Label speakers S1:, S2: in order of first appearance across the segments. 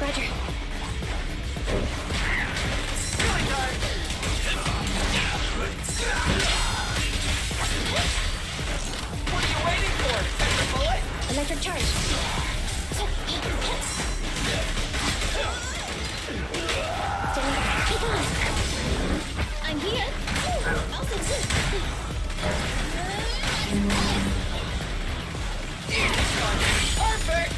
S1: Roger.
S2: What are you waiting for? Catch a bullet?
S1: Electric charge. Standing back. Keep on. I'm here. I'll fix it.
S2: Perfect!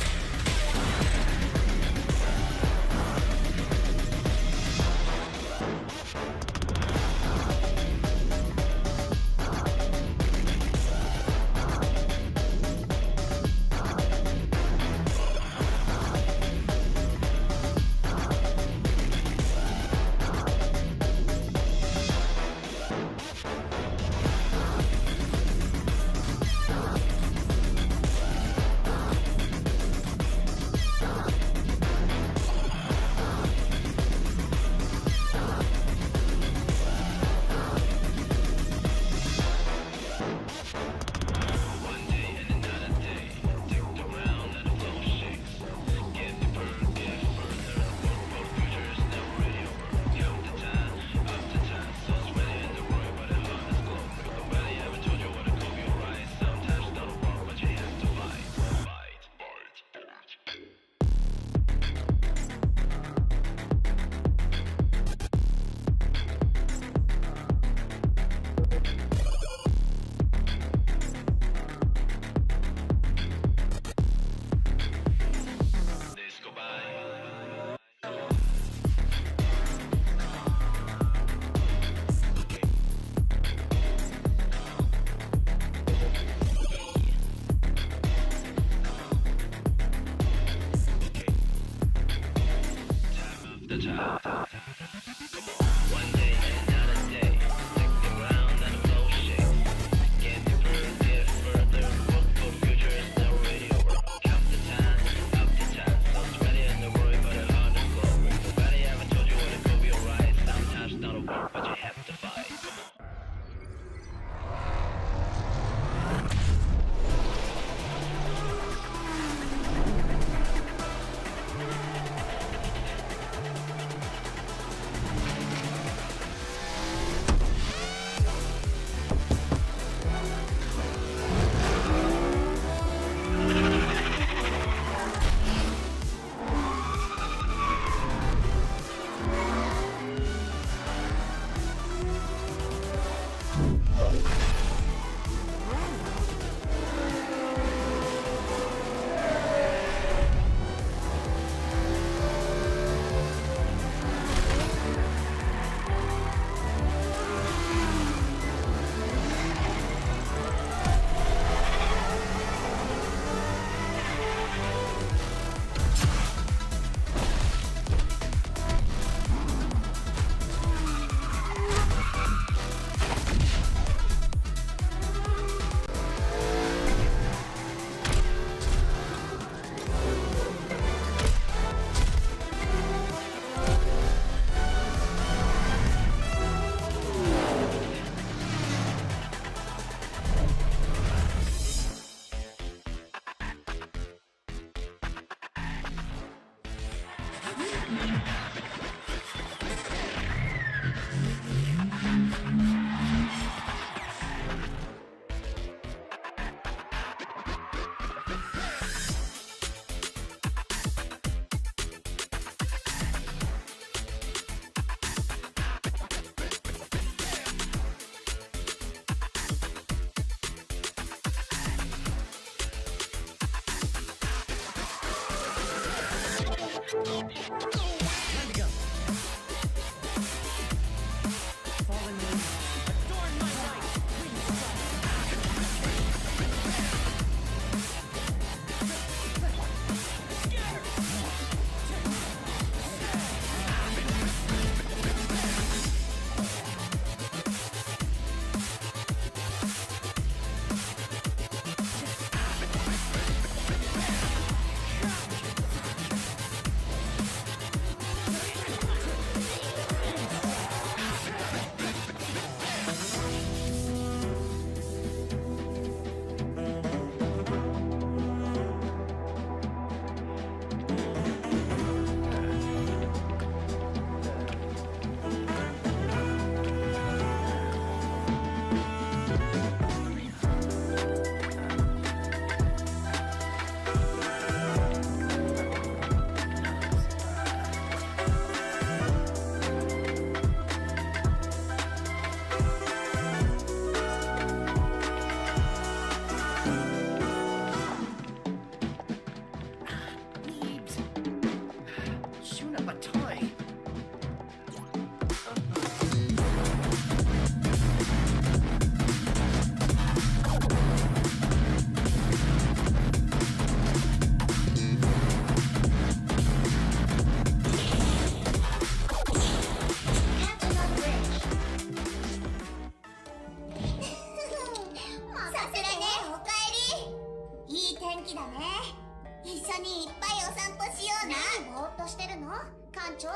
S1: 一緒にいっぱいお散歩しような。何ぼーっとしてるの館長。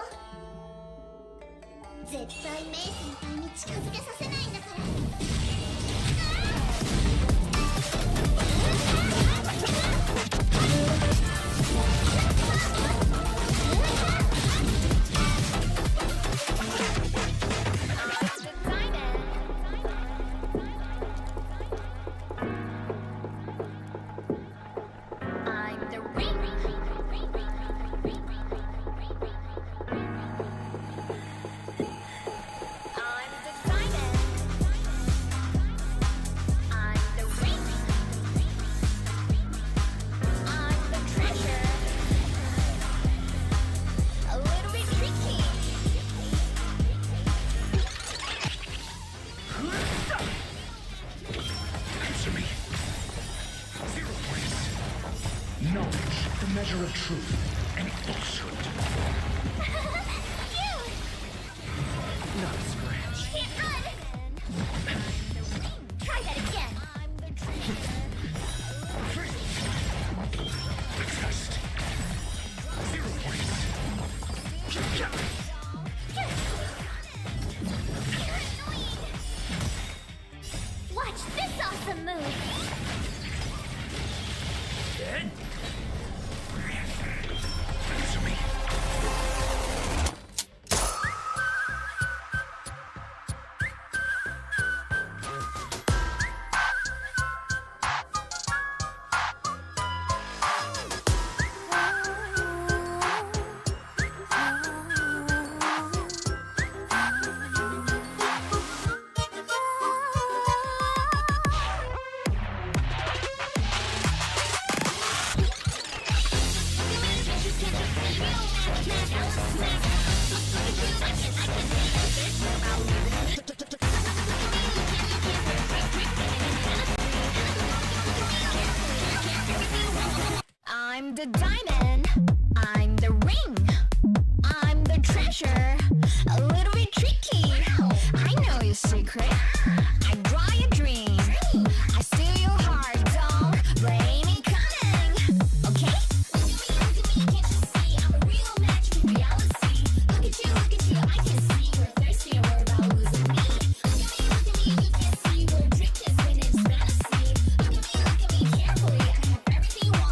S1: 絶対メイ先輩に近づけさせないんだから。
S3: Measure of truth and falsehood. Not a scratch.
S1: Can't run! Try that again.
S3: Test. 0 points.
S1: Watch this awesome move!
S3: Dead? Answer me.
S1: I'm the diamond, I'm the ring, I'm the treasure, a little bit tricky. I know your secret, I draw your dream, I steal your heart, don't blame me coming, okay? Look at me, can't you see, I'm a real magic in reality. Look at you, I can see you're thirsty and worried about losing me. Look at me, you can't see we're drinking when it's fantasy. Look at me carefully, I have everything you want.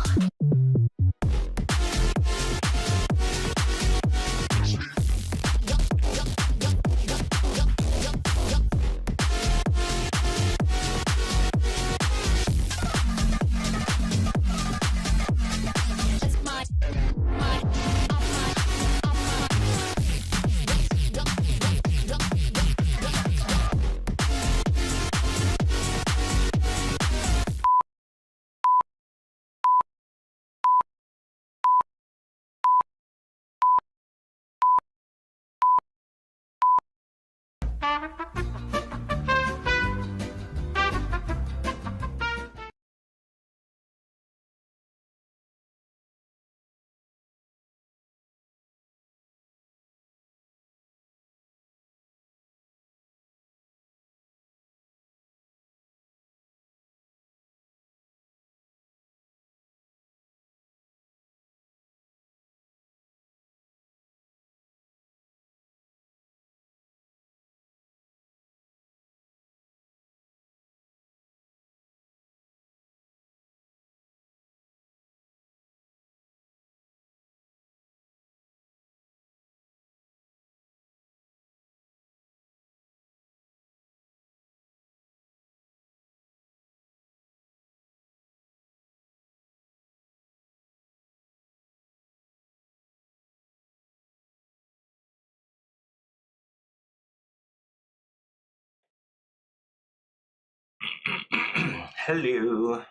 S4: Hello.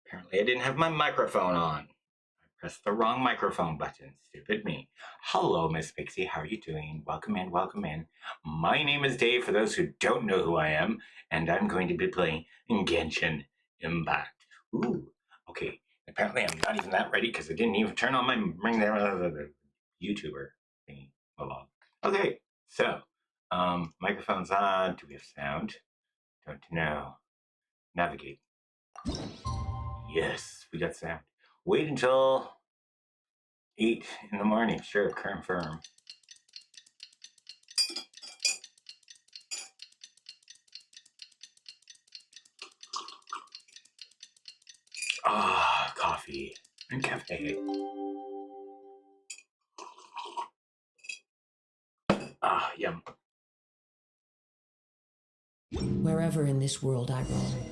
S4: Apparently I didn't have my microphone on. I pressed the wrong microphone button. Stupid me. Hello, Miss Pixie. How are you doing? Welcome in, welcome in. My name is Dave, for those who don't know who I am, and I'm going to be playing Genshin Impact. Ooh, okay. Apparently I'm not even that ready because I didn't even turn on my YouTuber thingy. Okay, so, microphone's on. Do we have sound? Don't know. Navigate. Yes, we got snapped. Wait until 8 in the morning. Sure, confirm. Ah, coffee and cafe. Ah, yum.
S5: Wherever in this world I roam,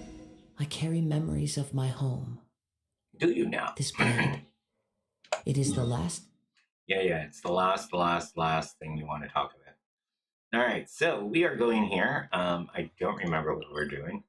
S5: I carry memories of my home.
S4: Do you now?
S5: This blade, it is the last.
S4: Yeah, it's the last thing you want to talk about. All right, so we are going here. I don't remember what we're doing.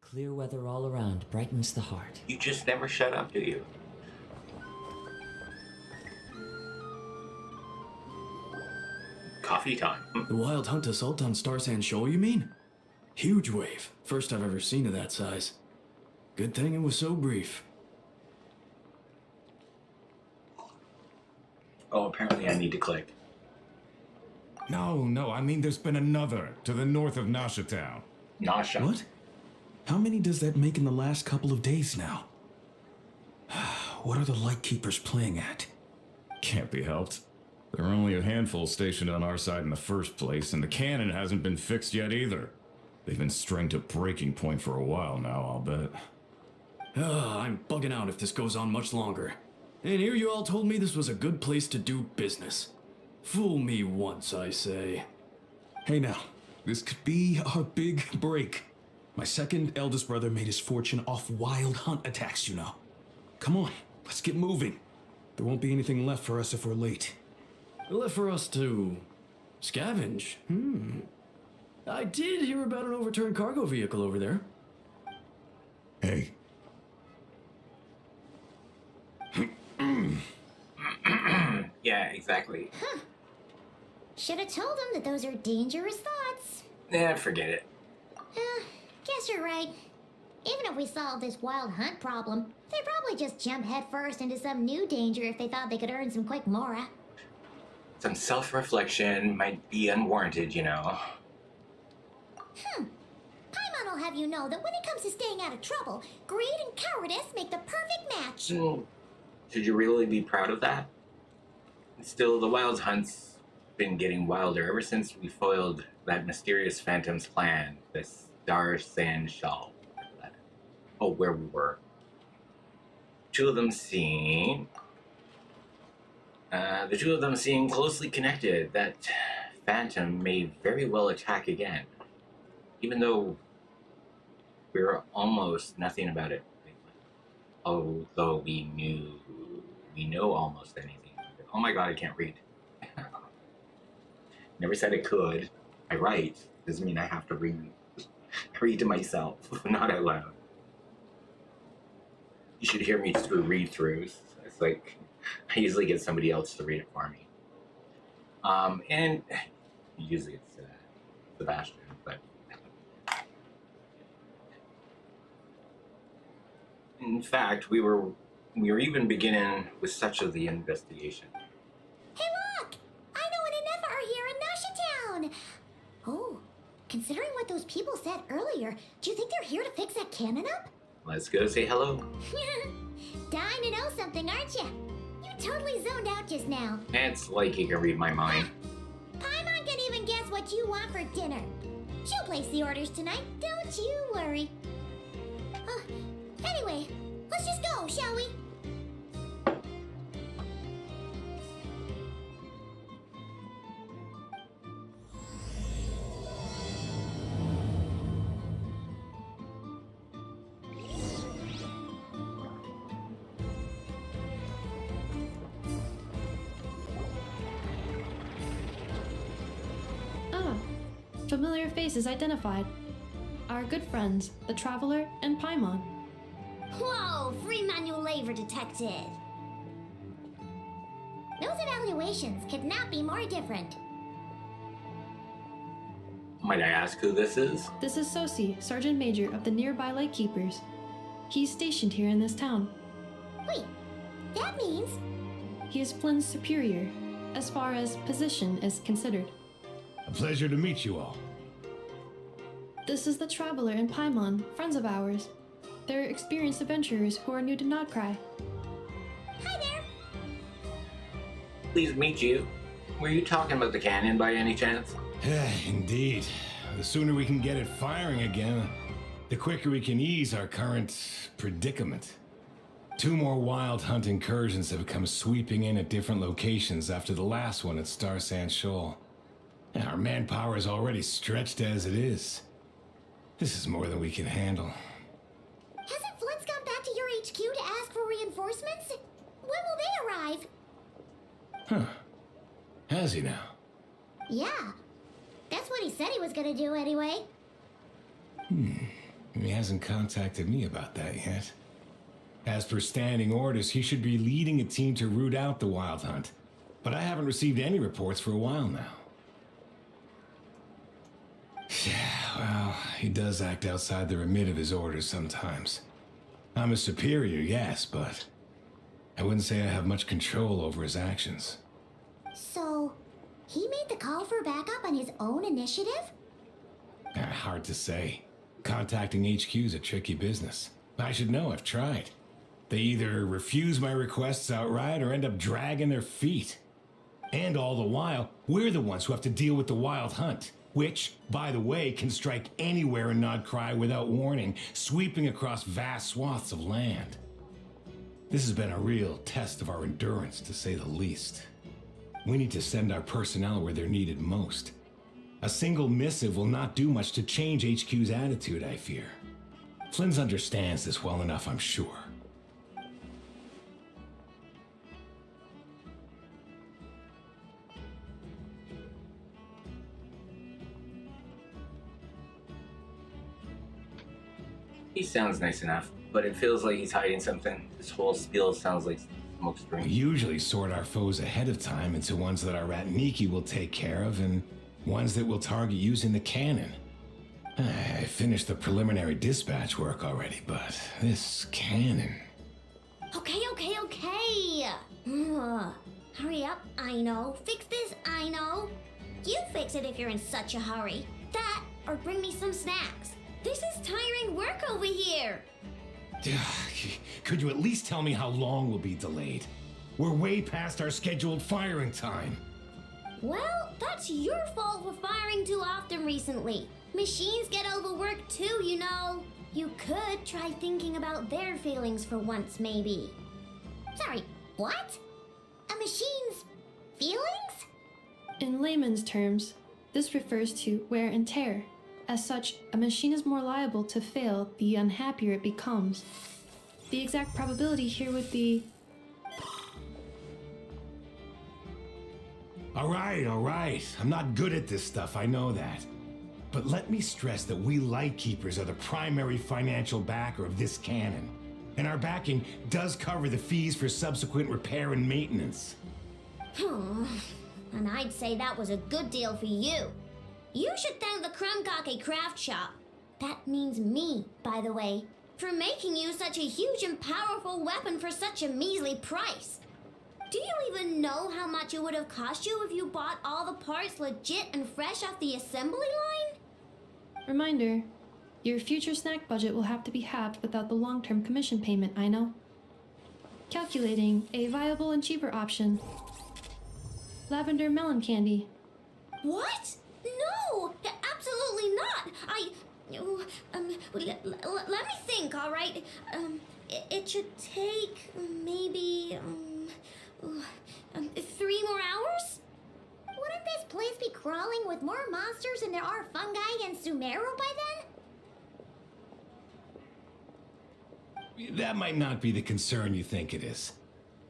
S5: Clear weather all around brightens the heart.
S4: You just never shut up, do you? Coffee time.
S6: The Wild Hunt assault on Star Sand Shoal, you mean? Huge wave. First I've ever seen of that size. Good thing it was so brief.
S4: Oh, apparently I need to click.
S7: No, I mean there's been another to the north of Nasha Town.
S4: Nasha.
S6: What? How many does that make in the last couple of days now? What are the Lightkeepers playing at?
S7: Can't be helped. There are only a handful stationed on our side in the first place, and the cannon hasn't been fixed yet either. They've been strained to breaking point for a while now, I'll bet.
S6: I'm bugging out if this goes on much longer. And here you all told me this was a good place to do business. Fool me once, I say.
S7: Hey now, this could be our big break. My second eldest brother made his fortune off wild hunt attacks, you know. Come on, let's get moving. There won't be anything left for us if we're late.
S6: Left for us to scavenge. I did hear about an overturned cargo vehicle over there.
S7: Hey.
S4: Yeah, exactly.
S1: Should have told him that those are dangerous thoughts.
S4: Forget it.
S1: Guess you're right. Even if we solve this wild hunt problem, they'd probably just jump headfirst into some new danger if they thought they could earn some quick mora.
S4: Some self-reflection might be unwarranted, you know.
S1: Paimon will have you know that when it comes to staying out of trouble, greed and cowardice make the perfect match.
S4: Should you really be proud of that? Still, the wild hunt's been getting wilder ever since we foiled that mysterious Phantom's plan, this Star Sand Shawl. Oh, where we were. The two of them seem closely connected. That Phantom may very well attack again, even though we're almost nothing about it. Although we know almost anything. Oh my god, I can't read. Never said I could. I write. Doesn't mean I have to read. I read to myself, not out loud. You should hear me through read-throughs. It's like I usually get somebody else to read it for me. And usually it's Sebastian, but in fact, we were even beginning with such of the investigation.
S1: Hey look! I know an Inefa are here in Nasha Town! Oh, considering what those people said earlier, do you think they're here to fix that cannon up?
S4: Let's go say hello.
S1: Dying to know something, aren't you? You totally zoned out just now.
S4: It's like you can read my mind.
S1: Paimon can even guess what you want for dinner. She'll place the orders tonight, don't you worry. Anyway, let's just go, shall we?
S8: Familiar faces identified. Our good friends, the Traveler and Paimon.
S1: Whoa, free manual labor detected. Those evaluations could not be more different.
S4: Might I ask who this is?
S8: This is Sosi, Sergeant Major of the nearby Lightkeepers. He's stationed here in this town.
S1: Wait, that means...
S8: He is Flynn's superior, as far as position is considered.
S9: A pleasure to meet you all.
S8: This is the Traveler and Paimon, friends of ours. They're experienced adventurers who are new to Nodcry.
S1: Hi there.
S4: Pleased to meet you. Were you talking about the cannon by any chance?
S9: Indeed. The sooner we can get it firing again, the quicker we can ease our current predicament. 2 more wild hunt incursions have come sweeping in at different locations after the last one at Star Sand Shoal. Our manpower is already stretched as it is. This is more than we can handle.
S1: Hasn't Flint's gone back to your HQ to ask for reinforcements? When will they arrive?
S9: Huh. Has he now?
S1: Yeah. That's what he said he was gonna do anyway.
S9: He hasn't contacted me about that yet. As per standing orders, he should be leading a team to root out the wild hunt. But I haven't received any reports for a while now. Yeah, well, he does act outside the remit of his orders sometimes. I'm a superior, yes, but I wouldn't say I have much control over his actions.
S1: So, he made the call for backup on his own initiative?
S9: Hard to say. Contacting HQ is a tricky business. I should know, I've tried. They either refuse my requests outright or end up dragging their feet. And all the while, we're the ones who have to deal with the wild hunt, which, by the way, can strike anywhere in Nodcry without warning, sweeping across vast swaths of land. This has been a real test of our endurance, to say the least. We need to send our personnel where they're needed most. A single missive will not do much to change HQ's attitude, I fear. Flynn's understands this well enough, I'm sure.
S4: He sounds nice enough, but it feels like he's hiding something. This whole spiel sounds like smoke
S9: We
S4: screen.
S9: usually sort our foes ahead of time into ones that our rat Niki will take care of and ones that we'll target using the cannon. I finished the preliminary dispatch work already, but this cannon...
S1: Okay. Hurry up, I know. Fix this, I know. You fix it if you're in such a hurry. That, or bring me some snacks. This is tiring work over here.
S9: Could you at least tell me how long we'll be delayed? We're way past our scheduled firing time.
S1: Well, that's your fault for firing too often recently. Machines get overworked too, you know. You could try thinking about their feelings for once, maybe. Sorry, what? A machine's feelings?
S8: In layman's terms, this refers to wear and tear. As such, a machine is more liable to fail the unhappier it becomes. The exact probability here would be...
S9: All right. I'm not good at this stuff, I know that. But let me stress that we Lightkeepers are the primary financial backer of this cannon. And our backing does cover the fees for subsequent repair and maintenance.
S1: And I'd say that was a good deal for you. You should thank the Krumkake craft shop. That means me, by the way, for making you such a huge and powerful weapon for such a measly price. Do you even know how much it would have cost you if you bought all the parts legit and fresh off the assembly line?
S8: Reminder, your future snack budget will have to be halved without the long-term commission payment, I know. Calculating a viable and cheaper option. Lavender melon candy.
S1: What? No, absolutely not. Let me think, all right? It should take maybe 3 more hours? Wouldn't this place be crawling with more monsters than there are fungi and Sumeru by then?
S9: That might not be the concern you think it is.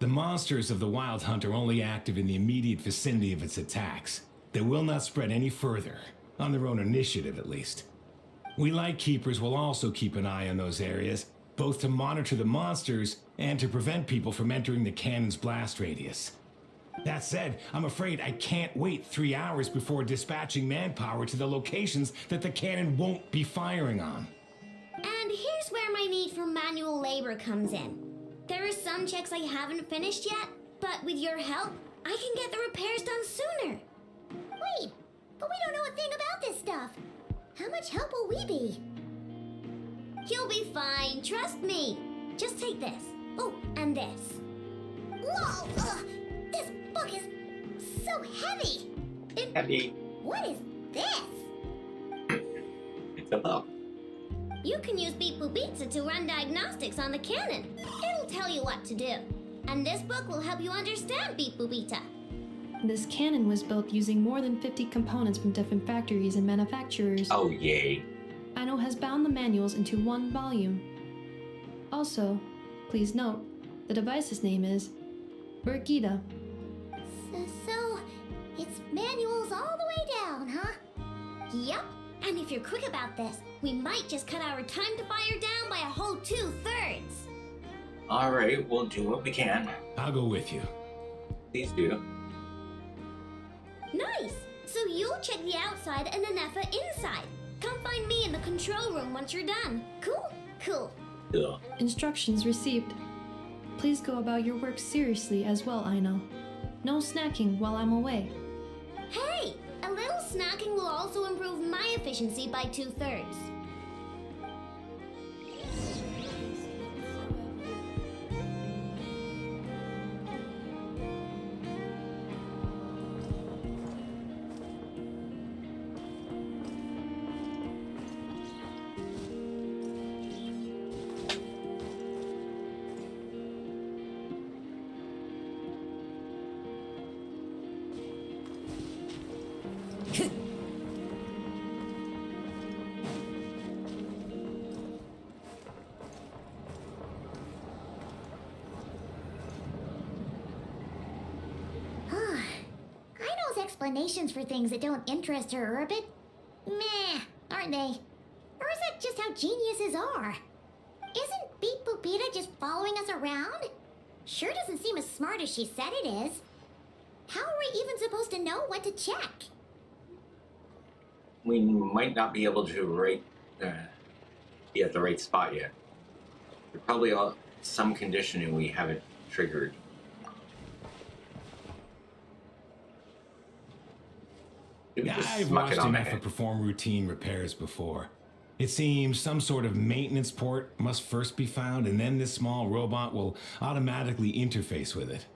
S9: The monsters of the Wild Hunt are only active in the immediate vicinity of its attacks. They will not spread any further, on their own initiative at least. We Lightkeepers will also keep an eye on those areas, both to monitor the monsters and to prevent people from entering the cannon's blast radius. That said, I'm afraid I can't wait 3 hours before dispatching manpower to the locations that the cannon won't be firing on.
S10: And here's where my need for manual labor comes in. There are some checks I haven't finished yet, but with your help, I can get the repairs done sooner.
S1: Wait, but we don't know a thing about this stuff. How much help will we be?
S10: You'll be fine, trust me. Just take this. Oh, and this.
S1: Whoa! This book is so heavy.
S4: Heavy.
S1: What is this?
S4: It's a book.
S10: You can use Beep Boop Pizza to run diagnostics on the cannon. It'll tell you what to do. And this book will help you understand Beep Boop Pizza.
S8: This cannon was built using more than 50 components from different factories and manufacturers.
S4: Oh, yay.
S8: Aino has bound the manuals into one volume. Also, please note, the device's name is Burkita.
S1: So, it's manuals all the way down, huh?
S10: Yup. And if you're quick about this, we might just cut our time to fire down by a whole 2/3.
S4: Alright, we'll do what we can.
S9: I'll go with you.
S4: Please do.
S10: Nice. So you'll check the outside and Anefa inside. Come find me in the control room once you're done. Cool? Cool.
S4: Ugh.
S8: Instructions received. Please go about your work seriously as well, Aino. No snacking while I'm away.
S10: Hey, a little snacking will also improve my efficiency by 2/3.
S1: Explanations for things that don't interest her are a bit meh, aren't they? Or is that just how geniuses are? Isn't Beep Boopita just following us around? Sure doesn't seem as smart as she said it is. How are we even supposed to know what to check?
S4: We might not be able to be at the right spot yet. There's probably some conditioning we haven't triggered.
S9: I've watched Anefa perform routine repairs before. It seems some sort of maintenance port must first be found, and then this small robot will automatically interface with it.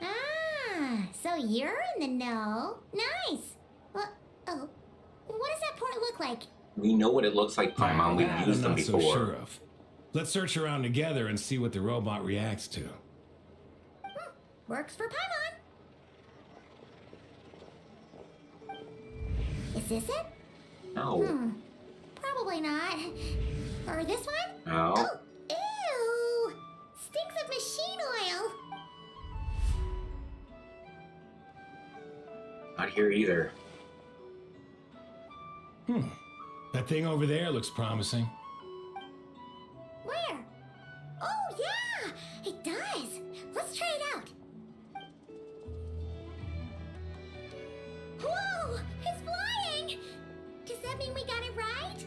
S1: Ah, so you're in the know. Nice. Well, oh, what does that port look like?
S4: We know what it looks like, Paimon. We've used them before.
S9: I'm not so sure of. Let's search around together and see what the robot reacts to.
S1: Works for Paimon. Is this it?
S4: No.
S1: Probably not. Or this one?
S4: No.
S1: Oh, ew! Stinks of machine oil.
S4: Not here either.
S9: That thing over there looks promising.
S1: Where? Oh, yeah! It does. Let's try it out. Whoa! It's flying! Does that mean we got it right?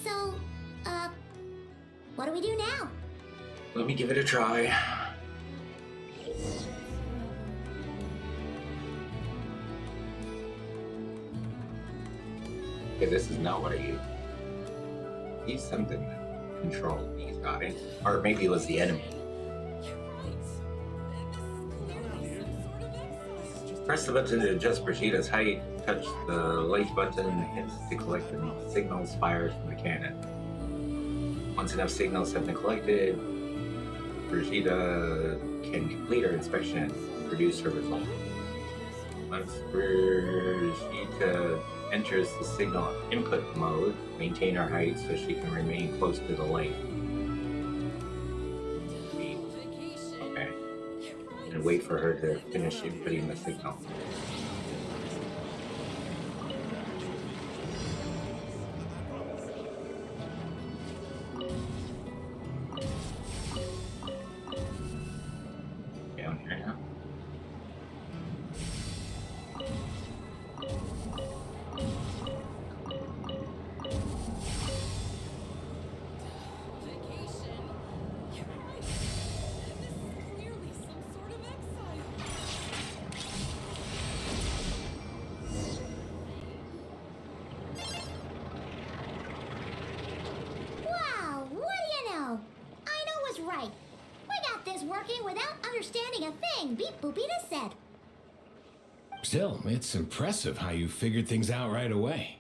S1: So, what do we do now?
S4: Let me give it a try. Okay, this is not what I used. Use something that controlled these guys. Or maybe it was the enemy. Press the button to adjust Brigida's height. Touch the light button hits to collect the signals fired from the cannon. Once enough signals have been collected, Brigida can complete her inspection and produce her result. Once Brigida enters the signal input mode, maintain her height so she can remain close to the light. Okay. And wait for her to finish inputting the signal. Down here now.
S10: thing Beep Boopita said.
S9: Still, it's impressive how you figured things out right away.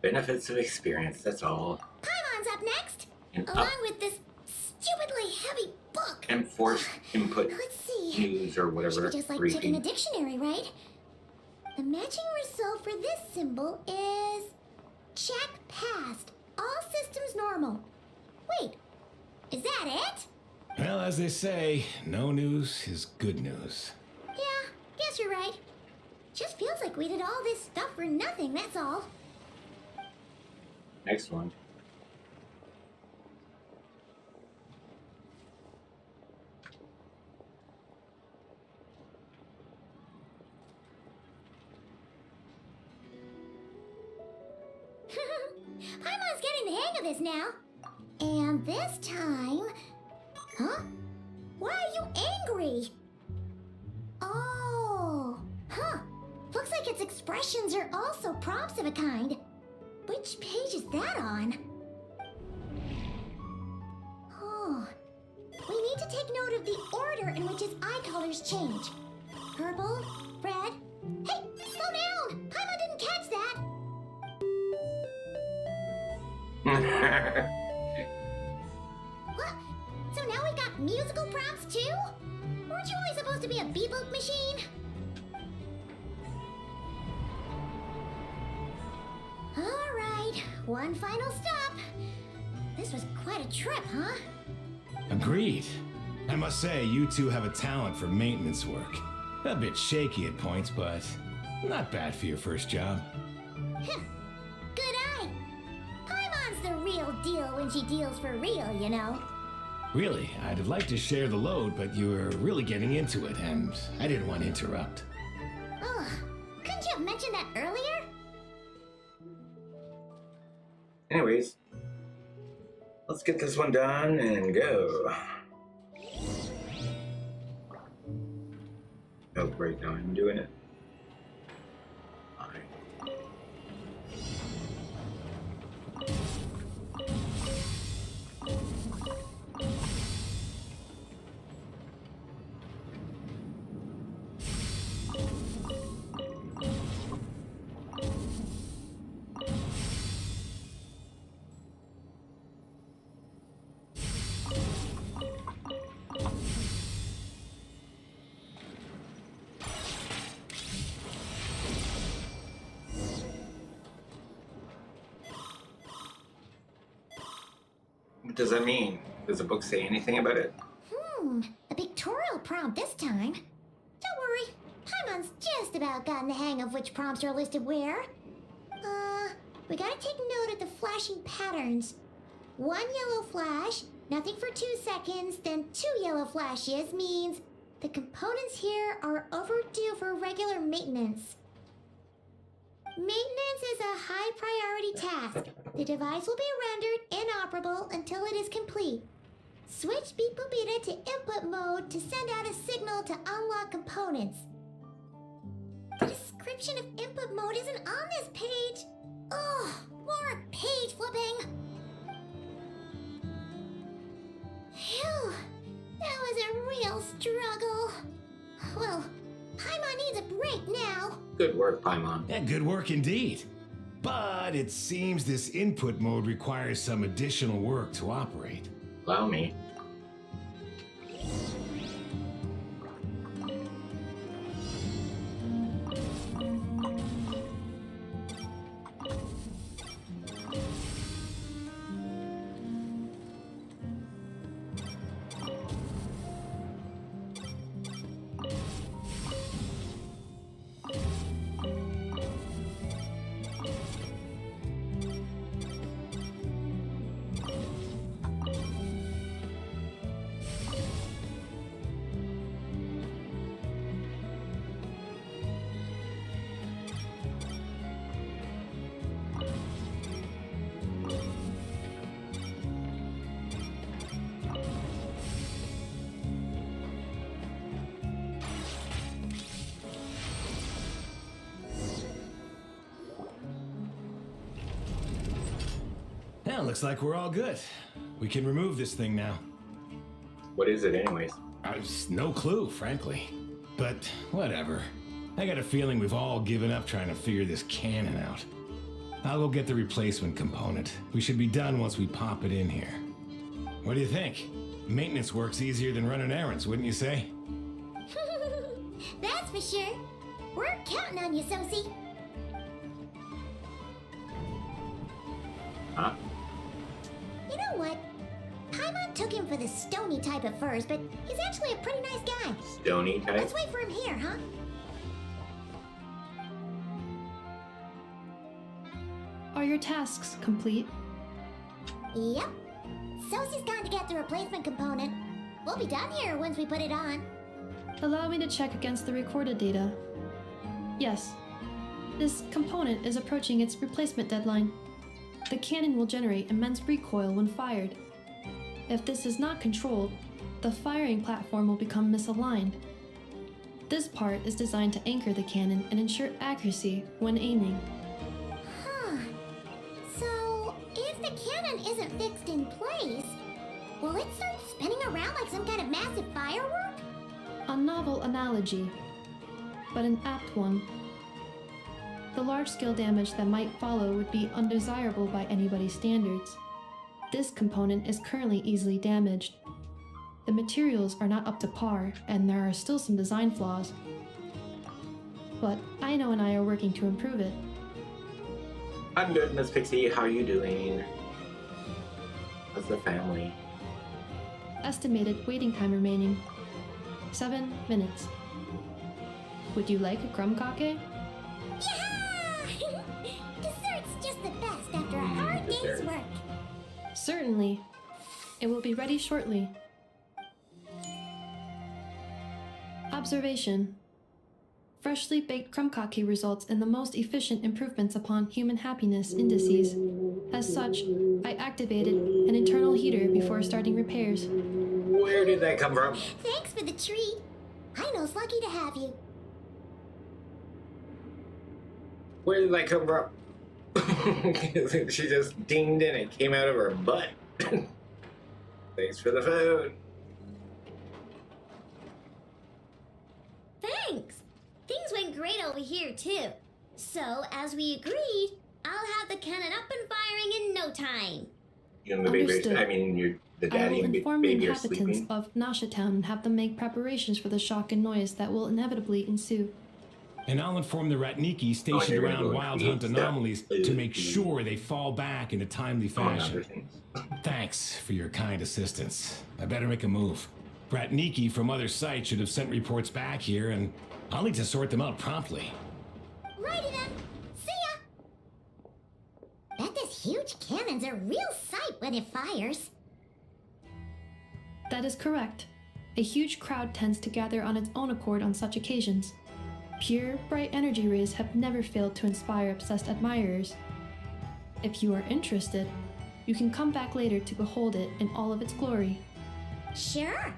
S4: Benefits of experience, that's all.
S10: Paimon's up next,
S4: And
S10: along
S4: up.
S10: with this stupidly heavy book.
S4: And forced input
S10: Let's see.
S4: news or whatever.
S10: Should be just like
S4: briefing.
S10: checking a dictionary, right? The matching result for this symbol is check passed. All systems normal. Wait, is that it?
S9: Well, as they say, no news is good news.
S10: Yeah, guess you're right. Just feels like we did all this stuff for nothing, that's all.
S4: Next one.
S10: Paimon's getting the hang of this now. And this time... Huh? Why are you angry? Oh, huh. Looks like its expressions are also prompts of a kind. Which page is that on? Oh, we need to take note of the order in which its eye colors change. Purple, red... Hey, slow down! Paimon didn't catch that! What? So now we've got musical prompts too? Weren't you only supposed to be a beboop machine? Alright, one final stop. This was quite a trip, huh?
S9: Agreed. I must say, you two have a talent for maintenance work. A bit shaky at points, but not bad for your first job.
S10: Good eye. Paimon's the real deal when she deals for real, you know.
S9: Really, I'd have liked to share the load, but you were really getting into it, and I didn't want to interrupt.
S10: Ugh, couldn't you have mentioned that earlier?
S4: Anyways, let's get this one done and go. Oh, right now I'm doing it. Fine. What does that mean? Does the book say anything about it?
S10: A pictorial prompt this time. Don't worry, Paimon's just about gotten the hang of which prompts are listed where. We gotta take note of the flashing patterns. One yellow flash, nothing for 2 seconds, then 2 yellow flashes means the components here are overdue for regular maintenance. Maintenance is a high priority task. The device will be rendered inoperable until it is complete. Switch Beep Boopita to input mode to send out a signal to unlock components. The description of input mode isn't on this page. Ugh, more page flipping. Phew, that was a real struggle. Well, Paimon needs a break now.
S4: Good work, Paimon.
S9: Yeah, good work indeed. But it seems this input mode requires some additional work to operate.
S4: Allow me.
S9: Well, looks like we're all good. We can remove this thing now.
S4: What is it anyways?
S9: No clue, frankly. But whatever. I got a feeling we've all given up trying to figure this cannon out. I'll go get the replacement component. We should be done once we pop it in here. What do you think? Maintenance work's easier than running errands, wouldn't you say?
S10: That's for sure. We're counting on you, Sosie.
S4: Huh?
S10: You know what? Paimon took him for the stony type at first, but he's actually a pretty nice guy.
S4: Stony type?
S10: Let's wait for him here, huh?
S8: Are your tasks complete?
S10: Yep. Sosie's gone to get the replacement component. We'll be done here once we put it on.
S8: Allow me to check against the recorded data. Yes. This component is approaching its replacement deadline. The cannon will generate immense recoil when fired. If this is not controlled, the firing platform will become misaligned. This part is designed to anchor the cannon and ensure accuracy when aiming.
S10: Huh. So, if the cannon isn't fixed in place, will it start spinning around like some kind of massive firework?
S8: A novel analogy, but an apt one. The large-scale damage that might follow would be undesirable by anybody's standards. This component is currently easily damaged. The materials are not up to par, and there are still some design flaws. But Aino and I are working to improve it.
S4: I'm good, Miss Pixie. How are you doing? How's the family?
S8: Estimated waiting time remaining 7 minutes. Would you like a crumb-cake?
S10: Yeah! Dessert's just the best after a hard day's
S4: dessert.
S10: work.
S8: Certainly. It will be ready shortly. Observation. Freshly baked crumb-cake results in the most efficient improvements upon human happiness indices. As such, I activated an internal heater before starting repairs.
S4: Where did that come from?
S10: Thanks for the treat. Aino's lucky to have you.
S4: Where did that come from? She just dinged and it came out of her butt. Thanks for the food.
S10: Thanks. Things went great over here, too. So, as we agreed, I'll have the cannon up and firing in no time.
S4: You and the baby,
S8: Understood.
S4: I mean, the
S8: I
S4: daddy
S8: will
S4: and
S8: inform the
S4: baby are
S8: inhabitants
S4: sleeping.
S8: of Nasha Town and have them make preparations for the shock and noise that will inevitably ensue.
S9: And I'll inform the Ratniki stationed
S4: you're gonna
S9: around
S4: go
S9: Wild
S4: create
S9: Hunt
S4: stuff.
S9: anomalies to make sure they fall back in a timely
S4: Among other
S9: fashion.
S4: things.
S9: Thanks for your kind assistance. I better make a move. Ratniki from other sites should have sent reports back here, and I'll need to sort them out promptly.
S10: Righty then. See ya. Bet this huge cannon's a real sight when it fires.
S8: That is correct. A huge crowd tends to gather on its own accord on such occasions. Pure, bright energy rays have never failed to inspire obsessed admirers. If you are interested, you can come back later to behold it in all of its glory.
S10: Sure.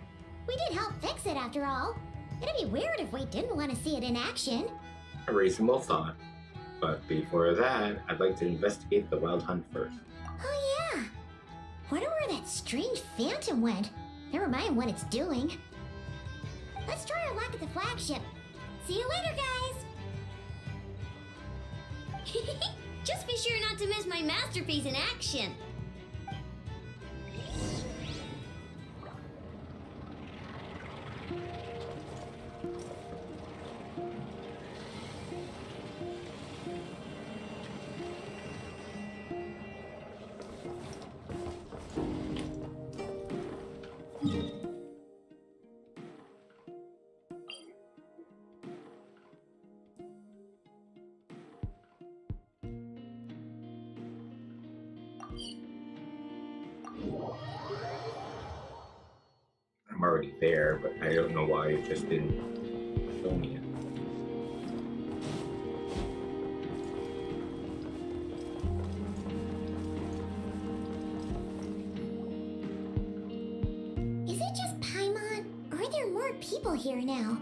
S10: We did help fix it after all. It'd be weird if we didn't want to see it in action.
S4: A reasonable thought. But before that, I'd like to investigate the Wild Hunt first.
S10: Oh yeah. Wonder where that strange phantom went. Never mind what it's doing. Let's try our luck at the flagship. See you later, guys. Just be sure not to miss my masterpiece in action.
S4: I'm already there, but I don't know why it just didn't show me it.
S10: Is it just Paimon, or are there more people here now?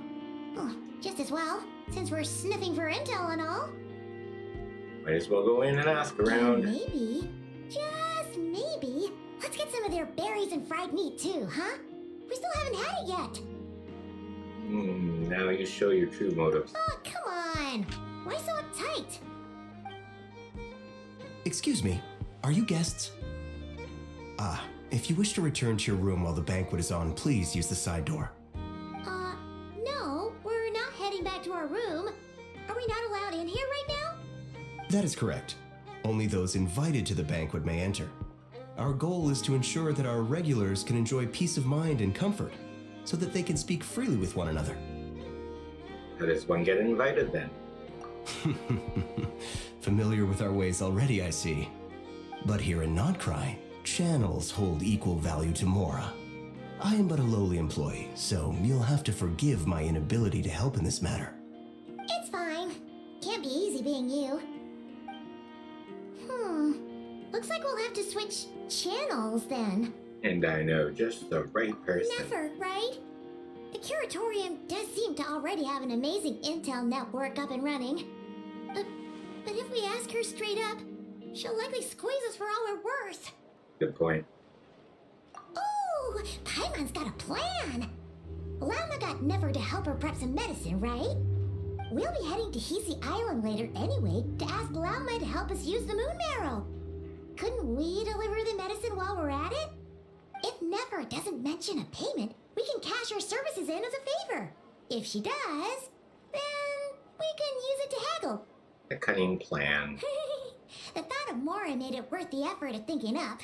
S10: Oh, just as well, since we're sniffing for intel and all.
S4: Might as well go in and ask
S10: And
S4: around.
S10: maybe, just maybe, let's get some of their berries and fried meat too, huh? We still haven't had it yet.
S4: Now you show your true motives.
S10: Oh, come on! Why so uptight?
S11: Excuse me, are you guests? If you wish to return to your room while the banquet is on, please use the side door.
S10: No, we're not heading back to our room. Are we not allowed in here right now?
S11: That is correct. Only those invited to the banquet may enter. Our goal is to ensure that our regulars can enjoy peace of mind and comfort, so that they can speak freely with one another.
S4: How does one get invited then?
S11: Familiar with our ways already, I see. But here in Notcry, channels hold equal value to Mora. I am but a lowly employee, so you'll have to forgive my inability to help in this matter.
S10: It's fine. Can't be easy being you. Looks like we'll have to switch channels then.
S4: And I know just the right person.
S10: Never, right? The Curatorium does seem to already have an amazing intel network up and running. But if we ask her straight up, she'll likely squeeze us for all we're worth.
S4: Good point.
S10: Ooh, Paimon's got a plan. Lauma got Never to help her prep some medicine, right? We'll be heading to Hisi Island later anyway to ask Lauma to help us use the moon marrow. Couldn't we deliver the medicine while we're at it? If Never doesn't mention a payment, we can cash our services in as a favor. If she does, then we can use it to haggle.
S4: A cunning plan.
S10: The thought of Mora made it worth the effort of thinking up.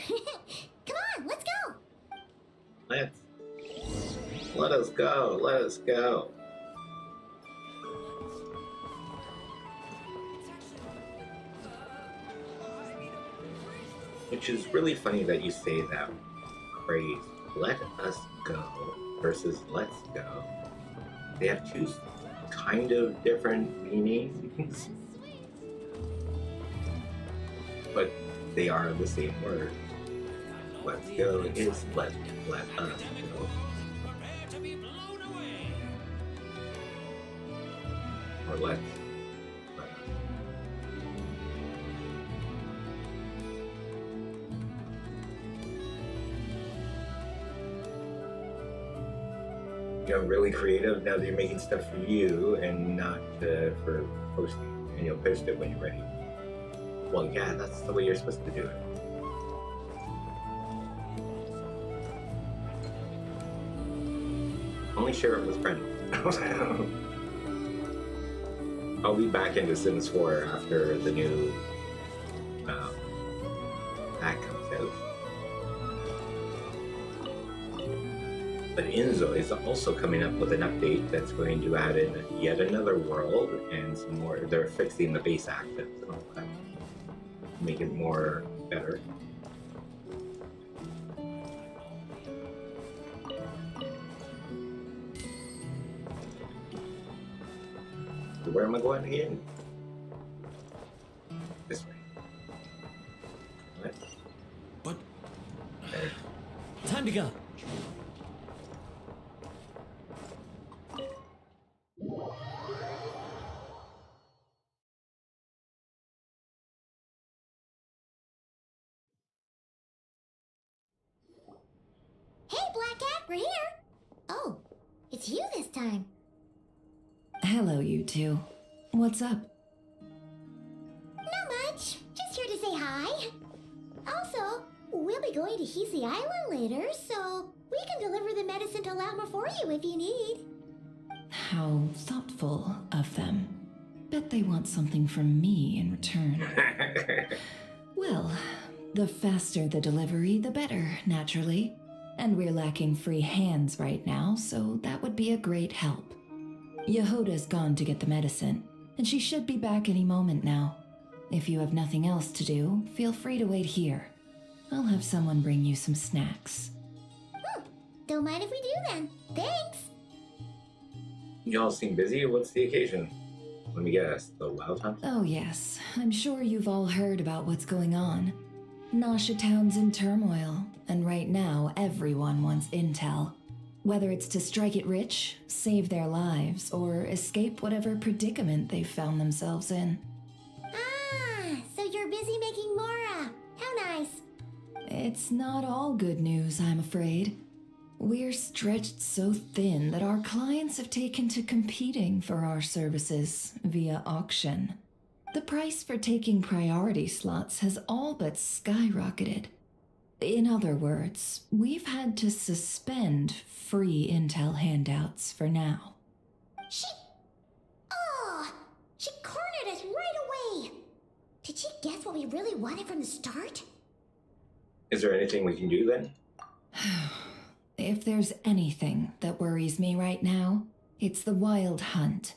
S10: Come on, let's go!
S4: Let us go. Let us go. Which is really funny that you say that phrase, let us go versus let's go. They have two kind of different meanings, but they are the same word. Let's go is let us go. Or let's. Really creative. Now they're making stuff for you and not for posting. And you'll post it when you're ready. Well, yeah, that's the way you're supposed to do it. Only share it with friends. I'll be back into Sims 4 after the new pack comes out. But Inzo is also coming up with an update that's going to add in yet another world and some more. They're fixing the base active, so make it more better. So where am I going again? This way. What?
S6: But
S4: There.
S5: Time to go.
S10: Hey, Black Cat, we're here! Oh, it's you this time.
S5: Hello, you two. What's up?
S10: Not much. Just here to say hi. Also, we'll be going to Hisi Island later, so we can deliver the medicine to Lauma for you if you need.
S5: How thoughtful of them. Bet they want something from me in return. Well, the faster the delivery, the better, naturally. And we're lacking free hands right now, so that would be a great help. Yehoda's gone to get the medicine, and she should be back any moment now. If you have nothing else to do, feel free to wait here. I'll have someone bring you some snacks.
S10: Don't mind if we do then. Thanks!
S4: Y'all seem busy. What's the occasion? Let me guess. The Wild Hunt?
S5: Oh yes, I'm sure you've all heard about what's going on. Nasha Town's in turmoil, and right now everyone wants intel. Whether it's to strike it rich, save their lives, or escape whatever predicament they've found themselves in.
S10: Ah, so you're busy making Mora. How nice.
S5: It's not all good news, I'm afraid. We're stretched so thin that our clients have taken to competing for our services via auction. The price for taking priority slots has all but skyrocketed. In other words, we've had to suspend free intel handouts for now.
S10: She cornered us right away. Did she guess what we really wanted from the start?
S4: Is there anything we can do then?
S5: If there's anything that worries me right now, it's the Wild Hunt.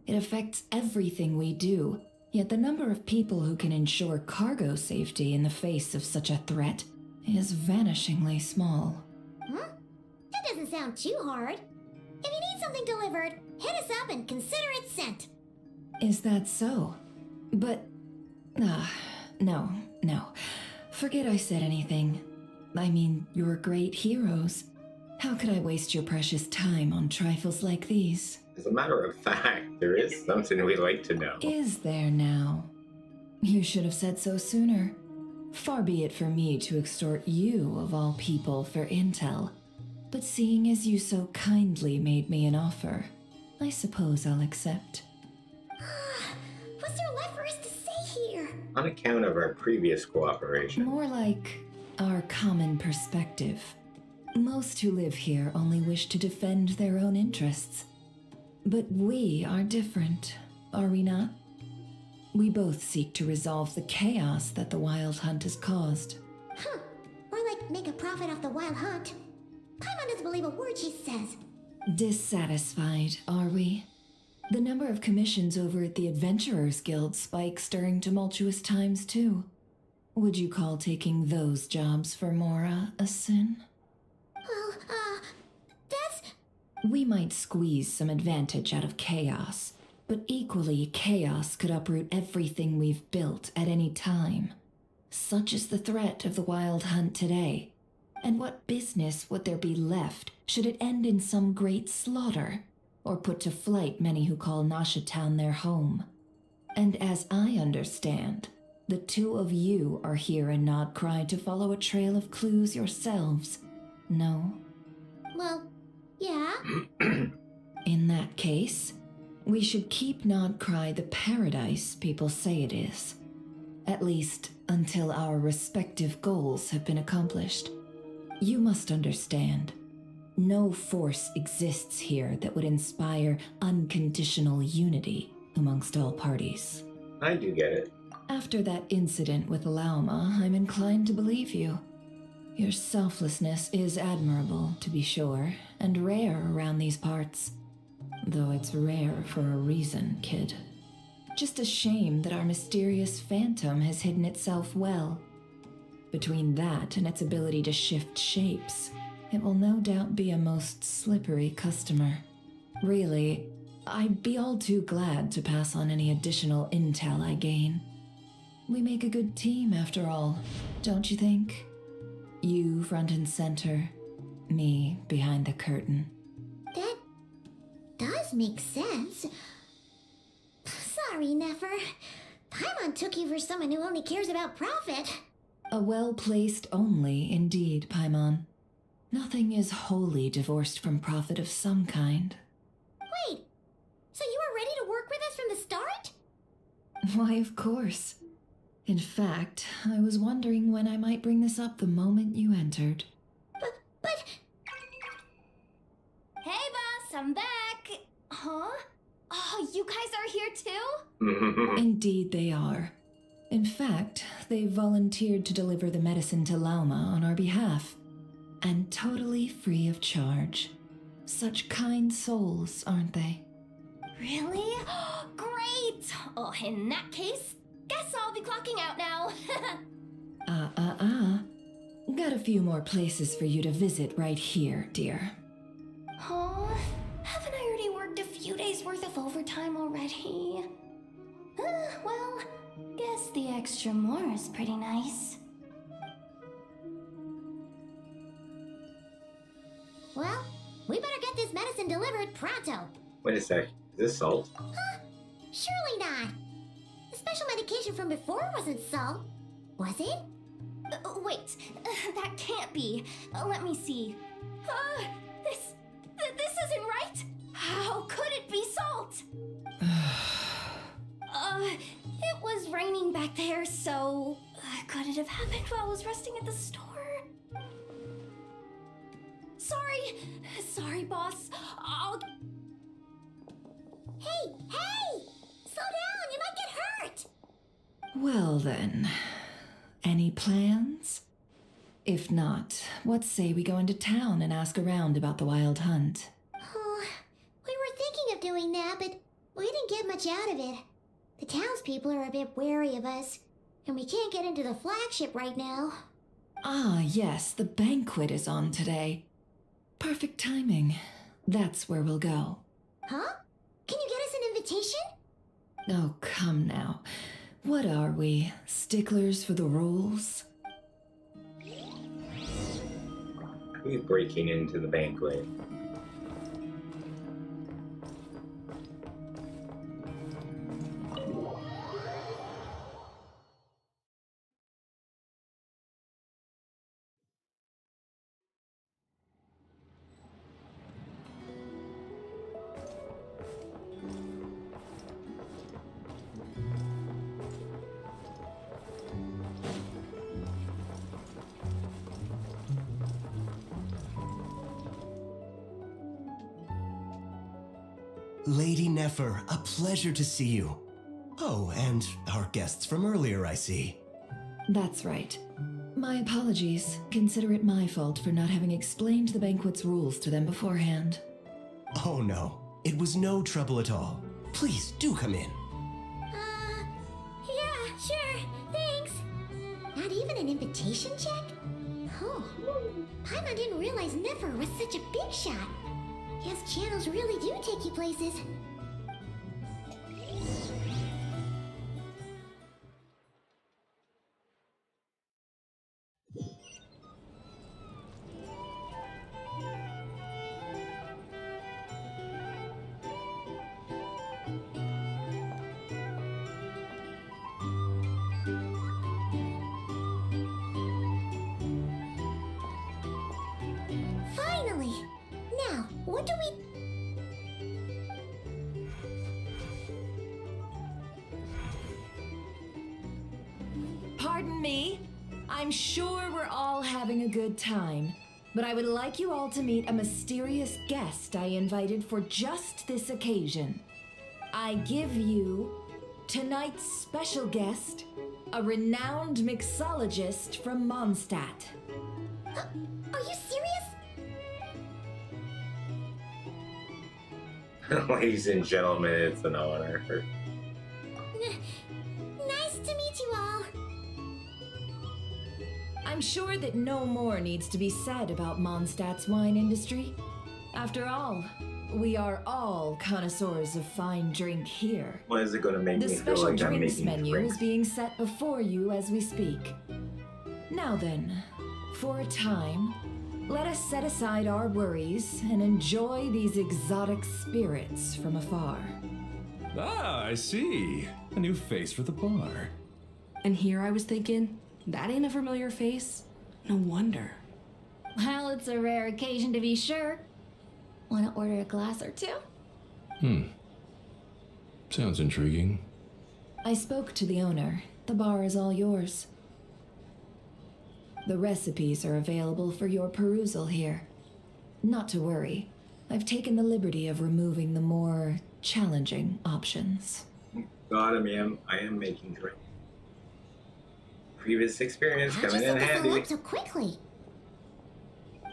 S5: It affects everything we do, yet the number of people who can ensure cargo safety in the face of such a threat is vanishingly small.
S10: Huh? That doesn't sound too hard. If you need something delivered, hit us up and consider it sent.
S5: Is that so? But... no. Forget I said anything. I mean, you're great heroes. How could I waste your precious time on trifles like these?
S4: As a matter of fact, there is something we'd like to know.
S5: Is there now? You should have said so sooner. Far be it for me to extort you, of all people, for intel. But seeing as you so kindly made me an offer, I suppose I'll accept.
S10: What's there left for us to say here?
S4: On account of our previous cooperation.
S5: More like our common perspective. Most who live here only wish to defend their own interests. But we are different, are we not? We both seek to resolve the chaos that the Wild Hunt has caused.
S10: Huh. Or like make a profit off the Wild Hunt. Paimon doesn't believe a word she says.
S5: Dissatisfied, are we? The number of commissions over at the Adventurers Guild spikes during tumultuous times, too. Would you call taking those jobs for Mora a sin?
S10: Well, that's...
S5: We might squeeze some advantage out of chaos, but equally, chaos could uproot everything we've built at any time. Such is the threat of the Wild Hunt today. And what business would there be left should it end in some great slaughter, or put to flight many who call Nasha Town their home? And as I understand, the two of you are here in Nodcry to follow a trail of clues yourselves, no?
S10: Well, yeah.
S5: In that case, we should keep Nodcry the paradise people say it is. At least until our respective goals have been accomplished. You must understand, no force exists here that would inspire unconditional unity amongst all parties.
S4: I do get it.
S5: After that incident with Lauma, I'm inclined to believe you. Your selflessness is admirable, to be sure, and rare around these parts. Though it's rare for a reason, kid. Just a shame that our mysterious phantom has hidden itself well. Between that and its ability to shift shapes, it will no doubt be a most slippery customer. Really, I'd be all too glad to pass on any additional intel I gain. We make a good team, after all, don't you think? You front and center, me behind the curtain.
S10: That does make sense. Sorry, Nefer. Paimon took you for someone who only cares about profit.
S5: A well-placed only, indeed, Paimon. Nothing is wholly divorced from profit of some kind.
S10: Wait, so you were ready to work with us from the start?
S5: Why, of course. In fact, I was wondering when I might bring this up the moment you entered.
S10: But...
S1: Hey, boss, I'm back. Huh? Oh, you guys are here too?
S5: Indeed they are. In fact, they volunteered to deliver the medicine to Lauma on our behalf. And totally free of charge. Such kind souls, aren't they?
S1: Really? Great! Oh, in that case, guess I'll be clocking out now.
S5: Got a few more places for you to visit right here, dear.
S1: Oh, haven't I already worked a few days worth of overtime already? Well, guess the extra more is pretty nice.
S10: Well, we better get this medicine delivered pronto.
S4: Wait a sec. Is this salt?
S10: Huh? Surely not. The special medication from before wasn't salt, was it? Wait, that can't be. Let me see. This isn't right. How could it be salt? It was raining back there, so could it have happened while I was resting at the store? Sorry, boss. Hey! Slow down, you might get hurt!
S5: Well then, any plans? If not, what say we go into town and ask around about the wild hunt?
S10: Oh, we were thinking of doing that, but we didn't get much out of it. The townspeople are a bit wary of us, and we can't get into the flagship right now.
S5: Ah, yes, the banquet is on today. Perfect timing. That's where we'll go.
S10: Huh? Can you get us an invitation?
S5: Oh, come now. What are we, sticklers for the rules?
S4: Who's breaking into the banquet?
S11: Lady Nefer, a pleasure to see you. Oh, and our guests from earlier, I see.
S5: That's right. My apologies. Consider it my fault for not having explained the banquet's rules to them beforehand.
S11: Oh no, it was no trouble at all. Please do come in.
S10: Yeah, sure, thanks. Not even an invitation check? Oh, Paimon didn't realize Nefer was such a big shot. Guess channels really do take you places. Finally! Now, what do we...
S5: Pardon me. I'm sure we're all having a good time, but I would like you all to meet a mysterious guest I invited for just this occasion. I give you tonight's special guest, a renowned mixologist from Mondstadt.
S10: Are you serious?
S4: Ladies and gentlemen, it's an honor.
S10: Nice to meet you all.
S5: I'm sure that no more needs to be said about Mondstadt's wine industry. After all, we are all connoisseurs of fine drink here.
S4: What is it going to make
S5: The
S4: me feel
S5: special
S4: like I'm
S5: drinks
S4: making
S5: menu
S4: drinks?
S5: is being set before you as we speak. Now then, for a time, let us set aside our worries and enjoy these exotic spirits from afar.
S7: Ah, I see. A new face for the bar.
S12: And here I was thinking, that ain't a familiar face. No wonder.
S10: Well, it's a rare occasion to be sure. Want to order a glass or two?
S7: Sounds intriguing.
S5: I spoke to the owner. The bar is all yours. The recipes are available for your perusal here. Not to worry. I've taken the liberty of removing the more challenging options.
S4: God, I am making drinks. Previous experience
S10: How'd you
S4: coming in
S10: set this all
S4: handy.
S10: up so quickly?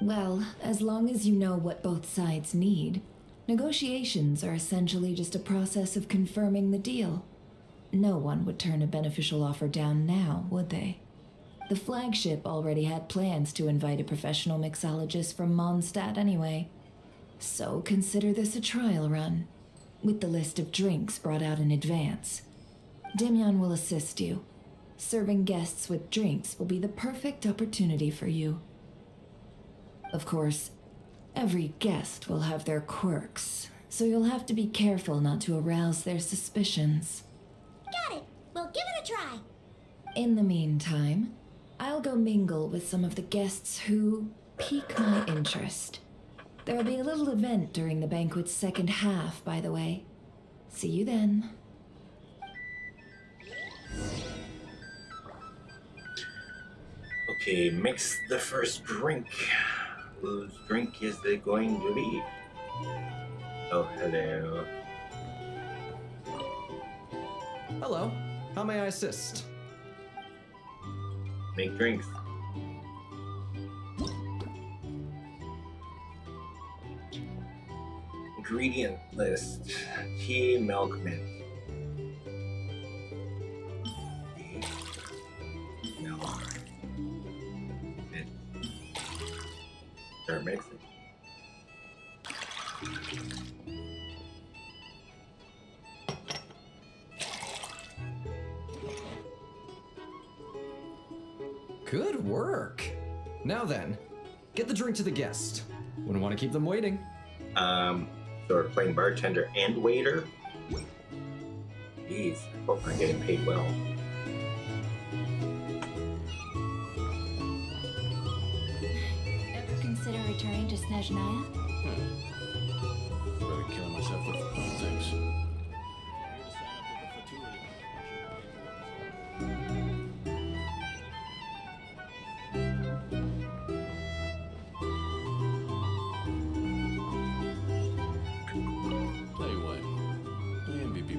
S5: Well, as long as you know what both sides need, negotiations are essentially just a process of confirming the deal. No one would turn a beneficial offer down now, would they? The flagship already had plans to invite a professional mixologist from Mondstadt anyway. So consider this a trial run, with the list of drinks brought out in advance. Demyon will assist you. Serving guests with drinks will be the perfect opportunity for you. Of course, every guest will have their quirks, so you'll have to be careful not to arouse their suspicions.
S10: Got it. We'll give it a try.
S5: In the meantime, I'll go mingle with some of the guests who pique my interest. There'll be a little event during the banquet's second half, by the way. See you then.
S4: Okay, mix the first drink. Whose drink is it going to be? Oh, hello.
S13: Hello. How may I assist?
S4: Make drinks. Ingredient list. Tea, milk, mint. Tea, milk, mint. Start mixing.
S13: Good work. Now then, get the drink to the guest. Wouldn't want to keep them waiting.
S4: So we're playing bartender and waiter? Jeez, I hope I'm getting paid well.
S1: Ever consider returning to Snezhnaya?
S6: Better kill myself with things.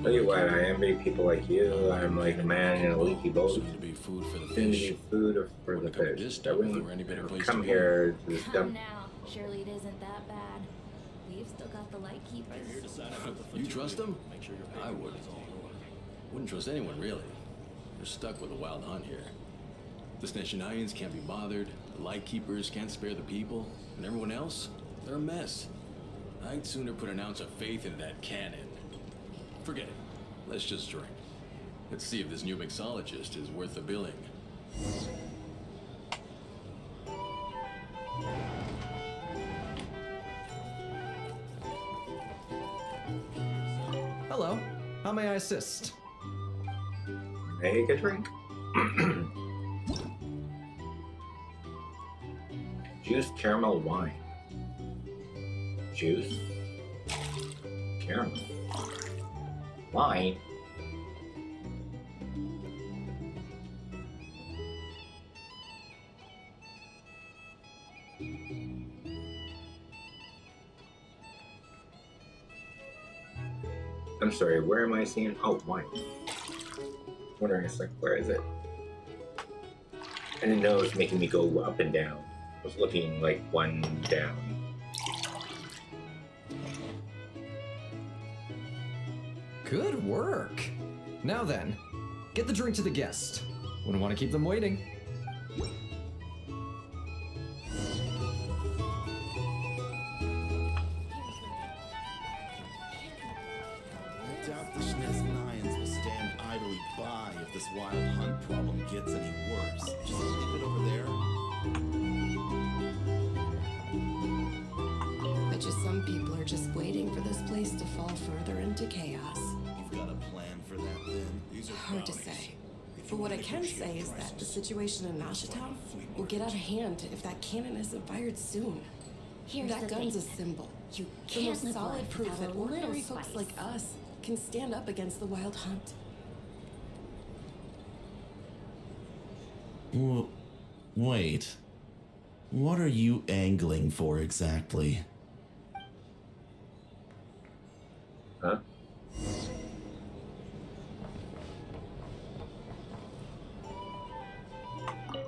S4: Tell you what, I envy people like you. I'm like a man in a leaky boat.
S6: Soon to be food for the
S4: Soon to
S6: fish.
S4: be food for the fish.
S6: This
S4: I
S6: time,
S4: wouldn't
S6: if there were any better place
S4: come
S6: to
S4: here to this
S1: Come
S4: dump.
S1: now. Surely it isn't that bad. We've still got the light keepers.
S6: You trust them? I would. Wouldn't trust anyone, really. You're stuck with a wild hunt here. The Snezhnayans can't be bothered, the Lightkeepers can't spare the people, and everyone else, they're a mess. I'd sooner put an ounce of faith into that cannon. Forget it. Let's just drink. Let's see if this new mixologist is worth the billing.
S13: Hello. How may I assist?
S4: Make a drink. Juice caramel wine. Juice caramel wine. I'm sorry, where am I seeing? Oh, wine. Wondering, it's like, where is it? I didn't know it was making me go up and down. I was looking like one down.
S13: Good work. Now then, get the drink to the guest. Wouldn't want to keep them waiting.
S14: I doubt the Snezhnayans will stand idly by if this wild hunt problem gets any worse. Just leave it over there.
S12: Bet you some people are just waiting for this place to fall further into chaos.
S14: You've got a plan for that then? These are
S12: Hard to
S14: bounties.
S12: say.
S14: If
S12: But
S14: you
S12: what I can
S14: negotiate
S12: say is that the
S14: prices,
S12: situation in Nashitown will get out of hand if that cannon isn't fired soon.
S1: Here's
S12: that
S1: the
S12: gun's
S1: thing.
S12: a symbol.
S1: You
S12: The
S1: can't
S12: most
S1: live
S12: solid
S1: life
S12: proof
S1: without
S12: that
S1: a little
S12: ordinary folks
S1: spice.
S12: like us can stand up against the wild hunt.
S14: Wait. What are you angling for exactly?
S4: Huh?
S12: Well,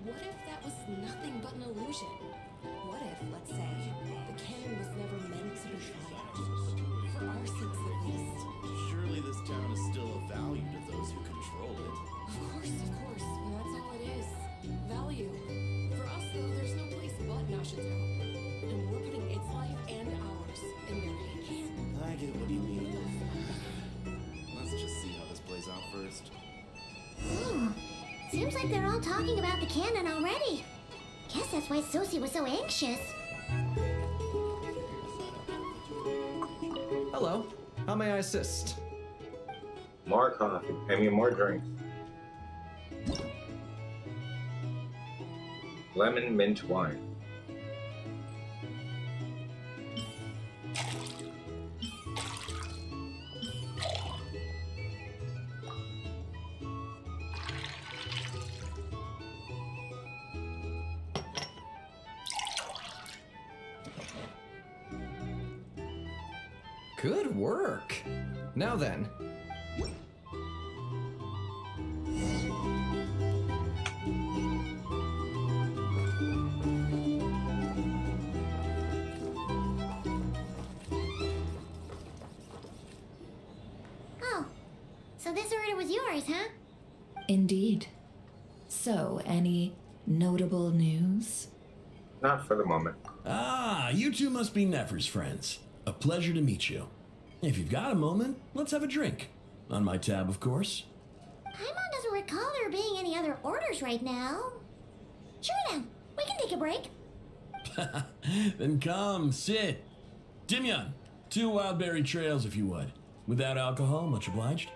S12: what if that was nothing but an illusion? What if, let's say, the cannon was never meant to be fired? For our sakes at least.
S14: Surely this town is still of value to those who control it.
S12: Of course, and that's all it is. Value. For us, though, there's no place but Nashitown. And we're putting its life and ours in their hands.
S14: I get what you mean. Let's just see how this plays out first.
S10: Ooh, seems like they're all talking about the cannon already. Guess that's why Sosie was so anxious.
S13: Hello. How may I assist?
S4: More coffee. I mean, more drinks. lemon mint wine.
S13: Good work. Now then.
S10: Oh, so this order was yours, huh?
S5: Indeed. So, any notable news?
S4: Not for the moment.
S15: Ah, you two must be Nefer's friends. A pleasure to meet you. If you've got a moment, let's have a drink. On my tab, of course.
S10: Paimon doesn't recall there being any other orders right now. Sure then, we can take a break.
S15: Then come, sit. Dimyon, 2 wildberry trails if you would. Without alcohol, much obliged.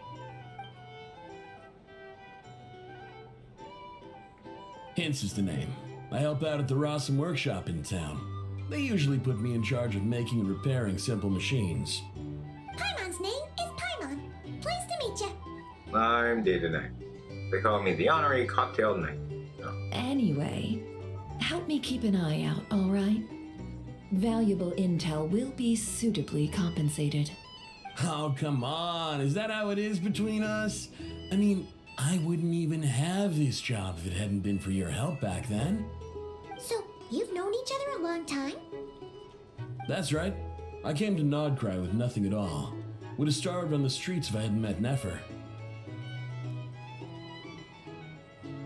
S15: Hints is the name. I help out at the Rossum workshop in town. They usually put me in charge of making and repairing simple machines.
S10: Paimon's name is Paimon. Pleased to meet you.
S4: I'm day to night. They call me the honorary cocktail knight.
S5: Anyway, help me keep an eye out, all right? Valuable intel will be suitably compensated.
S15: Oh, come on. Is that how it is between us? I mean, I wouldn't even have this job if it hadn't been for your help back then.
S10: So, you've known each other a long time?
S15: That's right. I came to Nodcry with nothing at all. Would have starved on the streets if I hadn't met Nefer.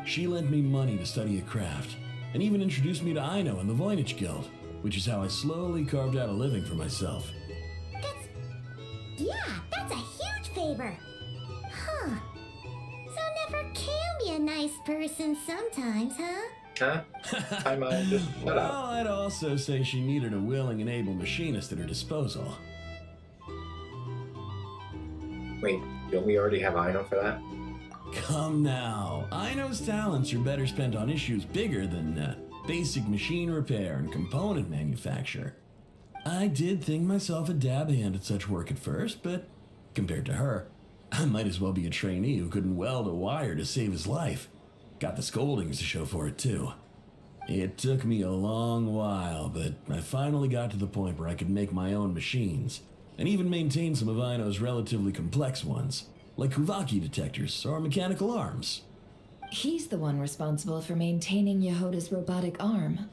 S15: She lent me money to study a craft, and even introduced me to Aino and the Voynich Guild, which is how I slowly carved out a living for myself.
S10: That's a huge favor. Huh. So Nefer can be a nice person sometimes, huh?
S4: Huh? Paimon, just shut
S15: Well,
S4: up.
S15: I'd also say she needed a willing and able machinist at her disposal.
S4: Wait, don't we already have Aino for that?
S15: Come now. Aino's talents are better spent on issues bigger than basic machine repair and component manufacture. I did think myself a dab hand at such work at first, but compared to her, I might as well be a trainee who couldn't weld a wire to save his life. Got the scoldings to show for it, too. It took me a long while, but I finally got to the point where I could make my own machines, and even maintain some of Aino's relatively complex ones, like Kuvaki detectors or mechanical arms.
S5: He's the one responsible for maintaining Yehoda's robotic arm.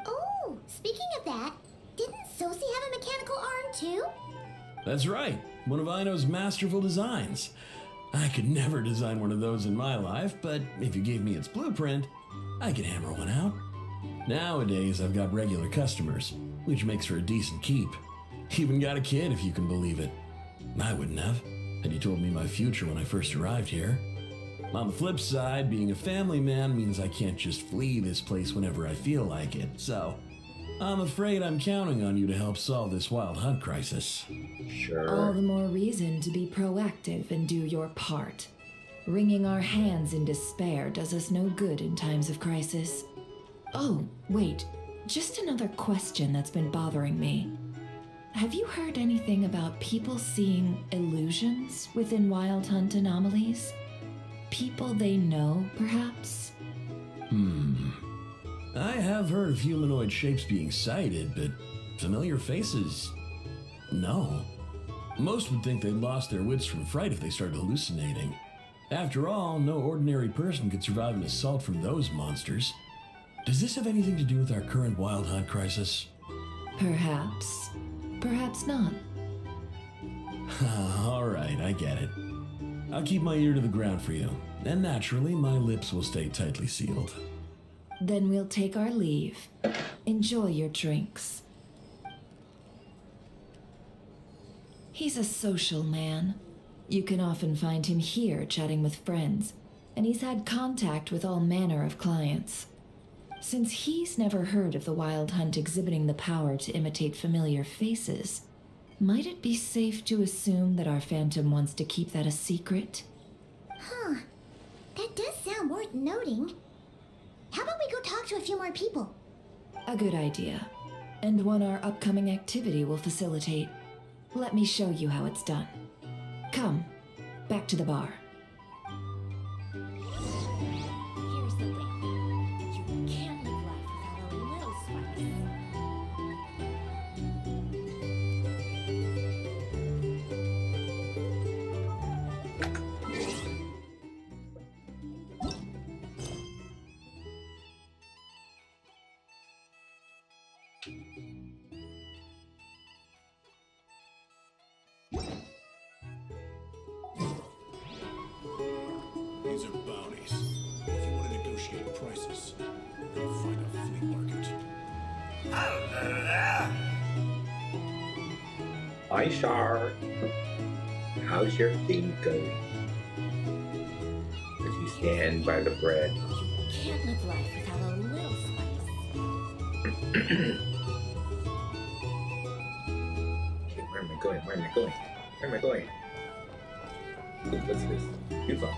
S10: Oh, speaking of that, didn't Sosi have a mechanical arm too?
S15: That's right, one of Aino's masterful designs. I could never design one of those in my life, but if you gave me its blueprint, I could hammer one out. Nowadays, I've got regular customers, which makes for a decent keep. Even got a kid, if you can believe it. I wouldn't have, had you told me my future when I first arrived here. On the flip side, being a family man means I can't just flee this place whenever I feel like it, so I'm afraid I'm counting on you to help solve this wild hunt crisis.
S5: All the more reason to be proactive and do your part. Wringing our hands in despair does us no good in times of crisis. Oh, wait. Just another question that's been bothering me. Have you heard anything about people seeing illusions within Wild Hunt anomalies? People they know, perhaps?
S15: I have heard of humanoid shapes being sighted, but familiar faces? No. Most would think they'd lost their wits from fright if they started hallucinating. After all, no ordinary person could survive an assault from those monsters. Does this have anything to do with our current Wild Hunt crisis?
S5: Perhaps. Perhaps not.
S15: All right, I get it. I'll keep my ear to the ground for you, and naturally, my lips will stay tightly sealed.
S5: Then we'll take our leave. Enjoy your drinks. He's a social man. You can often find him here chatting with friends, and he's had contact with all manner of clients. Since he's never heard of the Wild Hunt exhibiting the power to imitate familiar faces, might it be safe to assume that our Phantom wants to keep that a secret?
S10: Huh. That does sound worth noting. How about we go talk to a few more people.
S5: A good idea, and one our upcoming activity will facilitate. Let me show you how it's done. Come, back to the bar.
S12: Here's the thing. You can't live life without a little spice.
S6: These are bounties. If you want to negotiate prices, go find a flea market.
S4: Hi, Shar. How's your thing going? As you stand by the bread.
S12: You can't live life without a little spice.
S4: Okay, where am I going? Where am I going? Where am I going? Ooh, what's this? Coupon.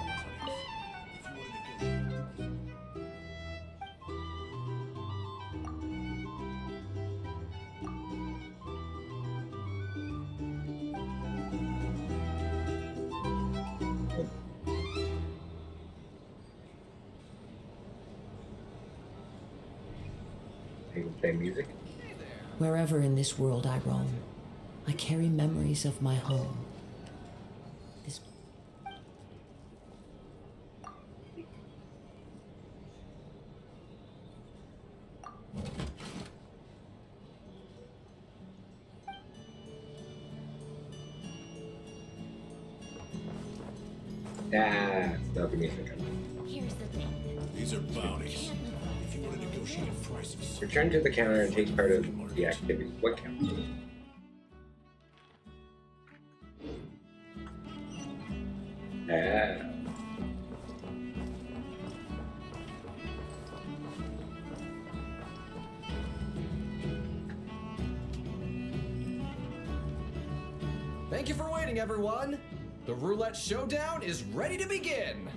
S4: You can play music.
S5: Wherever in this world I roam, I carry memories of my home. This
S4: Stop the music.
S12: Here's the thing.
S6: These are bounties. If you want to negotiate prices,
S4: Return to the counter and take part of the activity. What counter?
S13: Thank you for waiting, everyone. The roulette showdown is ready to begin.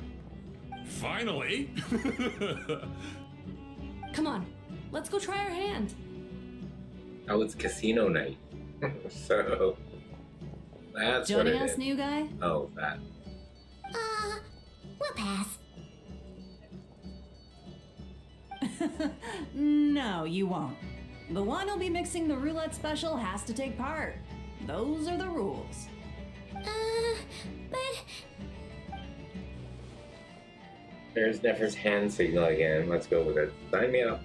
S7: Finally!
S8: Come on, let's go try our hand.
S4: Oh, it's casino night. So that's what
S8: Joining
S4: it
S8: us,
S4: is.
S8: new guy?
S4: Oh, that.
S10: We'll pass.
S16: No, you won't. The one who'll be mixing the roulette special has to take part. Those are the rules.
S10: But
S4: There's Nefer's hand signal again. Let's go with it. Sign me up.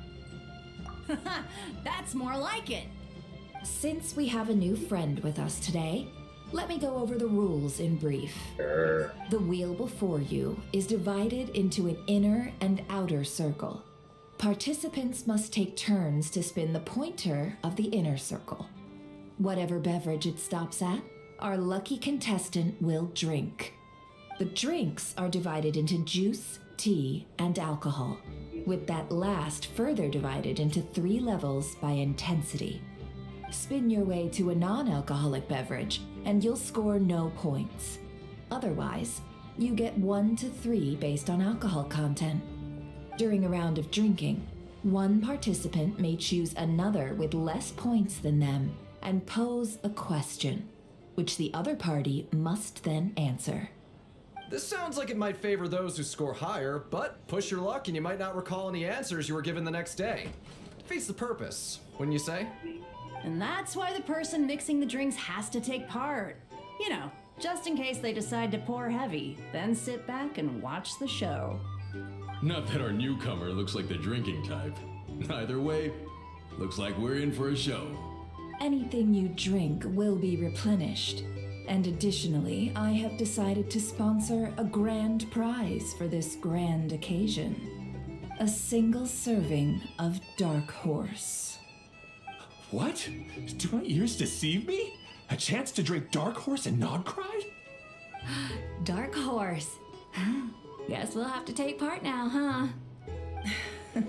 S16: That's more like it.
S5: Since we have a new friend with us today, let me go over the rules in brief.
S4: Sure.
S5: The wheel before you is divided into an inner and outer circle. Participants must take turns to spin the pointer of the inner circle. Whatever beverage it stops at, our lucky contestant will drink. The drinks are divided into juice, tea, and alcohol, with that last further divided into 3 levels by intensity. Spin your way to a non-alcoholic beverage, and you'll score no points. Otherwise, you get 1 to 3 based on alcohol content. During a round of drinking, one participant may choose another with less points than them and pose a question, which the other party must then answer.
S13: This sounds like it might favor those who score higher, but push your luck and you might not recall any answers you were given the next day. Defeats the purpose, wouldn't you say?
S16: And that's why the person mixing the drinks has to take part. You know, just in case they decide to pour heavy, then sit back and watch the show.
S6: not that our newcomer looks like the drinking type. Either way, looks like we're in for a show.
S5: Anything you drink will be replenished. And additionally, I have decided to sponsor a grand prize for this grand occasion. A single serving of Dark Horse.
S7: What? Do my ears deceive me? A chance to drink Dark Horse and not cry?
S5: Dark Horse. Guess we'll have to take part now, huh?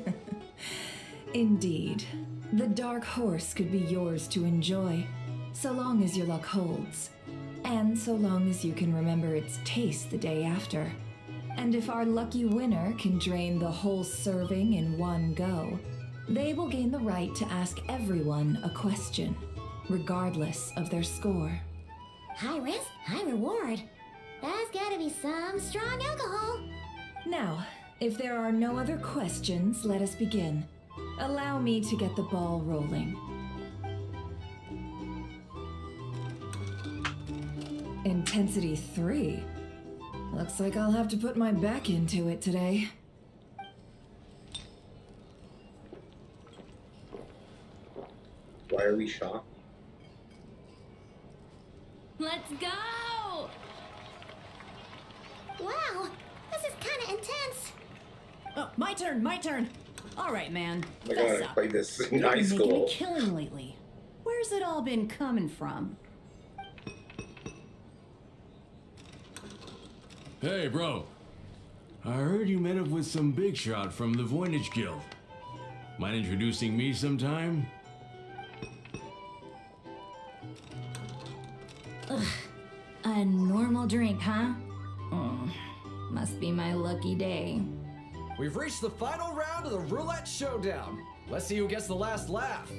S5: Indeed. The Dark Horse could be yours to enjoy, so long as your luck holds. And so long as you can remember its taste the day after. And if our lucky winner can drain the whole serving in one go, they will gain the right to ask everyone a question, regardless of their score.
S10: High risk, high reward. That's gotta be some strong alcohol.
S5: Now, if there are no other questions, let us begin. Allow me to get the ball rolling. Intensity 3. Looks like I'll have to put my back into it today.
S4: Why are we shocked?
S16: Let's go!
S10: Wow, this is kinda intense.
S16: Oh, my turn. All right, man.
S4: Oh my
S16: Fess
S4: god, I
S16: up.
S4: played this in
S16: You've
S4: high
S16: been making
S4: school.
S16: a killing lately. Where's it all been coming from?
S6: Hey, bro. I heard you met up with some big shot from the Voynich Guild. Mind introducing me sometime?
S16: Ugh. A normal drink, huh? Must be my lucky day.
S13: We've reached the final round of the roulette showdown. Let's see who gets the last laugh.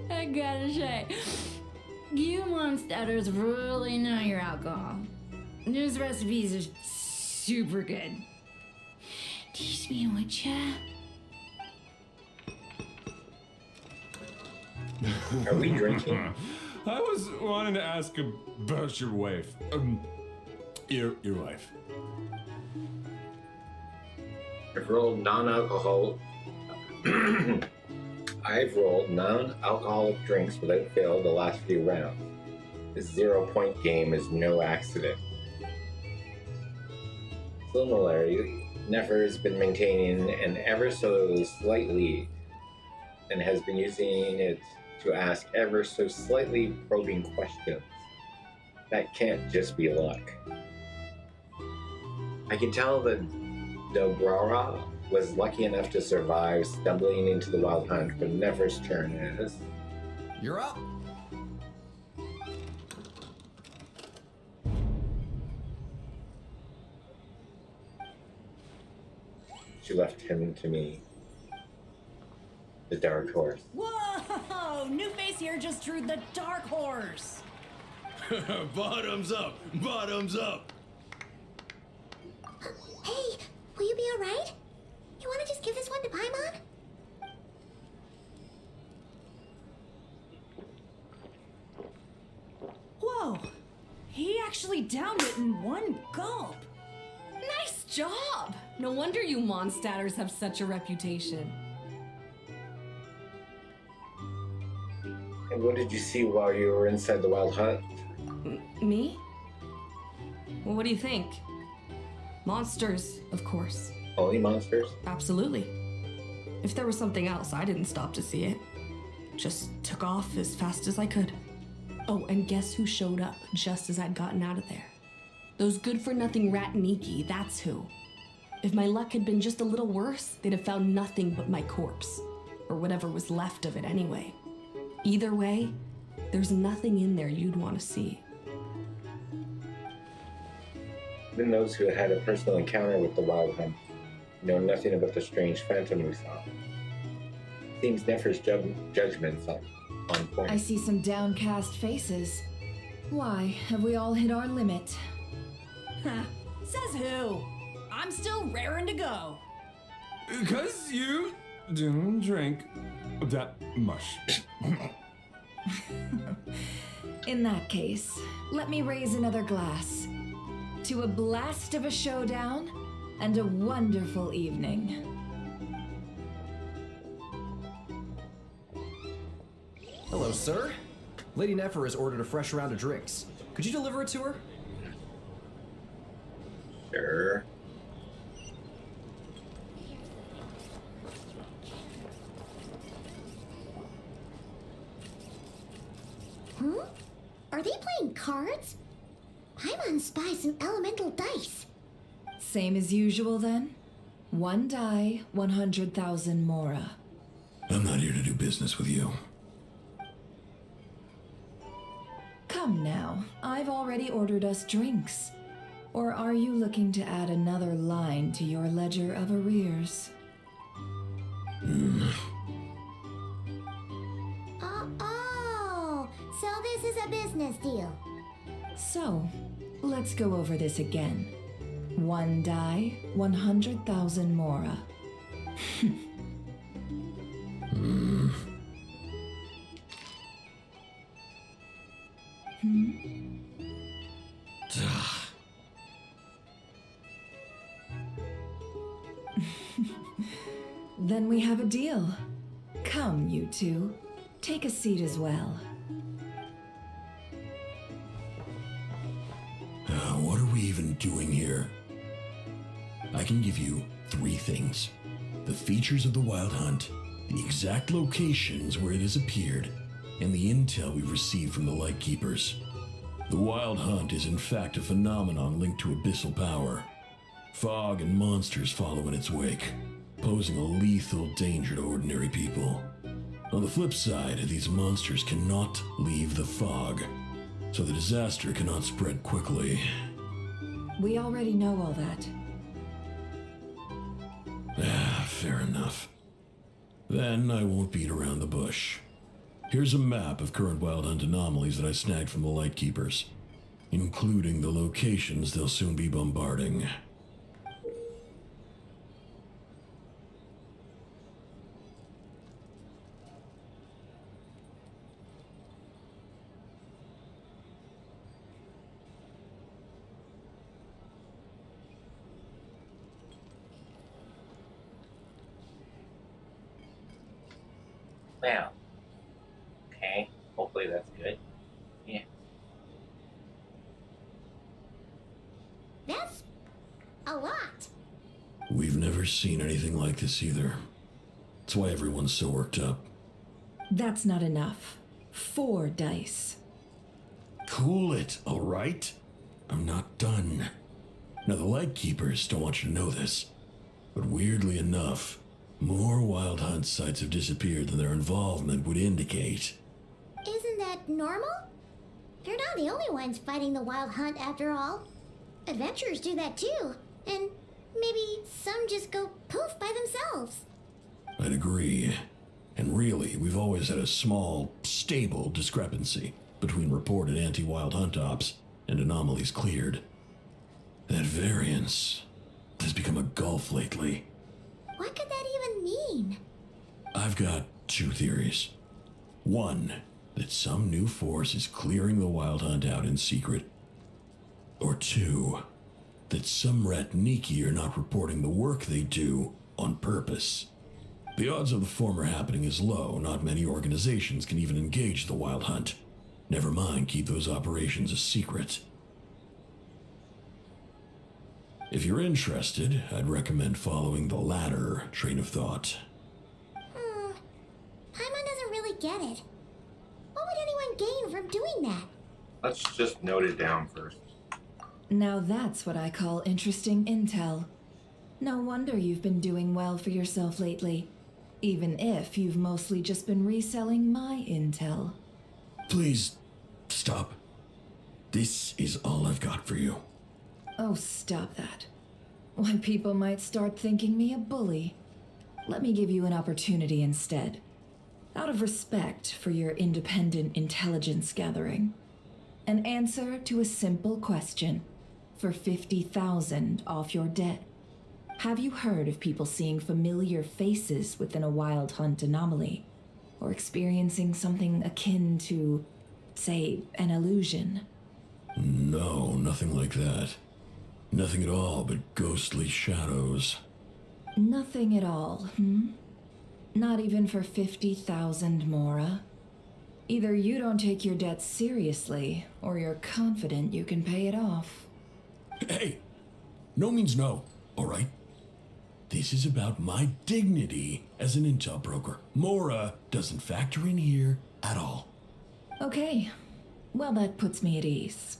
S16: I gotta say, you monsters really know your alcohol. These recipes are super good. Teach me what ya?
S4: Are we drinking?
S17: I was wanting to ask about your wife. Your wife.
S4: I've rolled non-alcohol. I've rolled non-alcoholic drinks without fail the last few rounds. This 0-point game is no accident. Similarly, Nefer has been maintaining an ever so slight lead and has been using it to ask ever so slightly probing questions. That can't just be luck. I can tell that Dobrara was lucky enough to survive stumbling into the wild hunt, but Nefer's turn is.
S13: You're up.
S4: She left him to me. The dark horse.
S16: Whoa! New face here just drew the dark horse.
S6: Bottoms up! Bottoms up!
S10: Hey, will you be alright? You wanna just give this one to Paimon?
S16: Whoa! He actually downed it in one gulp.
S12: Nice job! No wonder you monsters have such a reputation.
S4: And what did you see while you were inside the wild hunt?
S12: Me? Well, what do you think? Monsters, of course.
S4: Only monsters?
S12: Absolutely. If there was something else, I didn't stop to see it. Just took off as fast as I could. Oh, and guess who showed up just as I'd gotten out of there? Those good-for-nothing Rataniki, that's who. If my luck had been just a little worse, they'd have found nothing but my corpse. Or whatever was left of it anyway. Either way, there's nothing in there you'd want to see.
S4: Even those who had a personal encounter with the wild hunt know nothing about the strange phantom we saw. Seems Nefer's judgment's on point.
S5: I see some downcast faces. Why, have we all hit our limit?
S16: Says who? I'm still raring to go.
S17: 'Cause you don't drink that much.
S5: In that case, let me raise another glass. To a blast of a showdown and a wonderful evening.
S13: Hello, sir. Lady Nefer has ordered a fresh round of drinks. Could you deliver it to her?
S4: Sure.
S10: Are they playing cards? Paimon spies some elemental dice.
S5: Same as usual then? One die, 100,000 Mora.
S7: I'm not here to do business with you.
S5: Come now, I've already ordered us drinks. Or are you looking to add another line to your ledger of arrears?
S10: Oh, so this is a business deal.
S5: So, let's go over this again. 1 die, 100,000 mora. Then we have a deal. Come, you two. Take a seat as well.
S15: What are we even doing here? I can give you 3 things. The features of the Wild Hunt, the exact locations where it has appeared, and the intel we've received from the Lightkeepers. The Wild Hunt is in fact a phenomenon linked to abyssal power. Fog and monsters follow in its wake, posing a lethal danger to ordinary people. On the flip side, these monsters cannot leave the fog, so the disaster cannot spread quickly.
S5: We already know all that.
S15: Fair enough. Then I won't beat around the bush. Here's a map of current Wild Hunt anomalies that I snagged from the Lightkeepers, including the locations they'll soon be bombarding.
S4: Well, okay, hopefully that's good. Yeah.
S10: That's a lot.
S15: We've never seen anything like this either. That's why everyone's so worked up.
S5: That's not enough. 4 dice.
S15: Cool it, all right? I'm not done. Now, the Lightkeepers don't want you to know this, but weirdly enough, more Wild Hunt sites have disappeared than their involvement would indicate.
S10: Isn't that normal? They're not the only ones fighting the Wild Hunt after all. Adventurers do that too, and maybe some just go poof by themselves.
S15: I'd agree. And really, we've always had a small, stable discrepancy between reported anti-Wild Hunt ops and anomalies cleared. That variance has become a gulf lately.
S10: What could that even mean?
S15: I've got 2 theories. One, that some new force is clearing the Wild Hunt out in secret. Or 2, that some Ratniki are not reporting the work they do on purpose. The odds of the former happening is low. Not many organizations can even engage the Wild Hunt. Never mind keep those operations a secret. If you're interested, I'd recommend following the latter train of thought.
S10: Paimon doesn't really get it. What would anyone gain from doing that?
S4: Let's just note it down first.
S5: Now that's what I call interesting intel. No wonder you've been doing well for yourself lately, even if you've mostly just been reselling my intel.
S15: Please, stop. This is all I've got for you.
S5: Oh, stop that. Why, people might start thinking me a bully. Let me give you an opportunity instead. Out of respect for your independent intelligence gathering. An answer to a simple question for 50,000 off your debt. Have you heard of people seeing familiar faces within a Wild Hunt anomaly? Or experiencing something akin to, say, an illusion?
S15: No, nothing like that. Nothing at all but ghostly shadows.
S5: Nothing at all, Not even for 50,000 mora? Either you don't take your debt seriously, or you're confident you can pay it off.
S15: Hey, no means no, all right? This is about my dignity as an intel broker. Mora doesn't factor in here at all.
S5: Okay, well that puts me at ease.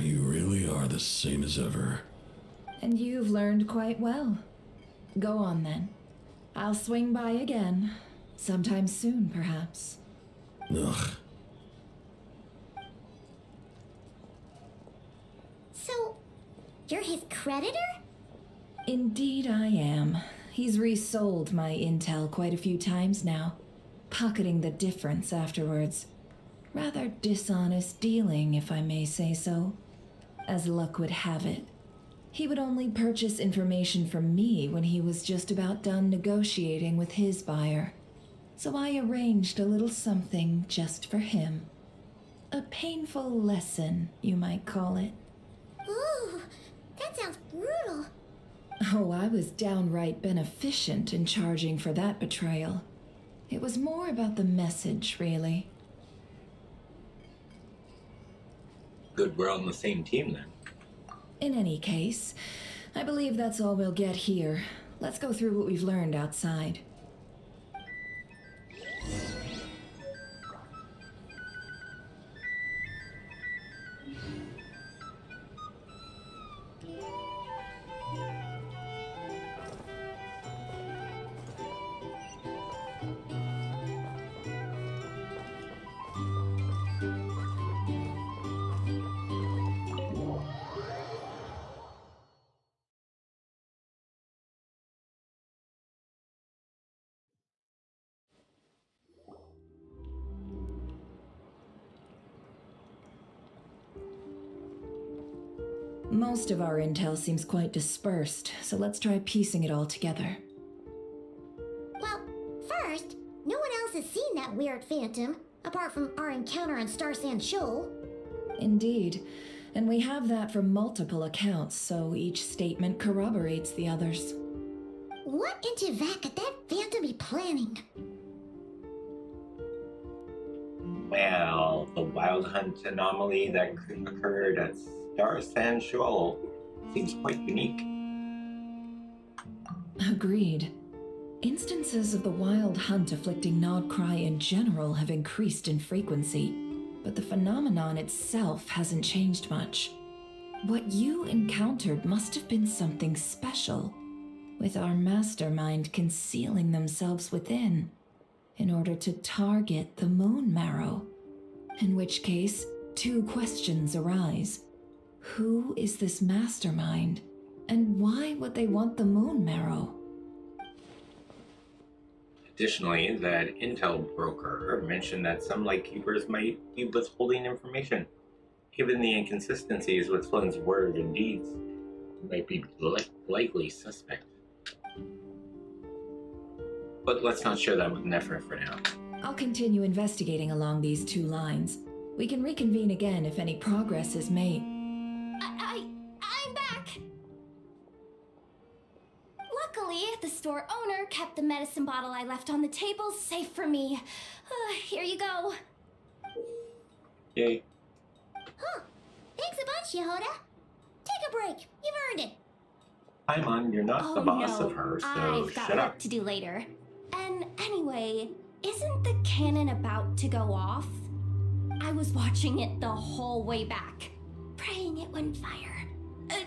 S15: You really are the same as ever.
S5: And you've learned quite well. Go on then. I'll swing by again. Sometime soon, perhaps.
S15: Ugh.
S10: You're his creditor?
S5: Indeed I am. He's resold my intel quite a few times now, pocketing the difference afterwards. Rather dishonest dealing, if I may say so. As luck would have it, he would only purchase information from me when he was just about done negotiating with his buyer. So I arranged a little something just for him. A painful lesson, you might call it.
S10: Ooh, that sounds brutal.
S5: Oh, I was downright beneficent in charging for that betrayal. It was more about the message, really.
S4: Good, we're on the same team then.
S5: In any case, I believe that's all we'll get here. Let's go through what we've learned outside. Most of our intel seems quite dispersed, so let's try piecing it all together.
S10: Well, first, no one else has seen that weird phantom, apart from our encounter on Star Sand Shoal.
S5: Indeed, and we have that from multiple accounts, so each statement corroborates the others.
S10: What in Teyvat could that phantom be planning?
S4: Well, the wild hunt anomaly that occurred at Star Sand Shoal seems quite unique.
S5: Agreed. Instances of the wild hunt afflicting Nodcry in general have increased in frequency, but the phenomenon itself hasn't changed much. What you encountered must have been something special, with our mastermind concealing themselves within, in order to target the Moon Marrow. In which case, two questions arise. Who is this mastermind, and why would they want the Moon Marrow?
S4: Additionally, that intel broker mentioned that some lightkeepers might be withholding information. Given the inconsistencies with Flynn's word and deeds, it might be likely suspect. But let's not share that with Nefer for now.
S5: I'll continue investigating along these two lines. We can reconvene again if any progress is made.
S1: I'm back! Luckily, the store owner kept the medicine bottle I left on the table safe for me. Here you go.
S4: Yay.
S10: Huh. Thanks a bunch, Yehoda. Take a break. You've earned it.
S4: Paimon, you're not the boss of her, so
S1: I've got
S4: shut
S1: work
S4: up.
S1: to do later. And anyway, isn't the cannon about to go off? I was watching it the whole way back, praying it wouldn't fire.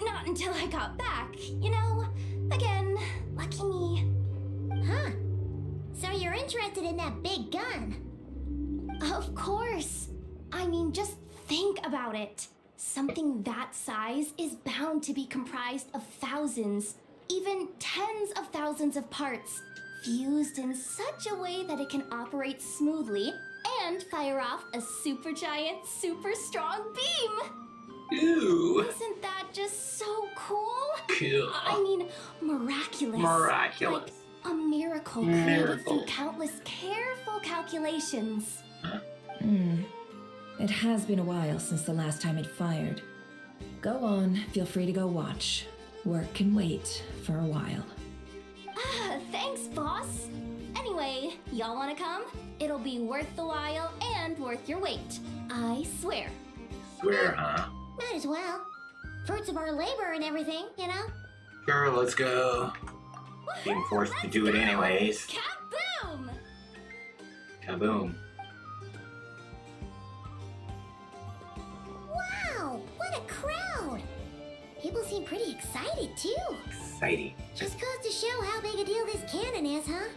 S1: Not until I got back, you know? Again, lucky me.
S10: Huh. So you're interested in that big gun?
S1: Of course. I mean, just think about it. Something that size is bound to be comprised of thousands, even tens of thousands of parts, fused in such a way that it can operate smoothly and fire off a supergiant, super strong beam.
S4: Ooh.
S1: Isn't that just so cool?
S4: Cool.
S1: I mean, miraculous.
S4: Miraculous.
S1: Like a miracle created through countless careful calculations.
S5: It has been a while since the last time it fired. Go on, feel free to go watch. Work can wait for a while.
S1: Thanks, boss. Anyway, y'all wanna come? It'll be worth the while and worth your wait. I swear.
S4: Swear, huh?
S10: Might as well. Fruits of our labor and everything, you know?
S4: Sure, let's go. Being forced to do it anyways.
S1: Kaboom!
S4: Kaboom.
S10: Wow, what a crowd! People seem pretty excited, too.
S4: Exciting.
S10: Just goes to show how big a deal this cannon is, huh?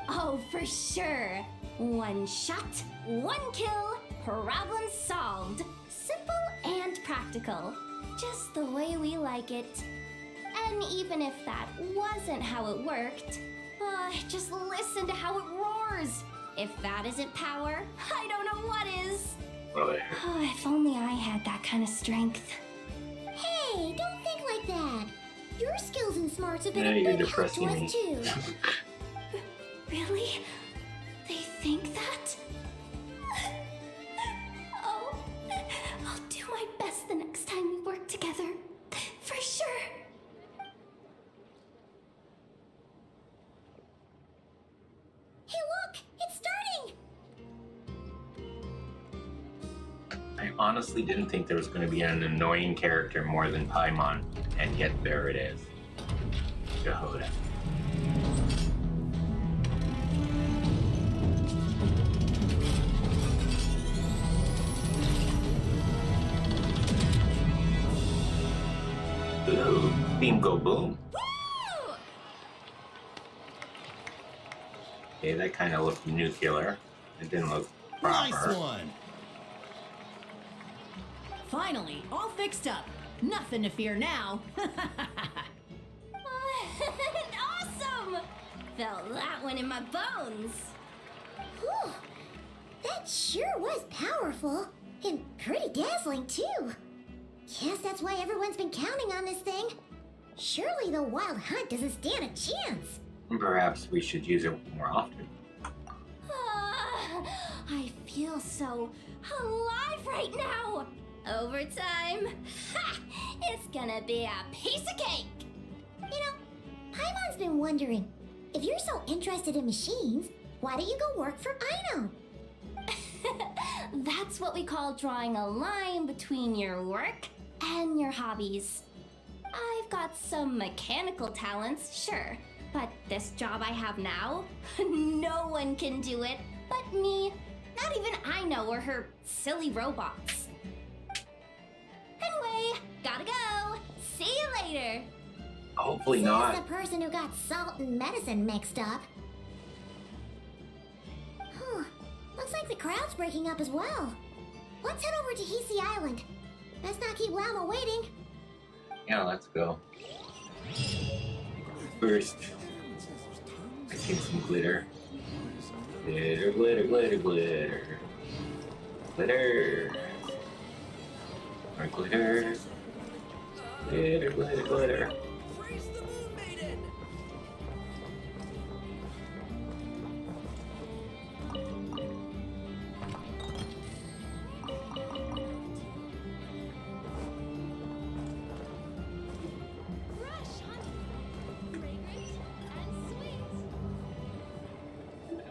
S1: Oh, for sure. One shot, one kill, problem solved. Simple and practical.
S18: practical, just the way we like it. And even if that wasn't how it worked, just listen to how it roars. If that isn't power, I don't know what is. If only I had that kind of strength.
S10: Hey, don't think like that. Your skills and smarts have been
S4: Yeah,
S10: a
S4: you're
S10: big help to
S4: depressing
S10: us
S4: me.
S10: too.
S18: Really? They think that? Oh, I'll do my best the next time we work together. For sure.
S10: Hey, look! It's starting!
S4: I honestly didn't think there was going to be an annoying character more than Paimon, and yet there it is. Jehoda. Ooh, beam go boom. Okay, that kind of looked nuclear. It didn't look proper.
S14: Nice one.
S19: Finally, all fixed up. Nothing to fear now.
S18: Awesome! Felt that one in my bones.
S10: Whew. That sure was powerful. And pretty dazzling, too. Guess that's why everyone's been counting on this thing. Surely the Wild Hunt doesn't stand a chance.
S4: Perhaps we should use it more often.
S18: I feel so alive right now. Overtime. Ha! It's gonna be a piece of cake.
S10: You know, Paimon's been wondering, if you're so interested in machines, why don't you go work for Ino?
S18: That's what we call drawing a line between your work and your hobbies. I've got some mechanical talents, sure, but this job I have now, no one can do it but me. Not even Ino or her silly robots. Anyway, gotta go. See you later.
S4: Hopefully
S10: Says
S4: not.
S10: the person who got salt and medicine mixed up. Huh. Looks like the crowd's breaking up as well. Let's head over to Hisi Island. Let's not keep Llama waiting.
S4: Yeah, let's go. First, I see some glitter. Glitter, glitter, glitter, glitter. Glitter. More glitter. Glitter, glitter, glitter.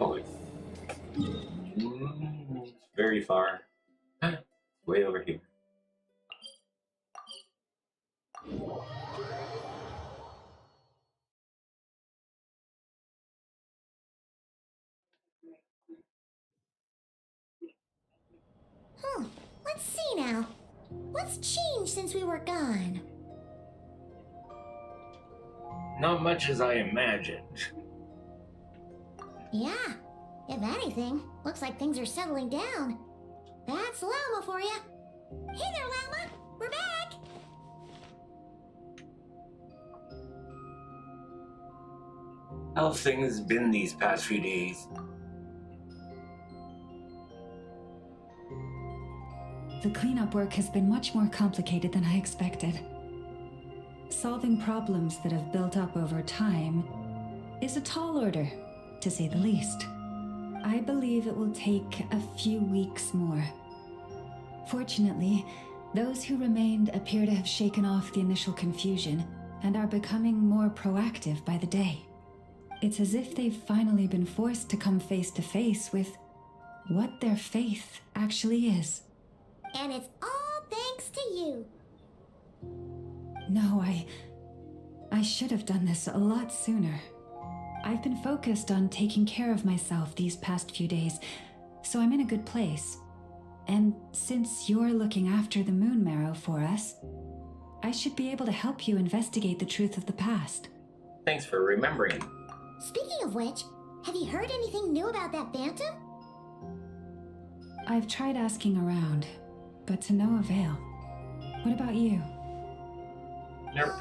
S4: Oh, it's very far. Way over here.
S10: Let's see now. What's changed since we were gone?
S4: Not much as I imagined.
S10: Yeah. If anything, looks like things are settling down. That's Llama for you. Hey there, Llama. We're back.
S4: How have things been these past few days?
S5: The cleanup work has been much more complicated than I expected. Solving problems that have built up over time is a tall order, to say the least. I believe it will take a few weeks more. Fortunately, those who remained appear to have shaken off the initial confusion and are becoming more proactive by the day. It's as if they've finally been forced to come face to face with what their faith actually is.
S10: And it's all thanks to you.
S5: No, I should have done this a lot sooner. I've been focused on taking care of myself these past few days, so I'm in a good place. And since you're looking after the Moon Marrow for us, I should be able to help you investigate the truth of the past.
S4: Thanks for remembering.
S10: Speaking of which, have you heard anything new about that Phantom?
S5: I've tried asking around, but to no avail. What about you?
S4: Nope.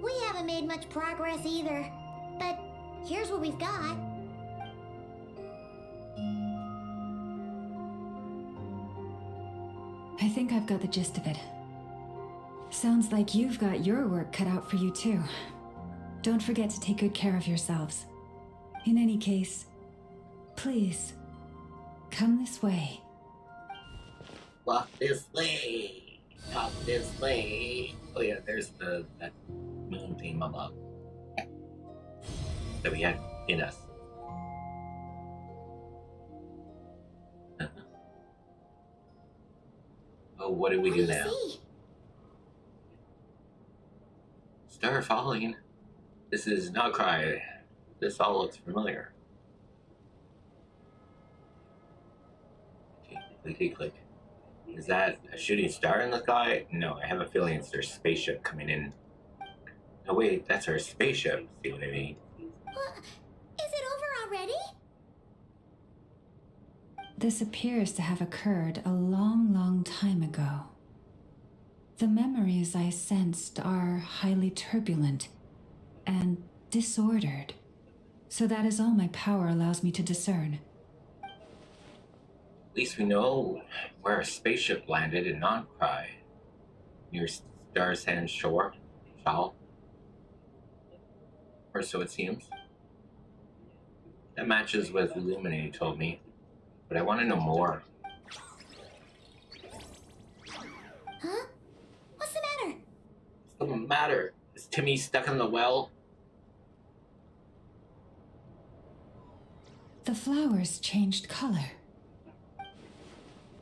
S10: We haven't made much progress either. But here's what we've got.
S5: I think I've got the gist of it. Sounds like you've got your work cut out for you too. Don't forget to take good care of yourselves. In any case, please, come this way.
S4: Walk this way. Walk this way. Oh yeah, there's that moon theme above that we had in us. Oh, what do we do now? Star falling. This is not cry. This all looks familiar. Clicky click. Is that a shooting star in the sky? No, I have a feeling it's their spaceship coming in. No, wait, that's our spaceship. See what I mean?
S10: What? Is it over already?
S5: This appears to have occurred a long, long time ago. The memories I sensed are highly turbulent and disordered, so that is all my power allows me to discern.
S4: At least we know where our spaceship landed in Non-Cry, near Star Sand Shore, Shal. Or so it seems. That matches what Illuminae told me, but I want to know more.
S10: Huh? What's the matter?
S4: What's the matter? Is Timmy stuck in the well?
S5: The flowers changed color.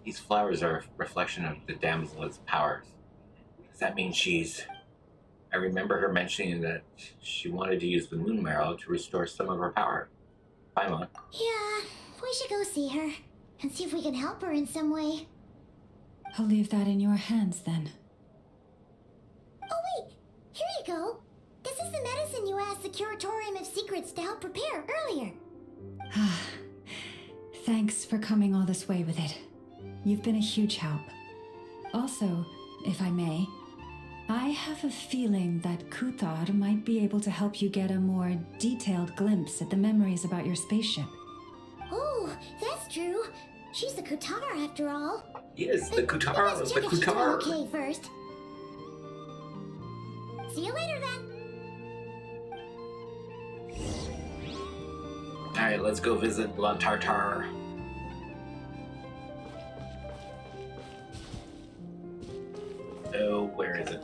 S4: These flowers are a reflection of the damsel's powers. Does that mean she's... I remember her mentioning that she wanted to use the moon marrow to restore some of her power. Paimon.
S10: Yeah, we should go see her and see if we can help her in some way.
S5: I'll leave that in your hands then.
S10: Oh wait, here you go. This is the medicine you asked the Curatorium of Secrets to help prepare earlier.
S5: Thanks for coming all this way with it. You've been a huge help. Also, if I may, I have a feeling that Kuthar might be able to help you get a more detailed glimpse at the memories about your spaceship.
S10: Oh, that's true. She's the Kutar after all.
S4: Yes, the Kutar.
S10: Let's
S4: The
S10: check if she's doing
S4: Kutar.
S10: okay first. See you later then.
S4: Alright, let's go visit Blood Tartar. Oh, where is it?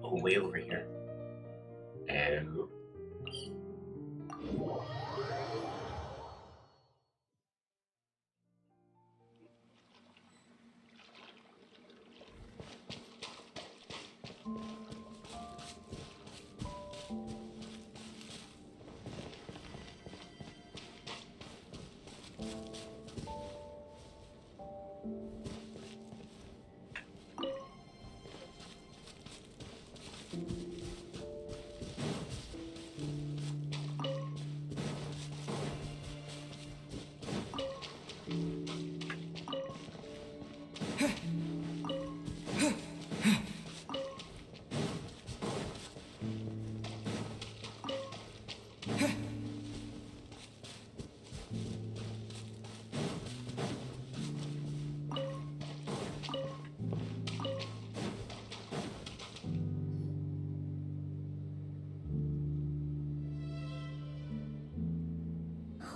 S4: Oh, way over here. Oh.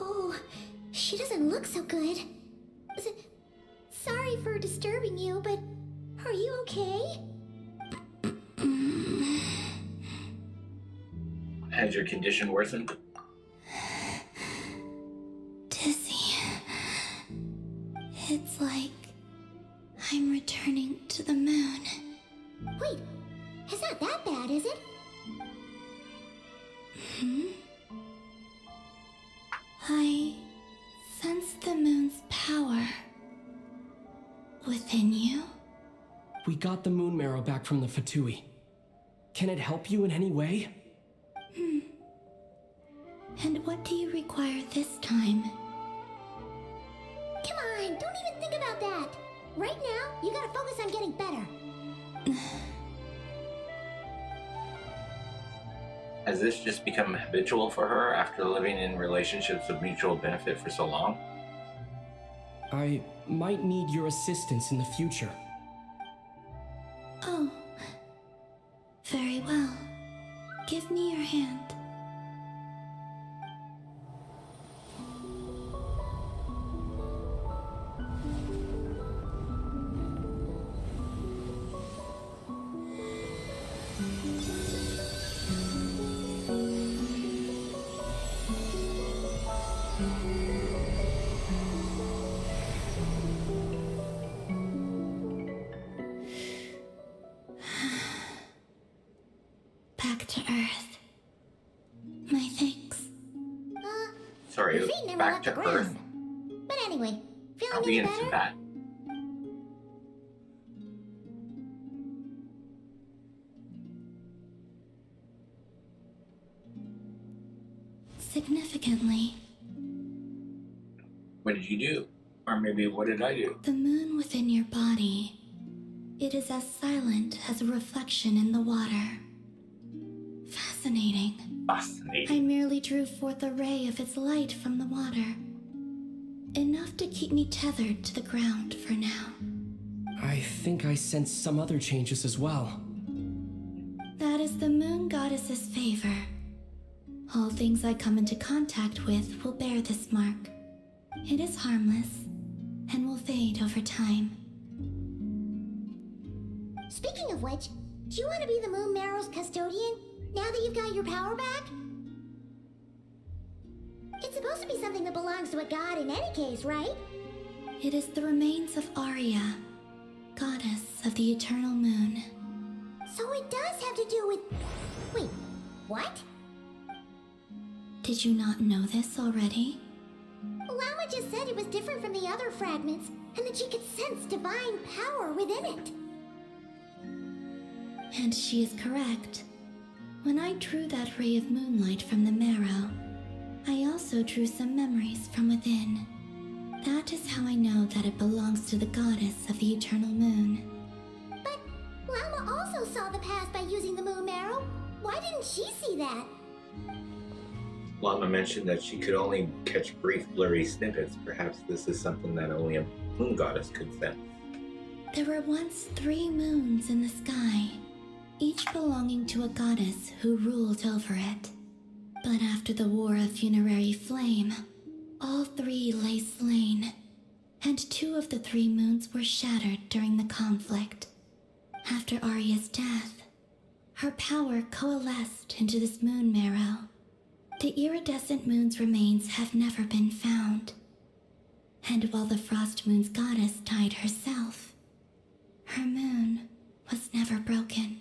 S10: Oh, she doesn't look so good. Sorry for disturbing you, but are you okay?
S4: Has your condition worsened?
S10: Dizzy. It's like I'm returning to the moon. Wait, it's not that bad, is it? I sense the moon's power within you.
S20: We got the moon marrow back from the Fatui. Can it help you in any way?
S10: And what do you require this time? Come on, don't even think about that. Right now, you gotta focus on getting better.
S4: Has this just become habitual for her after living in relationships of mutual benefit for so long?
S20: I might need your assistance in the future.
S5: Oh. Very well. Give me your hand. Back to Earth. My thanks.
S4: Sorry,
S10: your feet never
S4: back
S10: left
S4: to
S10: the
S4: Earth.
S10: ground. But anyway,
S4: I'll
S10: feeling
S4: be
S10: any
S4: into
S10: better?
S4: that.
S5: Significantly,
S4: What did you do? Or maybe what did I do?
S5: the moon within your body, it is as silent as a reflection in the water. Fascinating.
S4: Fascinating.
S5: I merely drew forth a ray of its light from the water. Enough to keep me tethered to the ground for now.
S20: I think I sense some other changes as well.
S5: That is the moon goddess's favor. All things I come into contact with will bear this mark. It is harmless and will fade over time.
S10: Speaking of which, do you want to be the Moon Marrow's custodian now that you've got your power back? It's supposed to be something that belongs to a god in any case, right?
S5: It is the remains of Arya, goddess of the eternal moon.
S10: So it does have to do with... Wait, what?
S5: Did you not know this already?
S10: Lama just said it was different from the other fragments, and that she could sense divine power within it.
S5: And she is correct. When I drew that ray of moonlight from the marrow, I also drew some memories from within. That is how I know that it belongs to the goddess of the eternal moon.
S10: But Lama also saw the past by using the Moon Marrow. Why didn't she see that?
S4: Lama mentioned that she could only catch brief, blurry snippets. Perhaps this is something that only a moon goddess could sense.
S5: There were once 3 moons in the sky, each belonging to a goddess who ruled over it. But after the War of Funerary Flame, all 3 lay slain, and 2 of the 3 moons were shattered during the conflict. After Arya's death, her power coalesced into this moon marrow. The iridescent moon's remains have never been found. And while the Frost Moon's goddess died herself, her moon was never broken.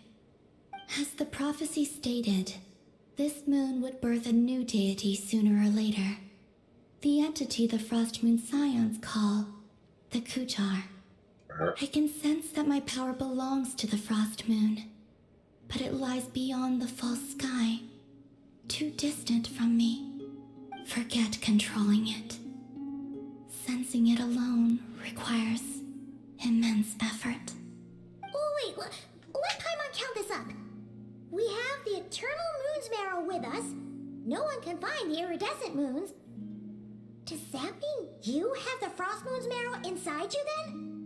S5: As the prophecy stated, this moon would birth a new deity sooner or later. The entity the Frost Moon Scions call the Kutar. I can sense that my power belongs to the Frost Moon, but it lies beyond the false sky, too distant from me. Forget controlling it. Sensing it alone requires immense effort.
S10: Oh, wait, let Paimon count this up. We have the Eternal Moon's Marrow with us. No one can find the iridescent moons. Does that mean you have the Frost Moon's Marrow inside you then?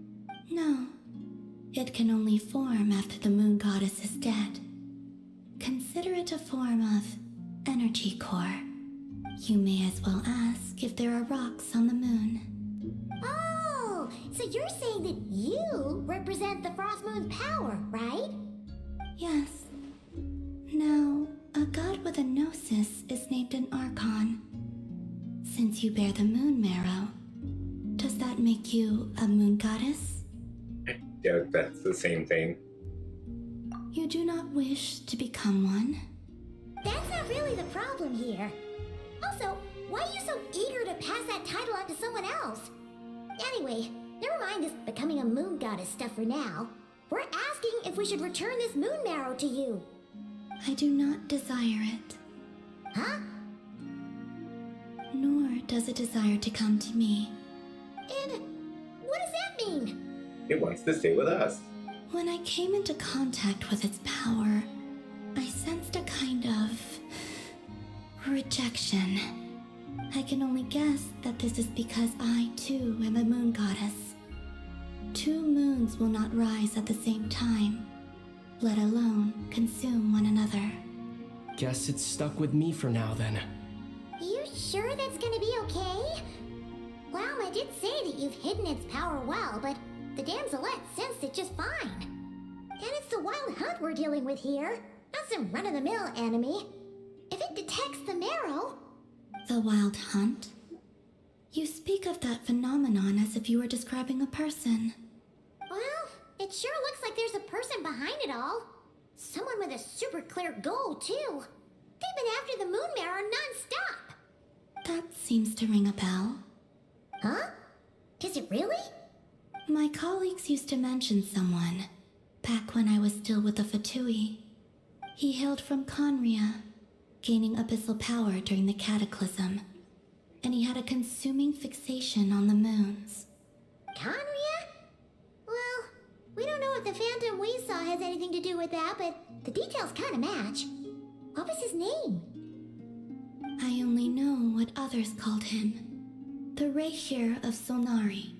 S5: No. It can only form after the moon goddess is dead. Consider it a form of energy core. You may as well ask if there are rocks on the moon.
S10: Oh, so you're saying that you represent the Frost Moon's power, right?
S5: Yes. Now, a god with a gnosis is named an Archon. Since you bear the moon marrow, does that make you a moon goddess?
S4: Yeah, that's the same thing.
S5: You do not wish to become one?
S10: That's not really the problem here. Also, why are you so eager to pass that title on to someone else? Anyway, never mind this becoming a moon goddess stuff for now. We're asking if we should return this moon marrow to you.
S5: I do not desire it.
S10: Huh?
S5: Nor does it desire to come to me.
S10: And what does that mean?
S4: It wants to stay with us.
S5: When I came into contact with its power, I sensed a kind of rejection. I can only guess that this is because I, too, am a moon goddess. 2 moons will not rise at the same time, let alone consume one another.
S20: Guess it's stuck with me for now then.
S10: You sure that's gonna be okay? Well, I did say that you've hidden its power well, but the damselette sensed it just fine. And it's the wild hunt we're dealing with here, not some run-of-the-mill enemy. If it detects the marrow...
S5: The wild hunt? You speak of that phenomenon as if you were describing a person.
S10: Well, it sure looks like there's a person behind it all. Someone with a super clear goal, too. They've been after the moon marrow non-stop.
S5: That seems to ring a bell.
S10: Huh? Is it really?
S5: My colleagues used to mention someone, back when I was still with the Fatui. He hailed from Conria, gaining abyssal power during the cataclysm, and he had a consuming fixation on the moons.
S10: Conria? Well, we don't know if the phantom we saw has anything to do with that, but the details kind of match. What was his name?
S5: I only know what others called him. The Rehir of Solnari.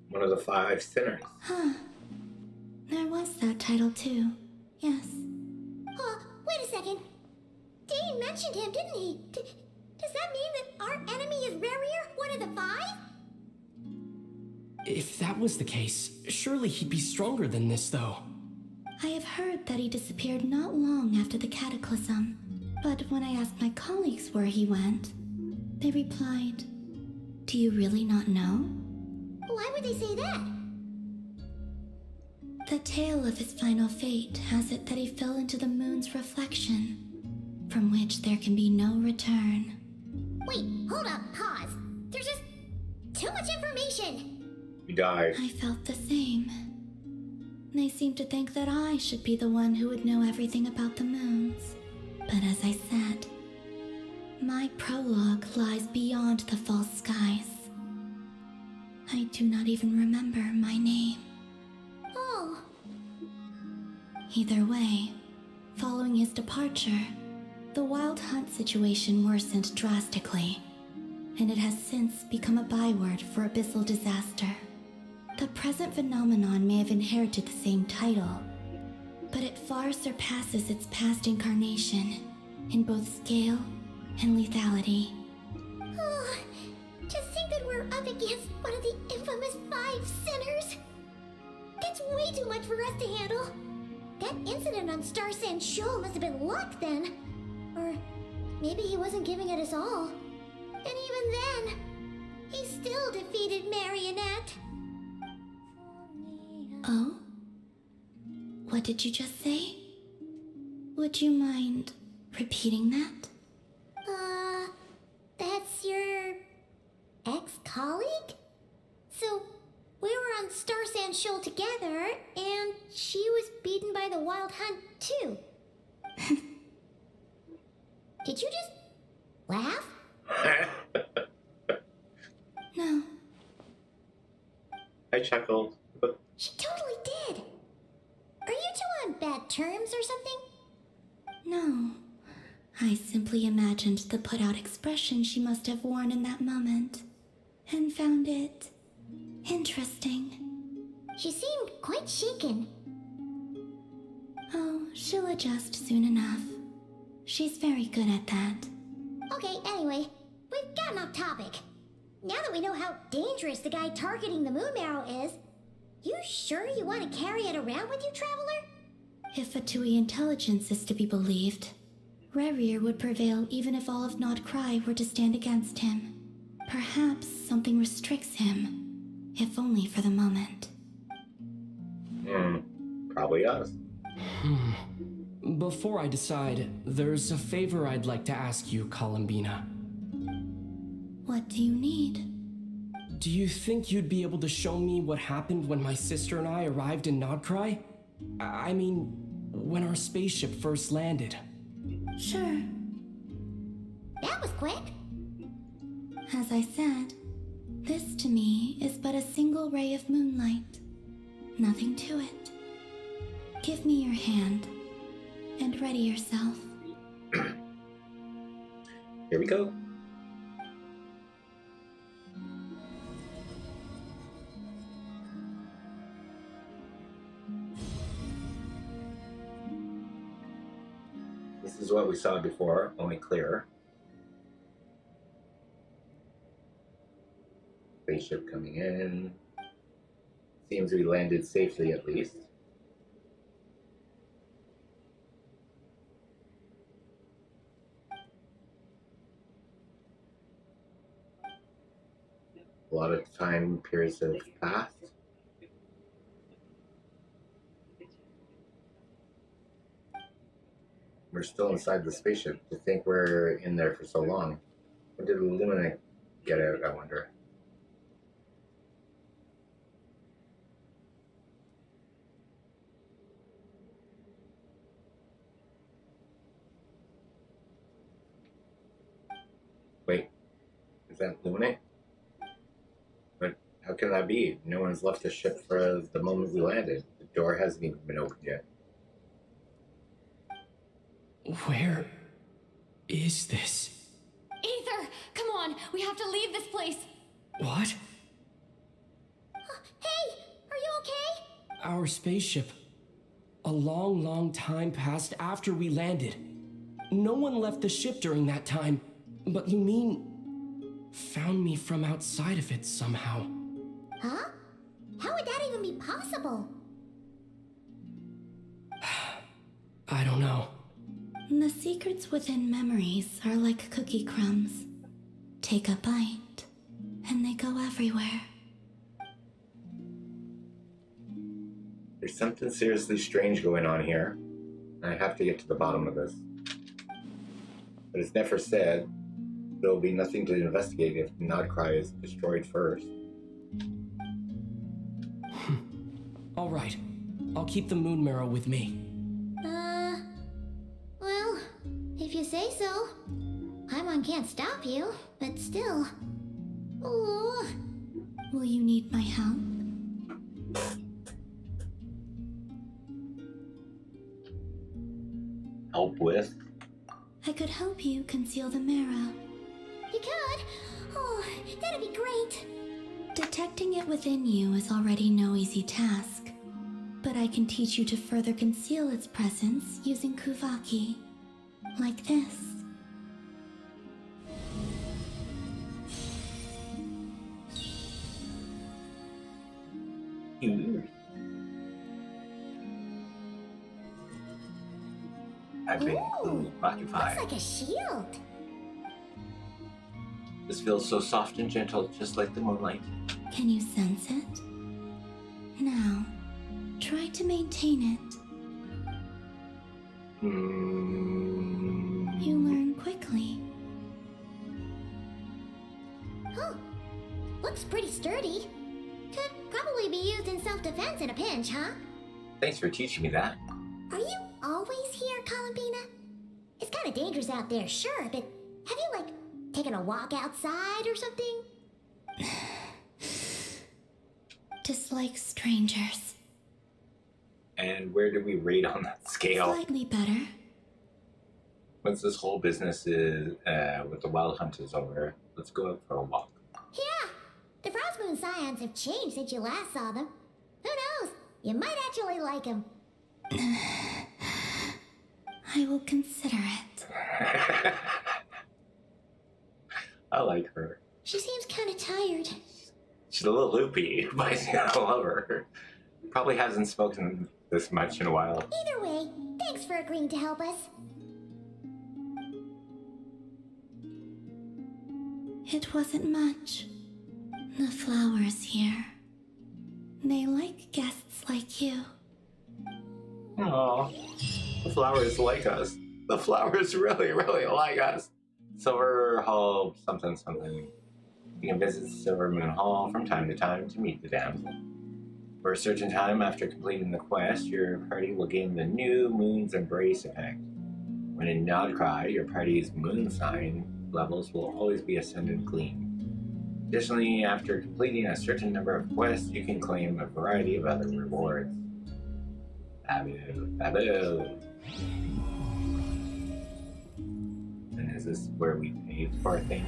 S4: One of the 5 sinners.
S5: Huh. There was that title too. Yes.
S10: Wait a second. Dane mentioned him, didn't he? Does that mean that our enemy is Rarier, one of the 5?
S20: If that was the case, surely he'd be stronger than this, though.
S5: I have heard that he disappeared not long after the cataclysm. But when I asked my colleagues where he went, they replied, "Do you really not know?"
S10: Why would they say that?
S5: The tale of his final fate has it that he fell into the moon's reflection, from which there can be no return.
S10: Wait, hold up, pause. There's just too much information.
S4: He died.
S5: I felt the same. They seemed to think that I should be the one who would know everything about the moons. But as I said, my prologue lies beyond the false skies. I do not even remember my name.
S10: Oh.
S5: Either way, following his departure, the wild hunt situation worsened drastically, and it has since become a byword for abyssal disaster. The present phenomenon may have inherited the same title, but it far surpasses its past incarnation in both scale and lethality.
S10: Oh, just think that we're up against one of the infamous 5 sinners. That's way too much for us to handle. That incident on Star Sand Shoal must have been luck then. Or maybe he wasn't giving it his all. And even then, he still defeated Marionette.
S5: Oh? What did you just say? Would you mind repeating that?
S10: That's your ex-colleague? So, we were on Star Sand Shoal together, and she was beaten by the Wild Hunt, too. Did you just laugh?
S5: No.
S4: I chuckled.
S10: She totally did. Are you two on bad terms or something?
S5: No. I simply imagined the put-out expression she must have worn in that moment, and found it interesting.
S10: She seemed quite shaken.
S5: Oh, she'll adjust soon enough. She's very good at that.
S10: Okay, anyway, we've gotten off topic. Now that we know how dangerous the guy targeting the moon marrow is, you sure you want to carry it around with you, Traveler?
S5: If Fatui intelligence is to be believed, Rarier would prevail even if all of Nod Cry were to stand against him. Perhaps something restricts him, if only for the moment.
S4: Probably us.
S20: Before I decide, there's a favor I'd like to ask you, Columbina.
S5: What do you need?
S20: Do you think you'd be able to show me what happened when my sister and I arrived in Nodcry? I mean, when our spaceship first landed.
S5: Sure.
S10: That was quick.
S5: As I said, this to me is but a single ray of moonlight. Nothing to it. Give me your hand and ready yourself.
S4: Here we go. This is what we saw before, only clearer. Spaceship coming in. Seems we landed safely at least. A lot of time periods have passed. We're still inside the spaceship. To think we're in there for so long. When did Lumina get out, I wonder? Wait, is that Lumina? But how can that be? No one's left the ship for the moment we landed. The door hasn't even been opened yet.
S20: Where is this?
S18: Ether, come on, we have to leave this place.
S20: What?
S10: Hey, are you okay?
S20: Our spaceship. A long, long time passed after we landed. No one left the ship during that time, but you mean found me from outside of it somehow.
S10: Huh? How would that even be possible?
S20: I don't know.
S5: The secrets within memories are like cookie crumbs. Take a bite, and they go everywhere.
S4: There's something seriously strange going on here. I have to get to the bottom of this. But as Nefer said, there will be nothing to investigate if Nodcry is destroyed first.
S20: All right. I'll keep the moon marrow with me.
S10: Well, if you say so. Paimon can't stop you, but still. Ooh.
S5: Will you need my help?
S4: Help with?
S5: I could help you conceal the marrow.
S10: You could? Oh, that'd be great.
S5: Detecting it within you is already no easy task, but I can teach you to further conceal its presence using Kuvaki, like this.
S4: I've been occupied.
S10: Looks like a shield.
S4: This feels so soft and gentle, just like the moonlight.
S5: Can you sense it? Now, try to maintain it. You learn quickly.
S10: Oh, looks pretty sturdy. Could probably be used in self-defense in a pinch, huh?
S4: Thanks for teaching me that.
S10: Are you always here, Columbina? It's kind of dangerous out there, sure, but have you, like, taken a walk outside or something?
S5: Dislike strangers.
S4: And where do we rate on that scale?
S5: Slightly better.
S4: Once this whole business is with the wild hunt is over, let's go out for a walk.
S10: Yeah, the Frost Moon Scions have changed since you last saw them. Who knows? You might actually like them.
S5: I will consider it.
S4: I like her.
S10: She seems kind of tired.
S4: She's a little loopy, but I love her. Probably hasn't spoken this much in a while.
S10: Either way, thanks for agreeing to help us.
S5: It wasn't much. The flowers here. They like guests like you.
S4: Aww. The flowers like us. The flowers really, really like us. Silver Hall something something. You can visit Silver Moon Hall from time to time to meet the damsel. For a certain time after completing the quest, your party will gain the new Moon's Embrace effect. When in Nodcry, your party's moon sign levels will always be ascendant clean. Additionally, after completing a certain number of quests, you can claim a variety of other rewards. Babu, babu. And is this where we paid for things?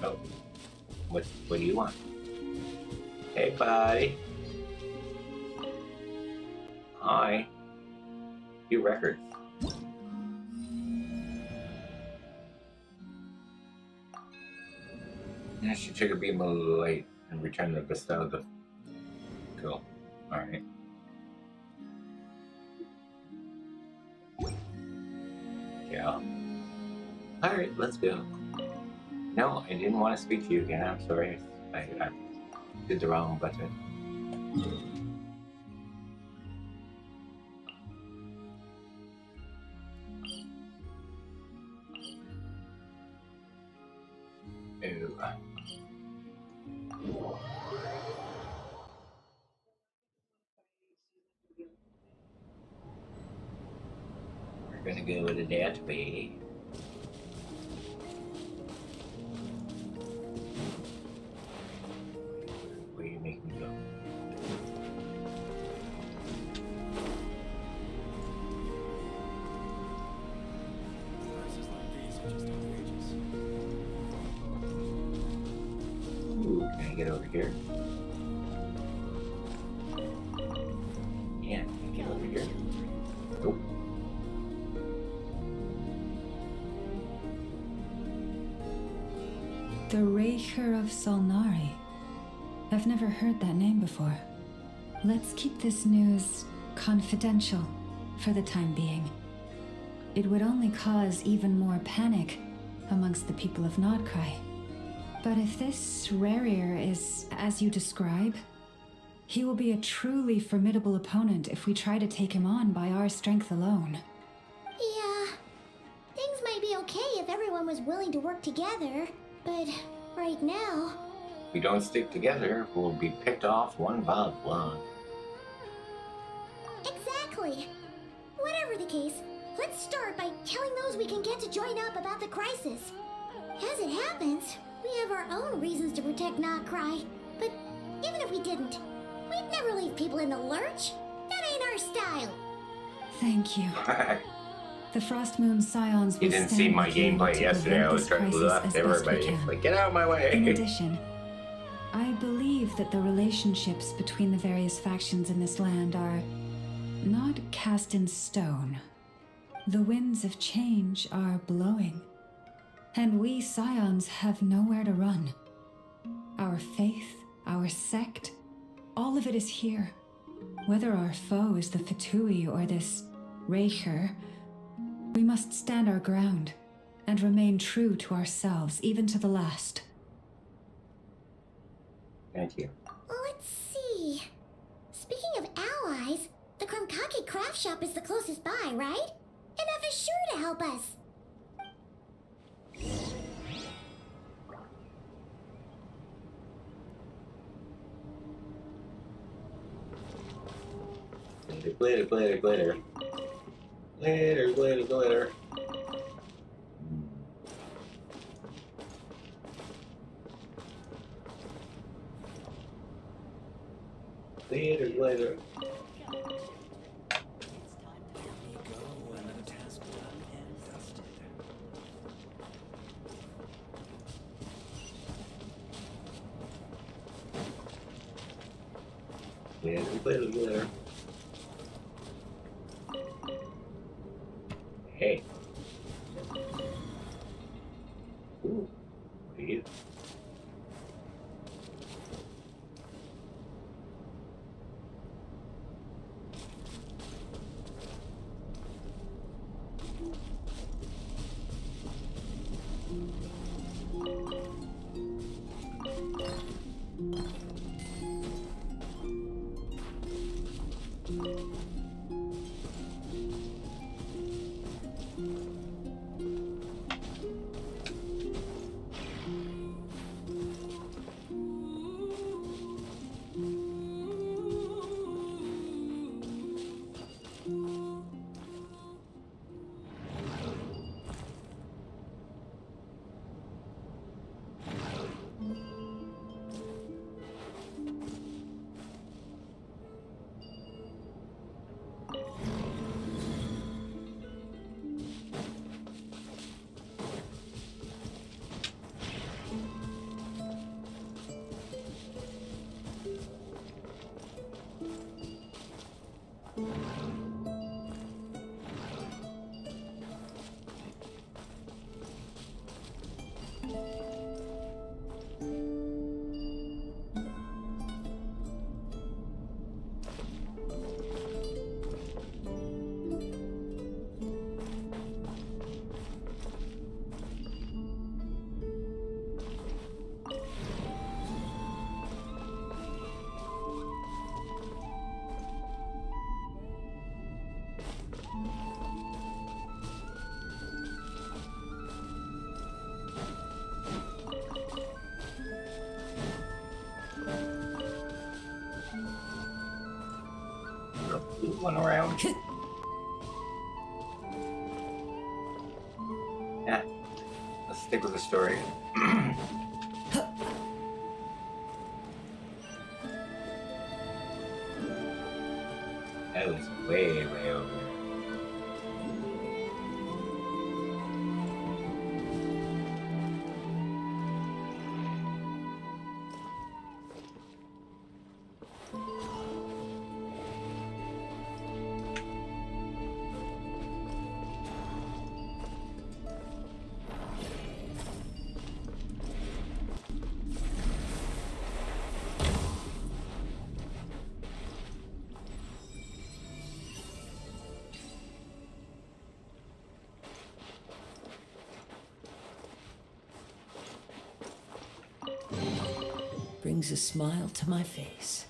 S4: Oh, what do you want? Hey, buddy. Hi. Few records. Yeah, she took a beam a little late and returned the bestow the. Cool. Alright. Yeah. Alright, let's go. No, I didn't want to speak to you again. I'm sorry. I did the wrong button. Ew. We're gonna go to that way. Where you make me go? Ooh, can I get over here? Yeah, can I get over here? Nope.
S5: The Raker of Solnari. I've never heard that name before. Let's keep this news confidential for the time being. It would only cause even more panic amongst the people of Nodcry. But if this Rarir is as you describe, he will be a truly formidable opponent if we try to take him on by our strength alone.
S10: Yeah, things might be okay if everyone was willing to work together, but right now...
S4: If we don't stick together, we'll be picked off one by one.
S10: Exactly. Whatever the case, let's start by telling those we can get to join up about the crisis. As it happens, we have our own reasons to protect Nodcry, but even if we didn't, we'd never leave people in the lurch. That ain't our style.
S5: Thank you. The Frostmoon Scions will
S4: You didn't see my
S5: stand with you
S4: gameplay
S5: to
S4: yesterday. I
S5: prevent
S4: was
S5: this
S4: trying to
S5: crisis
S4: left
S5: as best we
S4: everybody.
S5: can.
S4: Like, get out of my way.
S5: In addition, I believe that the relationships between the various factions in this land are not cast in stone. The winds of change are blowing, and we Scions have nowhere to run. Our faith, our sect, all of it is here. Whether our foe is the Fatui or this Raker, we must stand our ground and remain true to ourselves, even to the last.
S4: Thank you.
S10: Let's see. Speaking of allies, the Krumkake craft shop is the closest by, right? And Ev is sure to help us.
S4: Glitter, glitter, glitter. Glitter, glitter, glitter. Glitter, glitter. Glitter, glitter, glitter. Hey. Ooh, what are you? one around. Yeah, let's stick with the story. That was way, way over.
S21: Brings a smile to my face.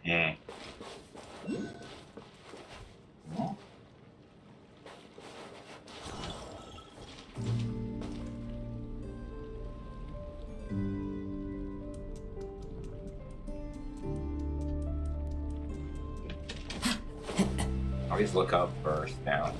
S4: Yeah. Always look up first now.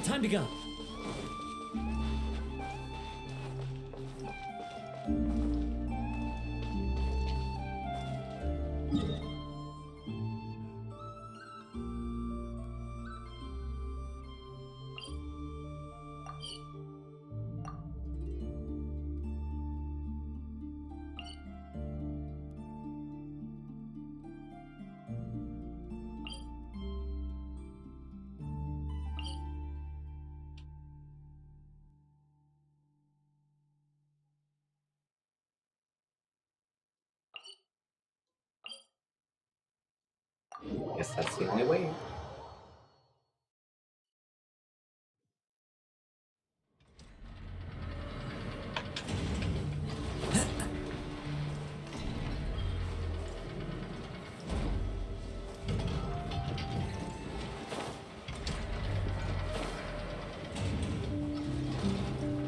S21: Time to go.
S4: Guess that's the only way.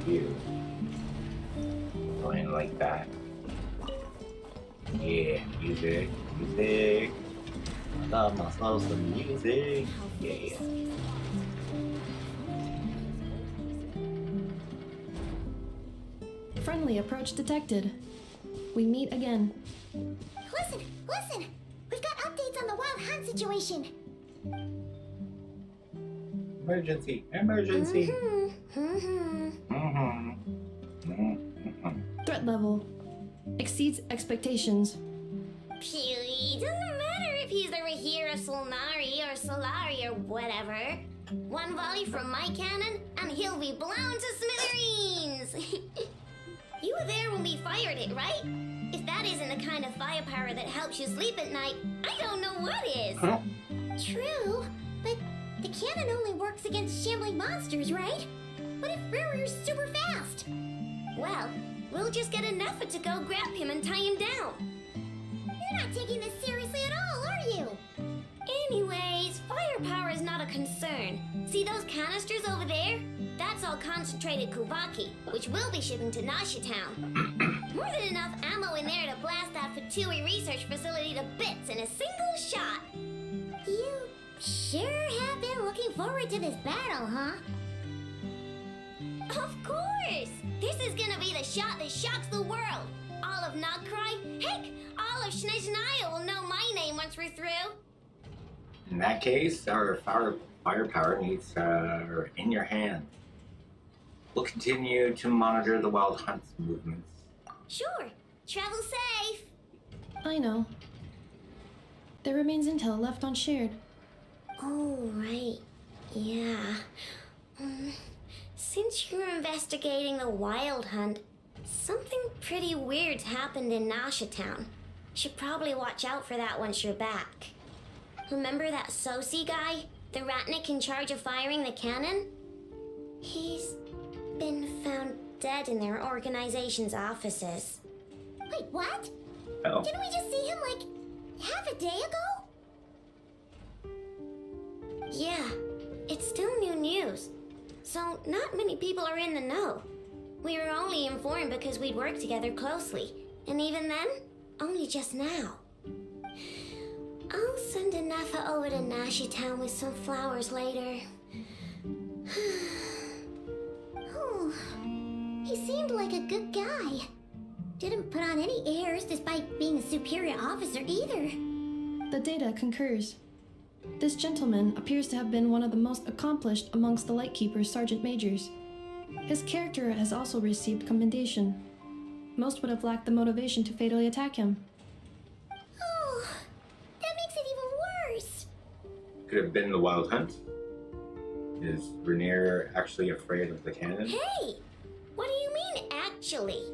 S4: You going like that? Yeah, music, music. I love myself some music. Yeah.
S8: Friendly approach detected. We meet again.
S10: Listen, listen! We've got updates on the wild hunt situation.
S4: Emergency, emergency.
S8: Threat level exceeds expectations.
S18: Phew, doesn't matter if he's the Rahira Solnari or Solari or whatever. One volley from my cannon, and he'll be blown to smithereens! You were there when we fired it, right? If that isn't the kind of firepower that helps you sleep at night, I don't know what is.
S10: True, but the cannon only works against shambling monsters, right? What if Riri's super fast?
S18: Well, we'll just get an effort to go grab him and tie him down.
S10: You're not taking this seriously at all, are you?
S18: Anyways, firepower is not a concern. See those canisters over there? That's all concentrated Kubaki, which we'll be shipping to Nasha Town. More than enough ammo in there to blast that Fatui research facility to bits in a single shot.
S10: You sure have been looking forward to this battle, huh?
S18: Of course! course! This is gonna be the shot that shocks the world! All of Nogcry, heck, all of Snezhnaya will know my name once we're through!
S4: In that case, our firepower needs in your hand. We'll continue to monitor the Wild Hunt's movements.
S18: Sure, travel safe!
S8: I know. There remains intel left unshared.
S18: Oh, right. Yeah. Since you're investigating the Wild Hunt, something pretty weird's happened in Nasha Town. Should probably watch out for that once you're back. Remember that Sosi guy? The Ratnik in charge of firing the cannon? He's been found dead in their organization's offices.
S10: Wait, what?
S4: Oh.
S10: Didn't we just see him like half a day ago?
S18: Yeah, it's still new news. So not many people are in the know. We were only informed because we'd worked together closely. And even then, only just now. I'll send Anafa over to Nashi Town with some flowers later.
S10: Oh, he seemed like a good guy. Didn't put on any airs despite being a superior officer either.
S8: The data concurs. This gentleman appears to have been one of the most accomplished amongst the Lightkeeper's sergeant majors. His character has also received commendation. Most would have lacked the motivation to fatally attack him.
S10: Oh, that makes it even worse.
S4: Could have been the Wild Hunt. Is Rainier actually afraid of the cannon?
S18: Hey! What do you mean, actually?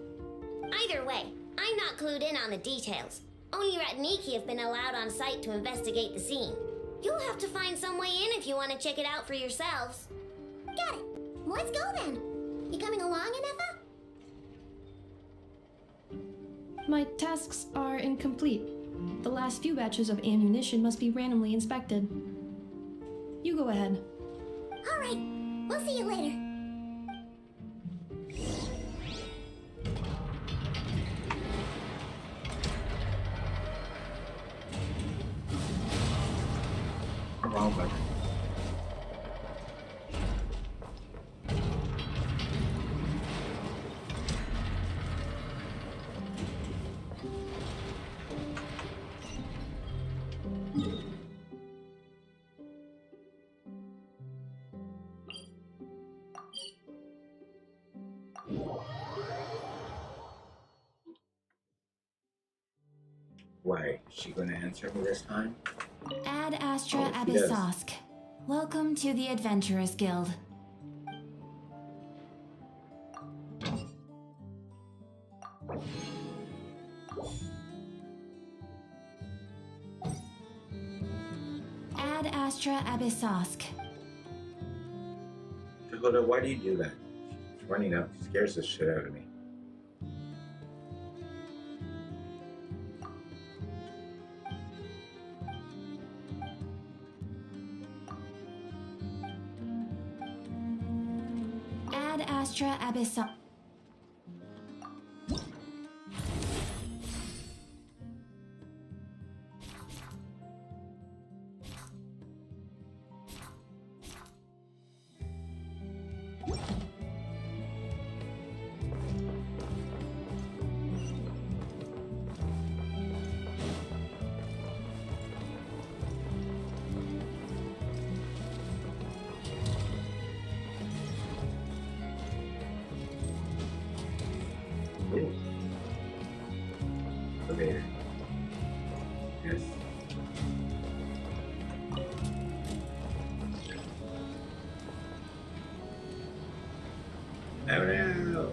S18: Either way, I'm not clued in on the details. Only Ratniki have been allowed on site to investigate the scene. You'll have to find some way in if you want to check it out for yourselves.
S10: Got it. Let's go then. You coming along, Anafa?
S8: My tasks are incomplete. The last few batches of ammunition must be randomly inspected. You go ahead.
S10: All right. We'll see you later.
S4: Wrong button. Why? Is she going to answer me this time?
S1: Ad Astra
S4: Oh, she does.
S1: Abyssosk. Welcome to the Adventurers Guild. Ad Astra Abyssosk.
S4: Dakota, why do you do that? She's running up, scares the shit out of me.
S1: Ad Astra Abyssosk.
S4: Elevator. Yes. Oh no.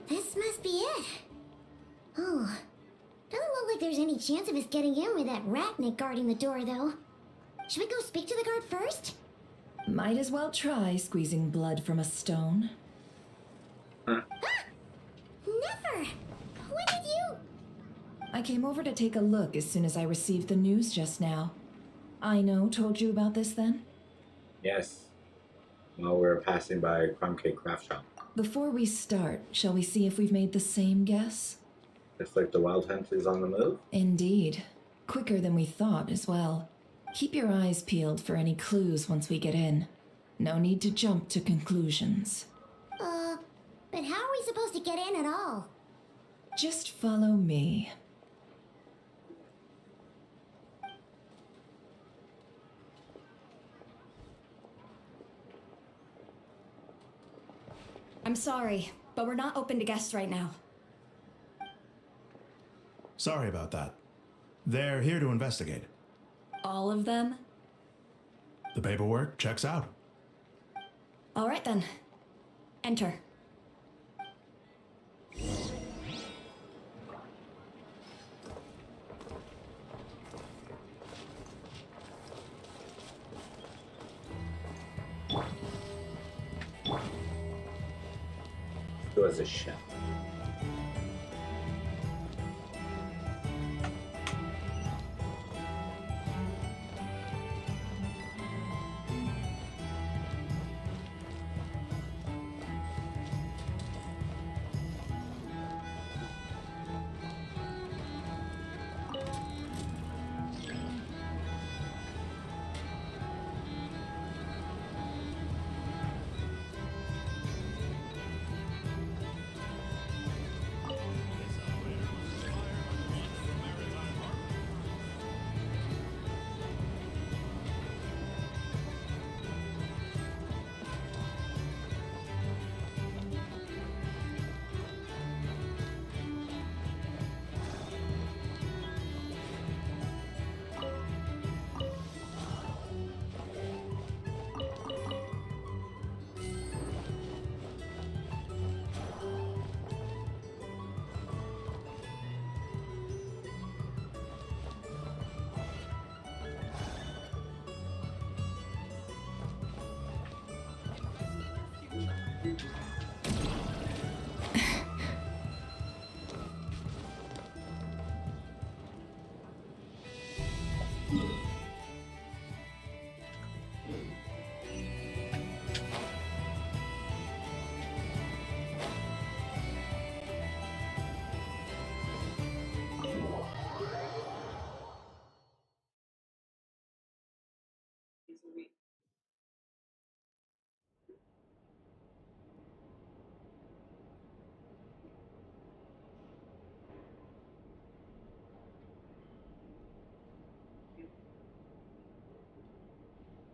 S10: This must be it. Oh, doesn't look like there's any chance of us getting in with that Ratnik guarding the door, though. Should we go speak to the guard first?
S5: Might as well try squeezing blood from a stone.
S10: Never! When did you...
S5: I came over to take a look as soon as I received the news just now. Aino told you about this then?
S4: Yes. while we're passing by Crumb Cake Craft Shop.
S5: Before we start, shall we see if we've made the same guess?
S4: Looks like the Wild Hunt is on the move.
S5: Indeed. Quicker than we thought as well. Keep your eyes peeled for any clues once we get in. No need to jump to conclusions.
S10: But how are we supposed to get in at all?
S5: Just follow me.
S2: I'm sorry, but we're not open to guests right now.
S22: Sorry about that. They're here to investigate.
S2: All of them?
S22: The paperwork checks out.
S2: All right then. Enter.
S4: It was a shell.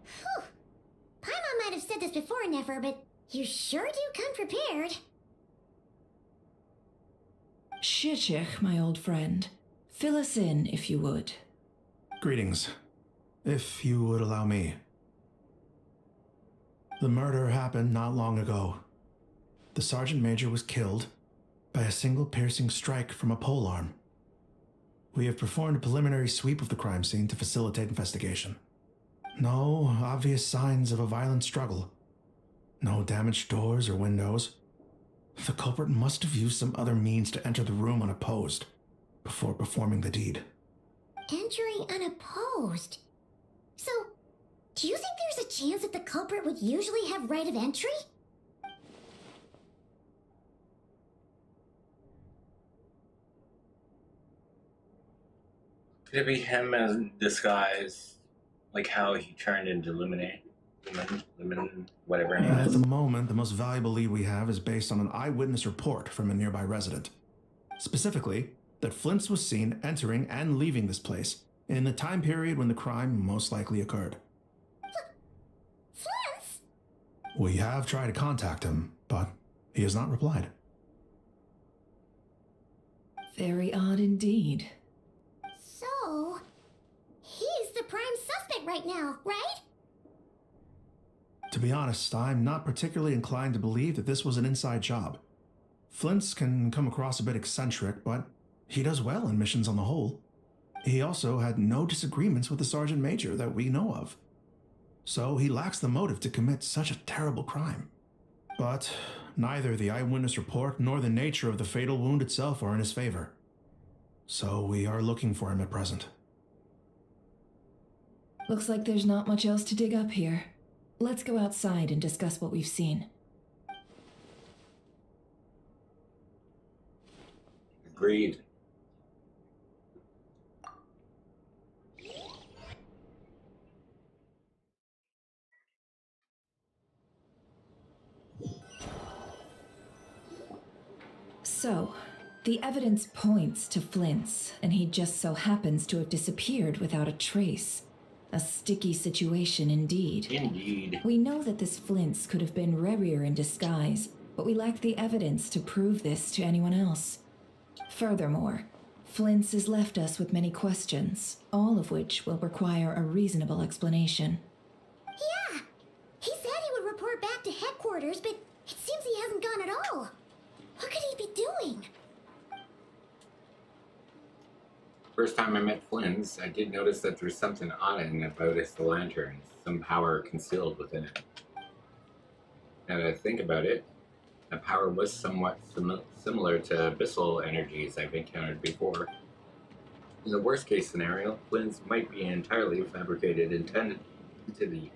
S10: Whew. Paimon might have said this before, Nefer, but you sure do come prepared.
S5: Shishich, my old friend. Fill us in, if you would.
S22: Greetings. If you would allow me. The murder happened not long ago. The Sergeant Major was killed by a single piercing strike from a polearm. We have performed a preliminary sweep of the crime scene to facilitate investigation. No obvious signs of a violent struggle. No damaged doors or windows. The culprit must have used some other means to enter the room unopposed before performing the deed.
S10: Entering unopposed? So, do you think there's a chance that the culprit would usually have right of entry?
S4: Could it be him as disguise, like how he turned into Lumen, whatever it
S22: At
S4: is?
S22: the moment, the most valuable lead we have is based on an eyewitness report from a nearby resident. Specifically, that Flint's was seen entering and leaving this place in the time period when the crime most likely occurred.
S10: Flint's?
S22: We have tried to contact him, but he has not replied.
S5: Very odd indeed.
S10: So, he's the prime suspect right now, right?
S22: To be honest, I'm not particularly inclined to believe that this was an inside job. Flint's can come across a bit eccentric, but he does well in missions on the whole. He also had no disagreements with the Sergeant Major that we know of. So he lacks the motive to commit such a terrible crime. But neither the eyewitness report nor the nature of the fatal wound itself are in his favor. So we are looking for him at present.
S5: Looks like there's not much else to dig up here. Let's go outside and discuss what we've seen.
S4: Agreed.
S5: So, the evidence points to Flint's, and he just so happens to have disappeared without a trace. A sticky situation indeed.
S4: Indeed.
S5: We know that this Flint's could have been Rerir in disguise, but we lack the evidence to prove this to anyone else. Furthermore, Flint's has left us with many questions, all of which will require a reasonable explanation.
S10: Yeah! He said he would report back to headquarters, but it seems he hasn't gone at all. What could he be doing?
S4: First time I met Flynn's, I did notice that there's something odd about his lantern, some power concealed within it. Now that I think about it, the power was somewhat similar to abyssal energies I've encountered before. In the worst case scenario, Flynn's might be an entirely fabricated entity.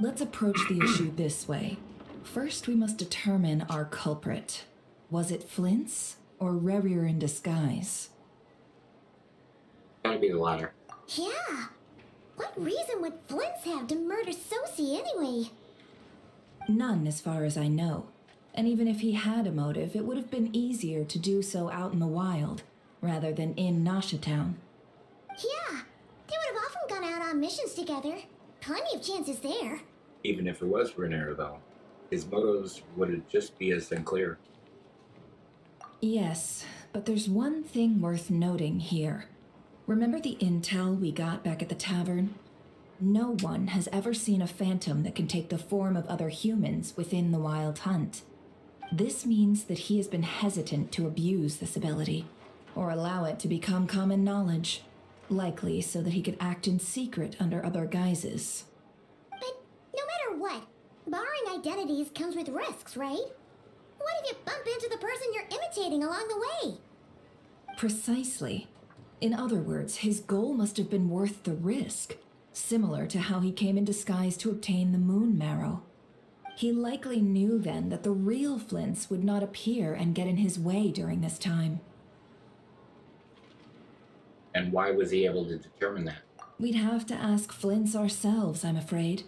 S5: Let's approach the issue this way. First, we must determine our culprit. Was it Flint's or Rerir in disguise?
S4: Gotta be the latter.
S10: Yeah! What reason would Flint's have to murder Sosie anyway?
S5: None, as far as I know. And even if he had a motive, it would have been easier to do so out in the wild, rather than in Nasha Town.
S10: Yeah! They would have often gone out on missions together. Plenty of chances there.
S4: Even if it was Renner, though, his motives would just be as unclear.
S5: Yes, but there's one thing worth noting here. Remember the intel we got back at the tavern? No one has ever seen a phantom that can take the form of other humans within the Wild Hunt. This means that he has been hesitant to abuse this ability, or allow it to become common knowledge, likely so that he could act in secret under other guises.
S10: But no matter what, borrowing identities comes with risks, right? What if you bump into the person you're imitating along the way?
S5: Precisely. In other words, his goal must have been worth the risk, similar to how he came in disguise to obtain the moon marrow. He likely knew then that the real Flint's would not appear and get in his way during this time.
S4: And why was he able to determine that?
S5: We'd have to ask Flint's ourselves, I'm afraid.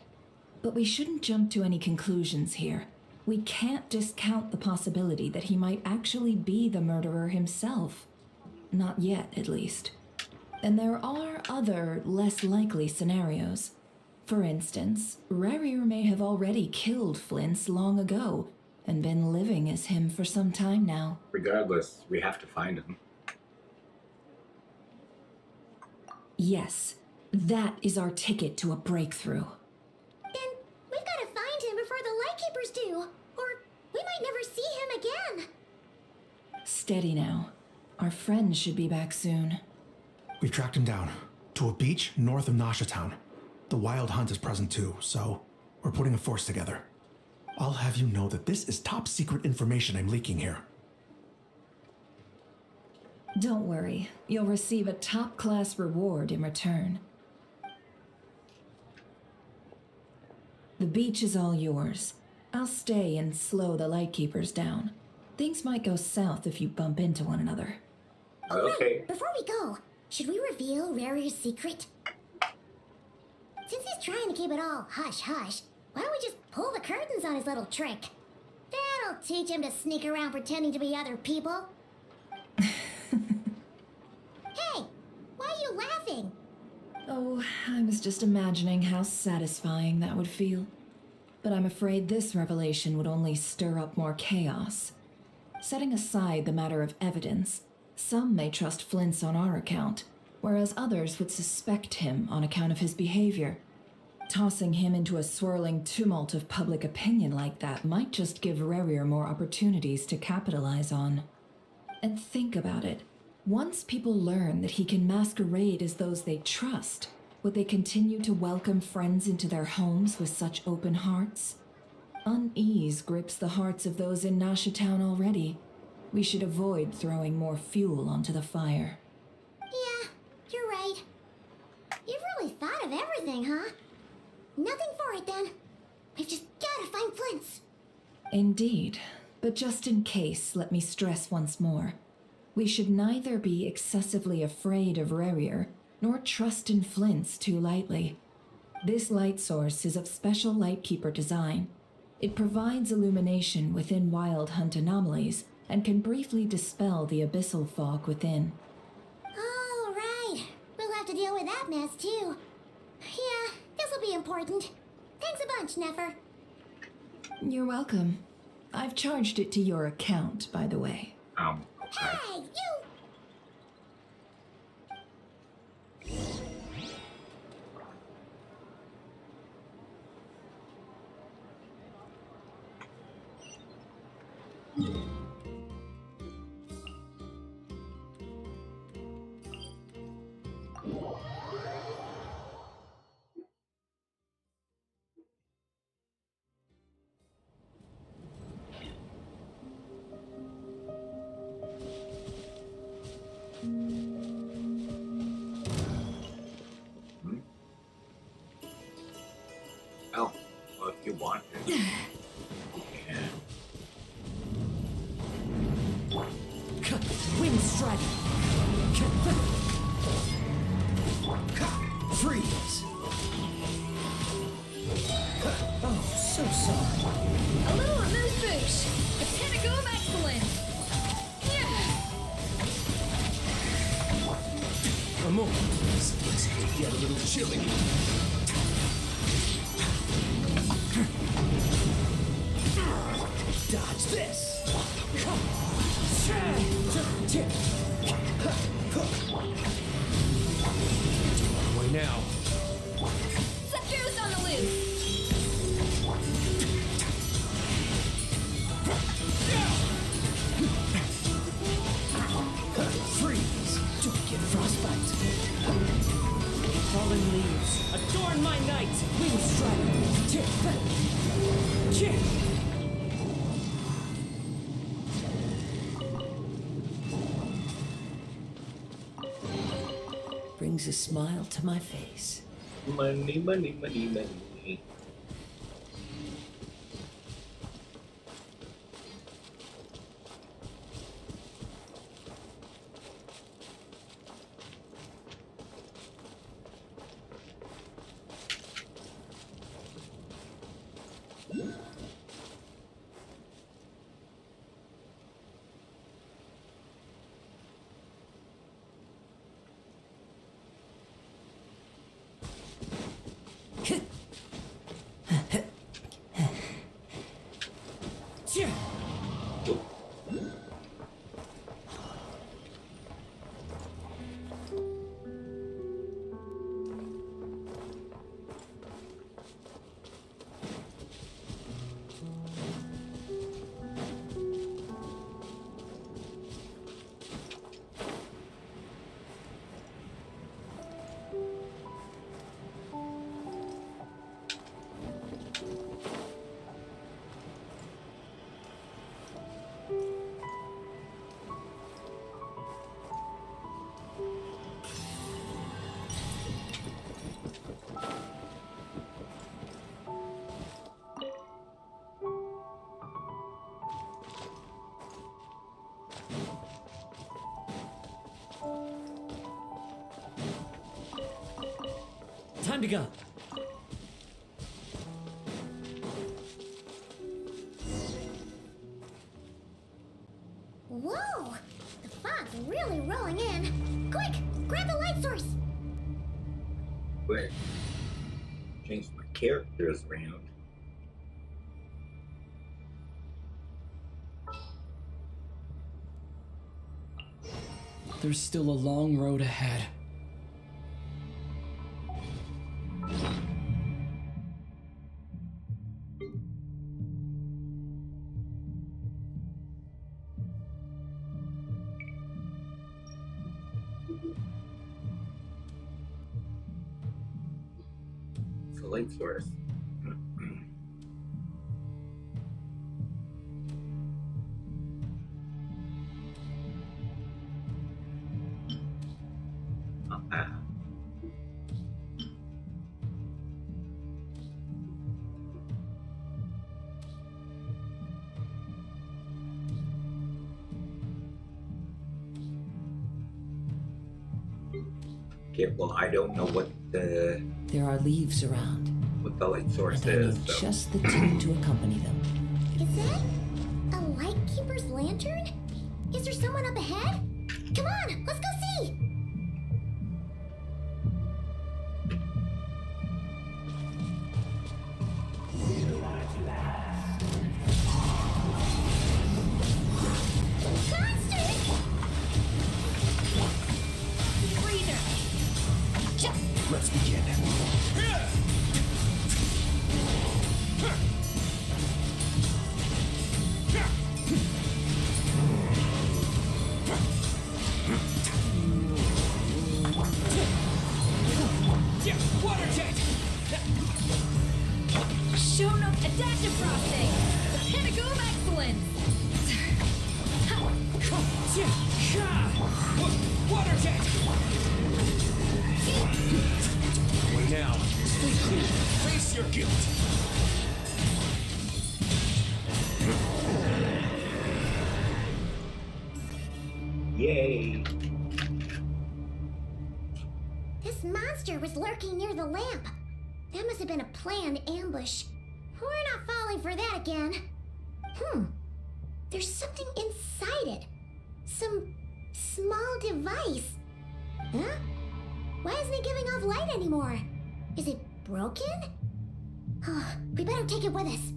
S5: But we shouldn't jump to any conclusions here. We can't discount the possibility that he might actually be the murderer himself. Not yet, at least. And there are other, less likely scenarios. For instance, Rerir may have already killed Flint's long ago, and been living as him for some time now.
S4: Regardless, we have to find him.
S5: Yes, that is our ticket to a breakthrough.
S10: Then we've got to find him before the Lightkeepers do, or we might never see him again.
S5: Steady now. Our friends should be back soon.
S22: We've tracked him down to a beach north of Nasha Town. The Wild Hunt is present too, so we're putting a force together. I'll have you know that this is top secret information I'm leaking here.
S5: Don't worry, you'll receive a top-class reward in return. The beach is all yours. I'll stay and slow the Lightkeepers down. Things might go south if you bump into one another.
S4: Okay.
S10: Wait, before we go, should we reveal Rarir's secret? Since he's trying to keep it all hush-hush, why don't we just pull the curtains on his little trick? That'll teach him to sneak around pretending to be other people. Hey, why are you laughing?
S5: Oh, I was just imagining how satisfying that would feel. But I'm afraid this revelation would only stir up more chaos. Setting aside the matter of evidence, some may trust Flint's on our account, whereas others would suspect him on account of his behavior. Tossing him into a swirling tumult of public opinion like that might just give Rerir more opportunities to capitalize on. And think about it. Once people learn that he can masquerade as those they trust, would they continue to welcome friends into their homes with such open hearts? Unease grips the hearts of those in Nasha Town already. We should avoid throwing more fuel onto the fire.
S10: Yeah, you're right. You've really thought of everything, huh? Nothing for it then. We've just gotta find Flint's.
S5: Indeed. But just in case, let me stress once more. We should neither be excessively afraid of Rarier, nor trust in Flint's too lightly. This light source is of special Lightkeeper design. It provides illumination within Wild Hunt anomalies and can briefly dispel the abyssal fog within.
S10: Oh, right. We'll have to deal with that mess, too. Yeah, this'll be important. Thanks a bunch, Nefer.
S5: You're welcome. I've charged it to your account, by the way.
S4: Okay.
S10: Hey, you!
S4: Oh, well, if you want to. You can.
S21: Wind strike. Freeze. Oh, so sorry.
S16: A little amuse bouche. A tentacle of excellence. Yeah.
S21: A moment. This could get a little chilly. Dodge this.
S13: Way now.
S16: Zephyrus on the loose.
S21: Freeze. Don't get frostbite. Fallen leaves. Adorn my night. Wind strike. Brings a smile to my face.
S4: Money, money, money, money.
S21: Time to go.
S10: Whoa! The fog's really rolling in. Quick, grab the light source.
S4: Wait. Change my characters around.
S20: There's still a long road ahead.
S4: It's a light source. Not bad. Okay, well, I don't know what the
S5: There are leaves around,
S4: what the light source
S5: and I
S4: is.
S5: need
S4: So.
S5: just the team to accompany them.
S10: Is that a lightkeeper's lantern? Is there someone up ahead? Come on, let's go see!
S11: Let's begin.
S1: Water jet! Shown up adaptive frosting! The pinnacle of excellence!
S11: Water jet! Wait now. Stay clear. Face your guilt.
S4: Yay!
S10: This monster was lurking near the lamp. That must have been a planned ambush. We're not falling for that again. There's something inside it. Some small device. Huh? Why isn't it giving off light anymore? Is it broken? Oh, we better take it with us.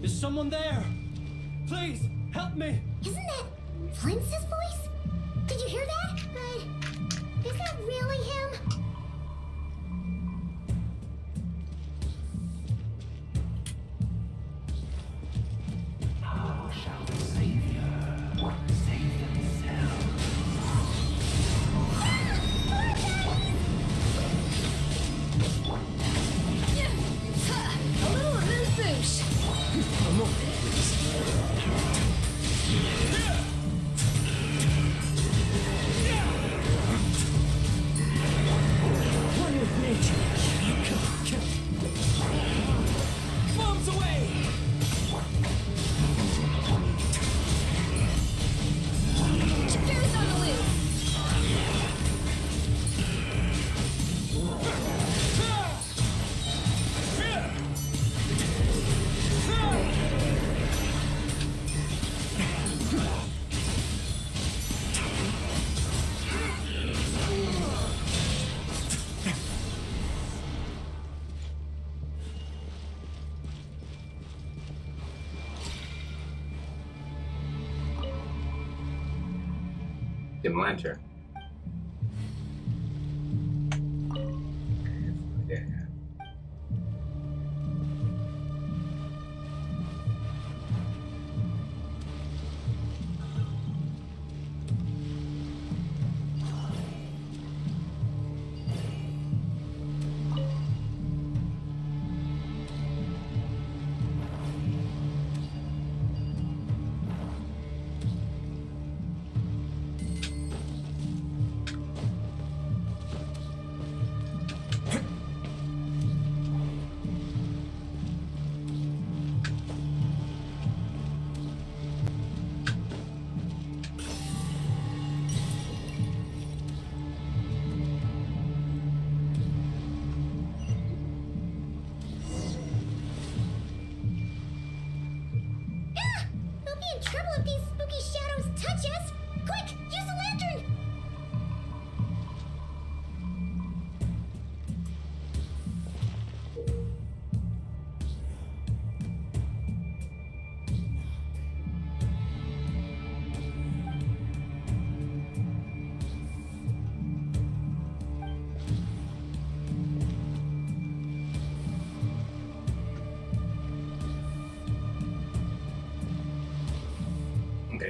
S20: Is someone there? Please, help me!
S10: Isn't that Flint's voice? Did you hear that? But is that really him?
S11: How shall the Savior save themselves?
S1: A little amuse-bouche!
S11: A moment, please.
S20: One with nature. Bombs away!
S1: Goose on the loose!
S4: Dim lantern. Yeah.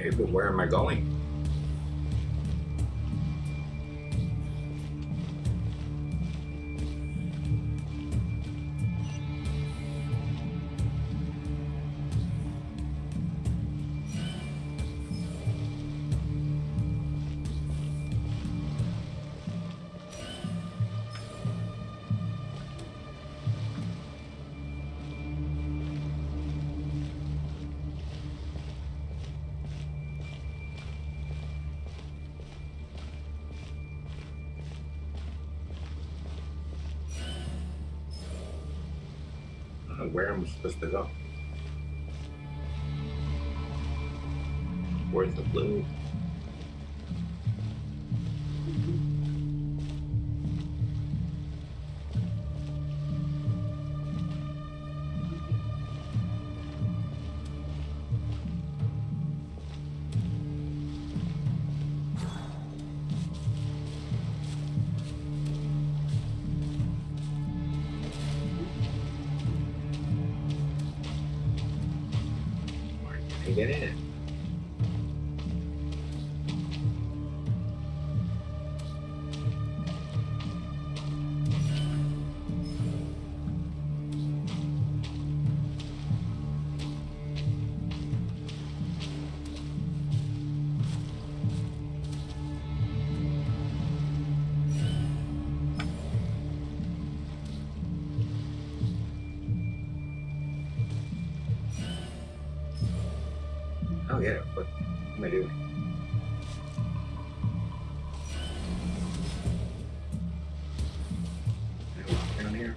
S4: Okay, but where am I going? Where am I supposed to go? Where's the blue? Get in. Oh yeah, what am I doing? Can I walk down here?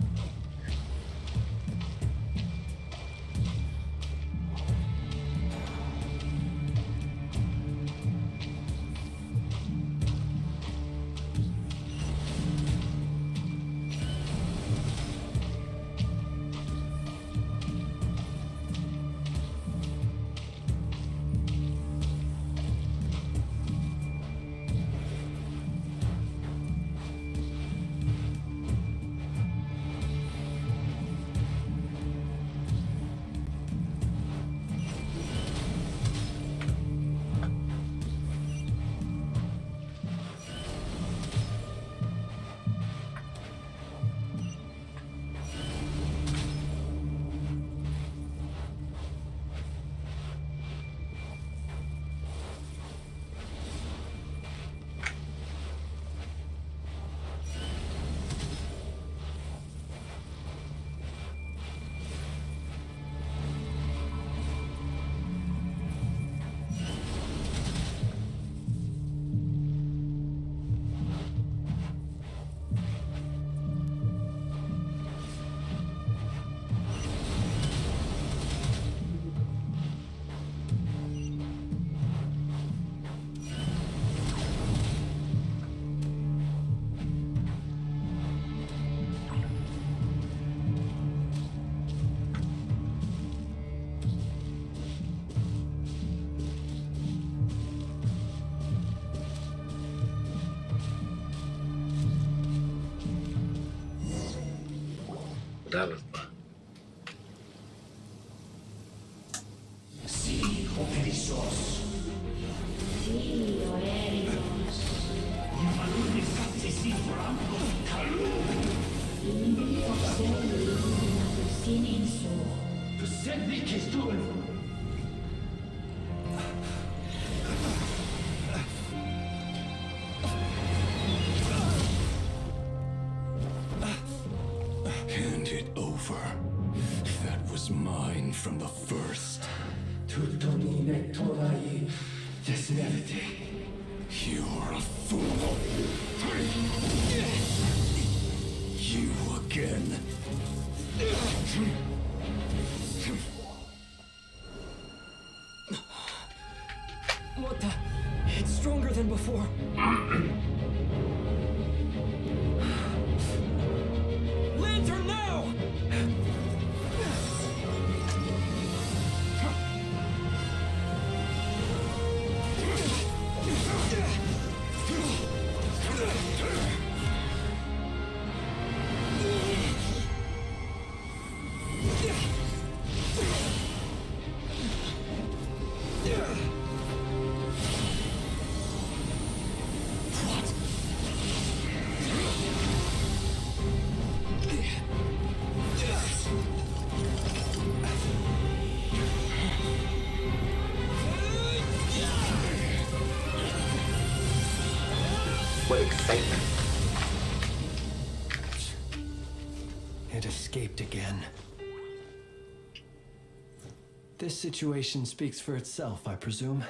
S4: That was fun.
S7: Hand it over. That was mine from the first. You're a fool. You again.
S20: What the? It's stronger than before. Lantern now!
S4: excitement.
S20: It escaped again. This situation speaks for itself, I presume.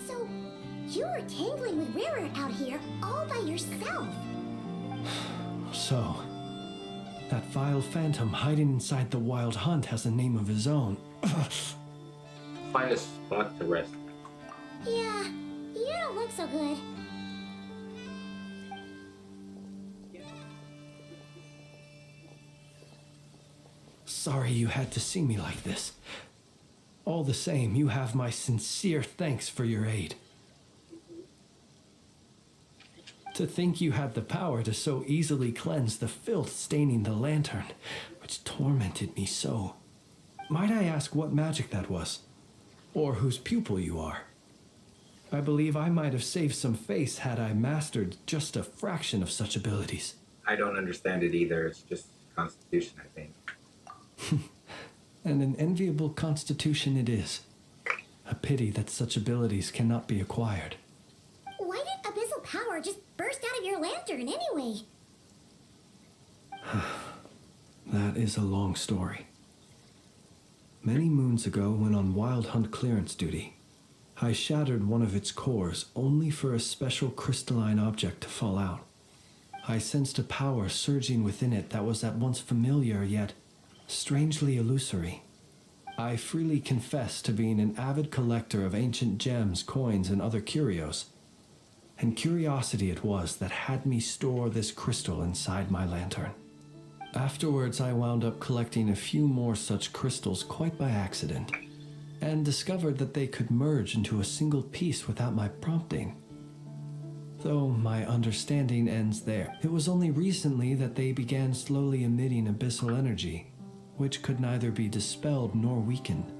S10: So, you were tangling with Rarer out here all by yourself.
S20: So, that vile phantom hiding inside the Wild Hunt has a name of his own.
S4: Find a spot to rest.
S10: Yeah, you don't look so good.
S20: Sorry you had to see me like this. All the same, you have my sincere thanks for your aid. To think you had the power to so easily cleanse the filth staining the lantern, which tormented me so. Might I ask what magic that was? Or whose pupil you are? I believe I might have saved some face had I mastered just a fraction of such abilities.
S4: I don't understand it either. It's just constitution, I think.
S20: And an enviable constitution it is. A pity that such abilities cannot be acquired.
S10: Why did abyssal power just burst out of your lantern anyway?
S20: That is a long story. Many moons ago, when on Wild Hunt clearance duty, I shattered one of its cores only for a special crystalline object to fall out. I sensed a power surging within it that was at once familiar yet strangely illusory. I freely confess to being an avid collector of ancient gems, coins, and other curios. And curiosity it was that had me store this crystal inside my lantern. Afterwards, I wound up collecting a few more such crystals quite by accident, and discovered that they could merge into a single piece without my prompting. Though my understanding ends there. It was only recently that they began slowly emitting abyssal energy, which could neither be dispelled nor weakened.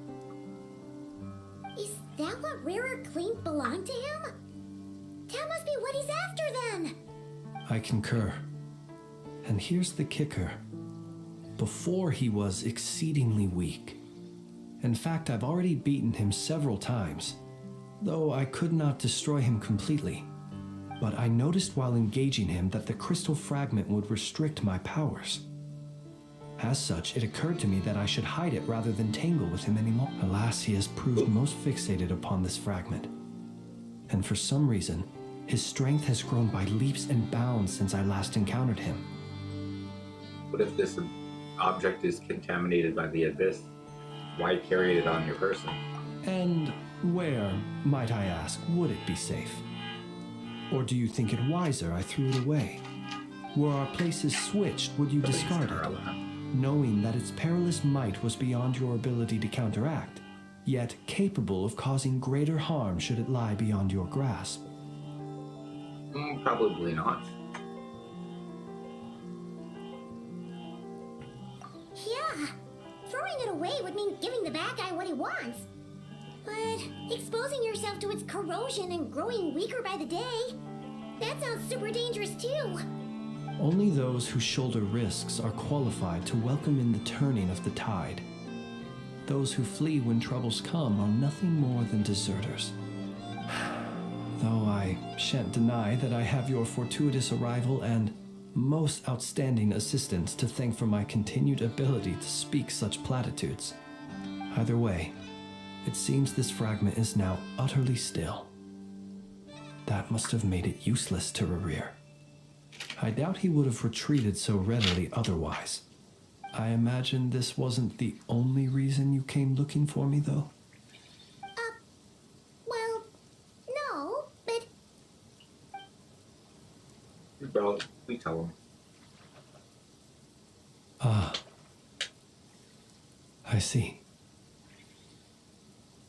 S10: Is that what Rarer claimed belonged to him? That must be what he's after then!
S20: I concur. And here's the kicker. Before he was exceedingly weak. In fact, I've already beaten him several times, though I could not destroy him completely. But I noticed while engaging him that the crystal fragment would restrict my powers. As such, it occurred to me that I should hide it rather than tangle with him anymore. Alas, he has proved most fixated upon this fragment. And for some reason, his strength has grown by leaps and bounds since I last encountered him.
S4: What if this object is contaminated by the abyss? Why carry it on your person?
S20: And where, might I ask, would it be safe? Or do you think it wiser I threw it away? Were our places switched, would you discard it? Knowing that its perilous might was beyond your ability to counteract, yet capable of causing greater harm should it lie beyond your grasp.
S4: Probably not.
S10: Yeah, throwing it away would mean giving the bad guy what he wants. But exposing yourself to its corrosion and growing weaker by the day, that sounds super dangerous too.
S20: Only those who shoulder risks are qualified to welcome in the turning of the tide. Those who flee when troubles come are nothing more than deserters. Though I shan't deny that I have your fortuitous arrival and most outstanding assistance to thank for my continued ability to speak such platitudes. Either way, it seems this fragment is now utterly still. That must have made it useless to Rarir. I doubt he would have retreated so readily otherwise. I imagine this wasn't the only reason you came looking for me, though?
S10: Well, no, but...
S4: Well, we tell him.
S20: Ah. I see.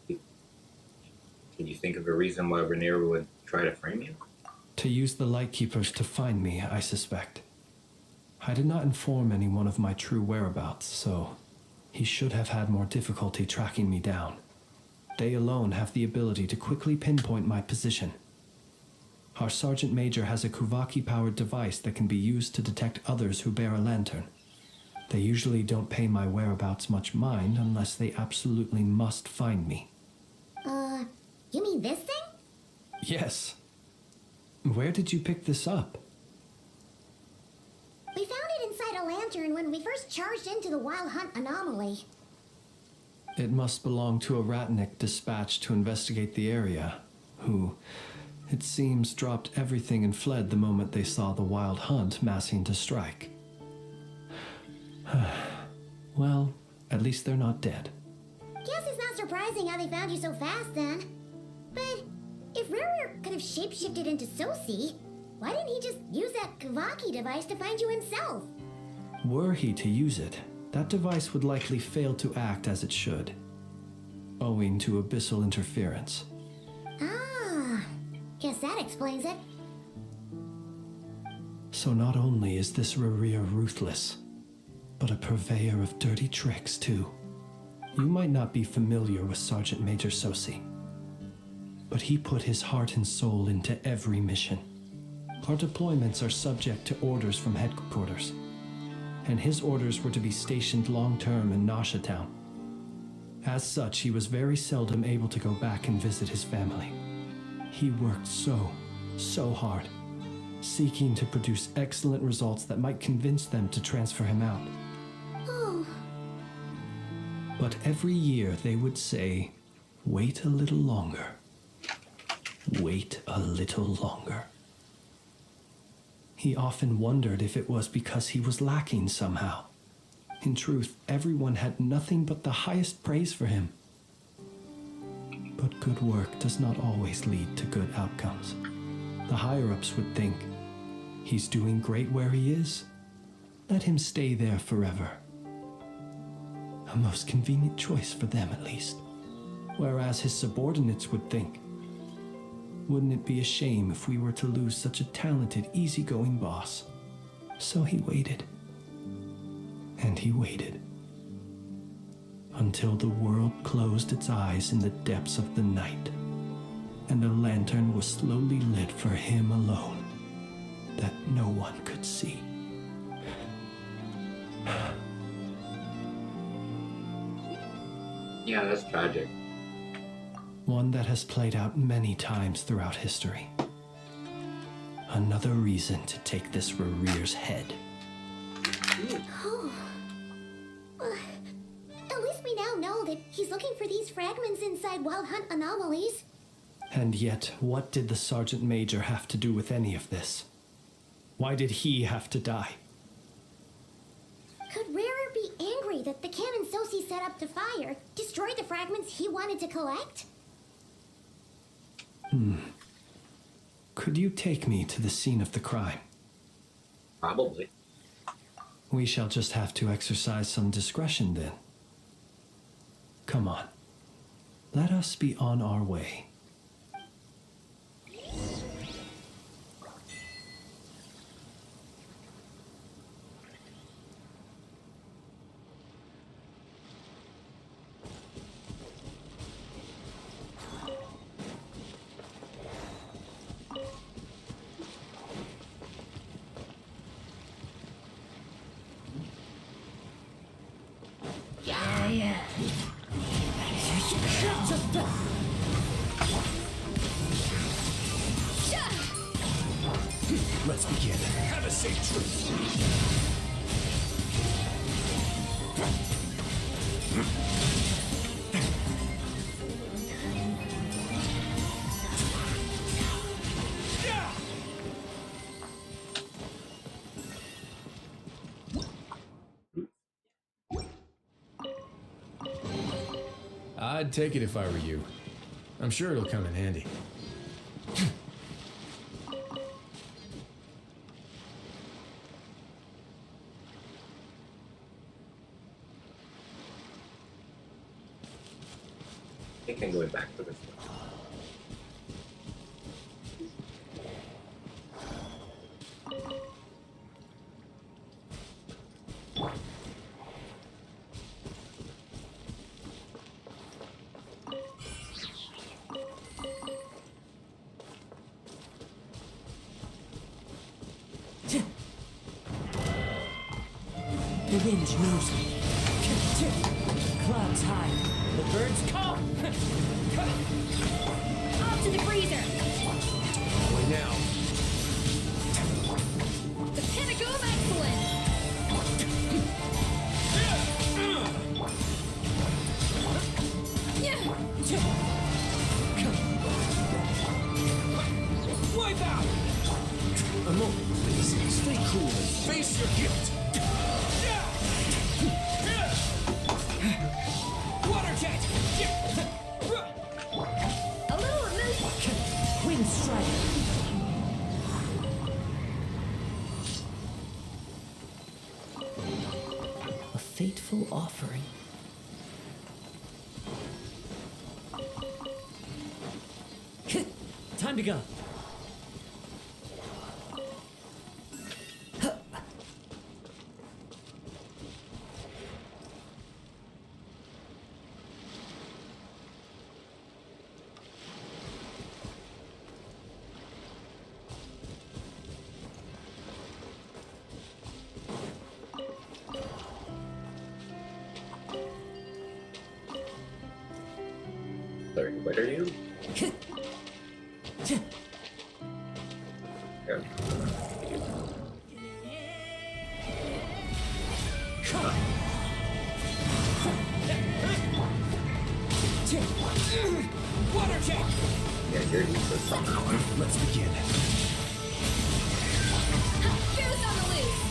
S4: Can you think of a reason why Rainier would try to frame you?
S20: To use the Lightkeepers to find me, I suspect. I did not inform anyone of my true whereabouts, so he should have had more difficulty tracking me down. They alone have the ability to quickly pinpoint my position. Our Sergeant Major has a Kuvaki-powered device that can be used to detect others who bear a lantern. They usually don't pay my whereabouts much mind unless they absolutely must find me.
S10: You mean this thing?
S20: Yes. Where did you pick this up?
S10: We found it inside a lantern when we first charged into the Wild Hunt anomaly.
S20: It must belong to a ratnik dispatched to investigate the area, who, it seems, dropped everything and fled the moment they saw the Wild Hunt massing to strike. Well, at least they're not dead.
S10: Guess it's not surprising how they found you so fast then. But if Rare could have shapeshifted into Sosi, why didn't he just use that Kavaki device to find you himself?
S20: Were he to use it, that device would likely fail to act as it should, owing to abyssal interference.
S10: Ah, guess that explains it.
S20: So not only is this Rarir ruthless, but a purveyor of dirty tricks too. You might not be familiar with Sergeant Major Sosi, but he put his heart and soul into every mission. Our deployments are subject to orders from headquarters, and his orders were to be stationed long-term in Nasha Town. As such, he was very seldom able to go back and visit his family. He worked so hard, seeking to produce excellent results that might convince them to transfer him out.
S10: Oh.
S20: But every year they would say, "Wait a little longer. Wait a little longer." He often wondered if it was because he was lacking somehow. In truth, everyone had nothing but the highest praise for him. But good work does not always lead to good outcomes. The higher-ups would think, he's doing great where he is. Let him stay there forever. A most convenient choice for them, at least. Whereas his subordinates would think, wouldn't it be a shame if we were to lose such a talented, easygoing boss? So he waited. And he waited. Until the world closed its eyes in the depths of the night, and a lantern was slowly lit for him alone, that no one could see.
S4: Yeah, that's tragic.
S20: One that has played out many times throughout history. Another reason to take this Rarir's head.
S10: Oh. At least we now know that he's looking for these fragments inside Wild Hunt anomalies.
S20: And yet, what did the Sergeant Major have to do with any of this? Why did he have to die?
S10: Could Rarer be angry that the cannon Sosi set up to fire destroyed the fragments he wanted to collect?
S20: Could you take me to the scene of the crime?
S4: Probably.
S20: We shall just have to exercise some discretion then. Come on. Let us be on our way.
S11: Let's begin. Have a safe trip.
S6: I'd take it if I were you. I'm sure it'll come in handy.
S4: I think I'm going back for this one.
S3: The wind knows me. Clouds high. The birds come.
S1: Off to the freezer!
S7: A moment, please. Stay cool and face your guilt. Water jet!
S2: A little illusion. Wind strike.
S3: A fateful offering. Time to go.
S4: Sorry, what are you? Yeah.
S7: Water jet!
S4: Yeah, you're useless somehow.
S7: Let's begin.
S1: Goose on the loose.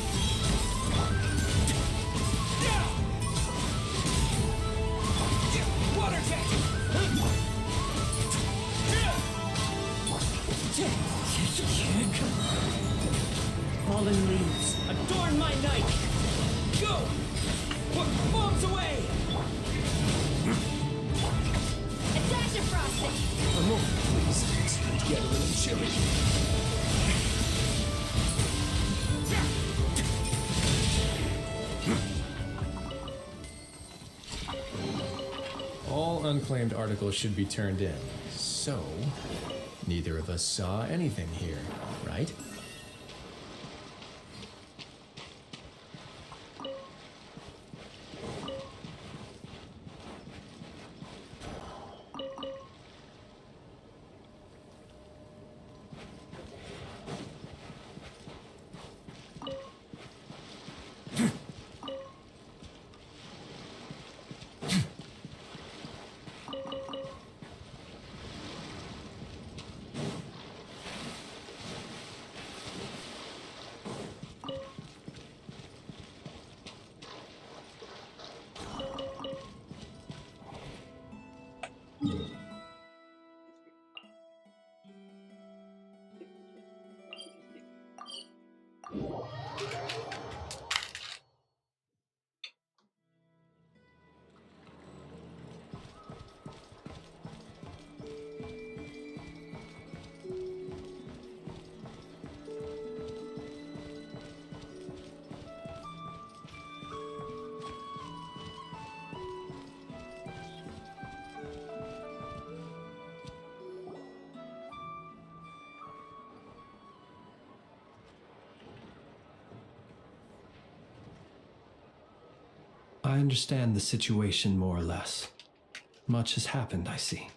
S7: Water jet!
S3: Fallen leaves, adorn my night!
S7: Go! Put bombs away!
S1: A dash of frosting.
S7: A moment, please. It's time to get a little chilly.
S13: All unclaimed articles should be turned in. So, neither of us saw anything here, right?
S20: I understand the situation more or less. Much has happened, I see.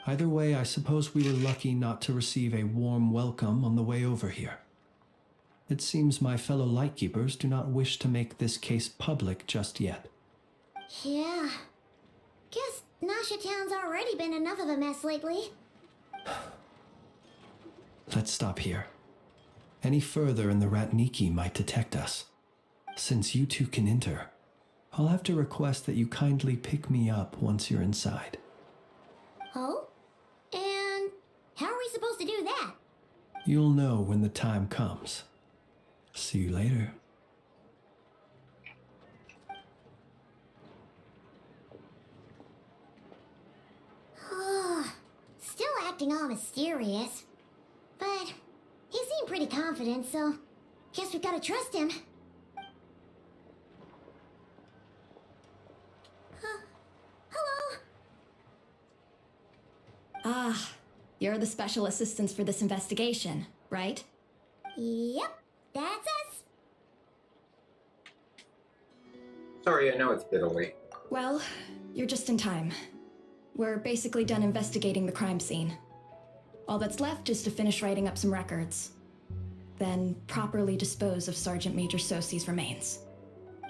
S20: Either way, I suppose we were lucky not to receive a warm welcome on the way over here. It seems my fellow Lightkeepers do not wish to make this case public just yet.
S10: Yeah. Guess Nasha Town's already been enough of a mess lately.
S20: Let's stop here. Any further and the Ratniki might detect us. Since you two can enter, I'll have to request that you kindly pick me up once you're inside.
S10: Oh? And how are we supposed to do that?
S20: You'll know when the time comes. See you later.
S10: Still acting all mysterious. But he seemed pretty confident, so guess we've gotta trust him. Hello?
S2: Ah, you're the special assistants for this investigation, right?
S10: Yep, that's us.
S4: Sorry, I know it's a bit late.
S2: Well, you're just in time. We're basically done investigating the crime scene. All that's left is to finish writing up some records. Then properly dispose of Sergeant Major Sosi's remains.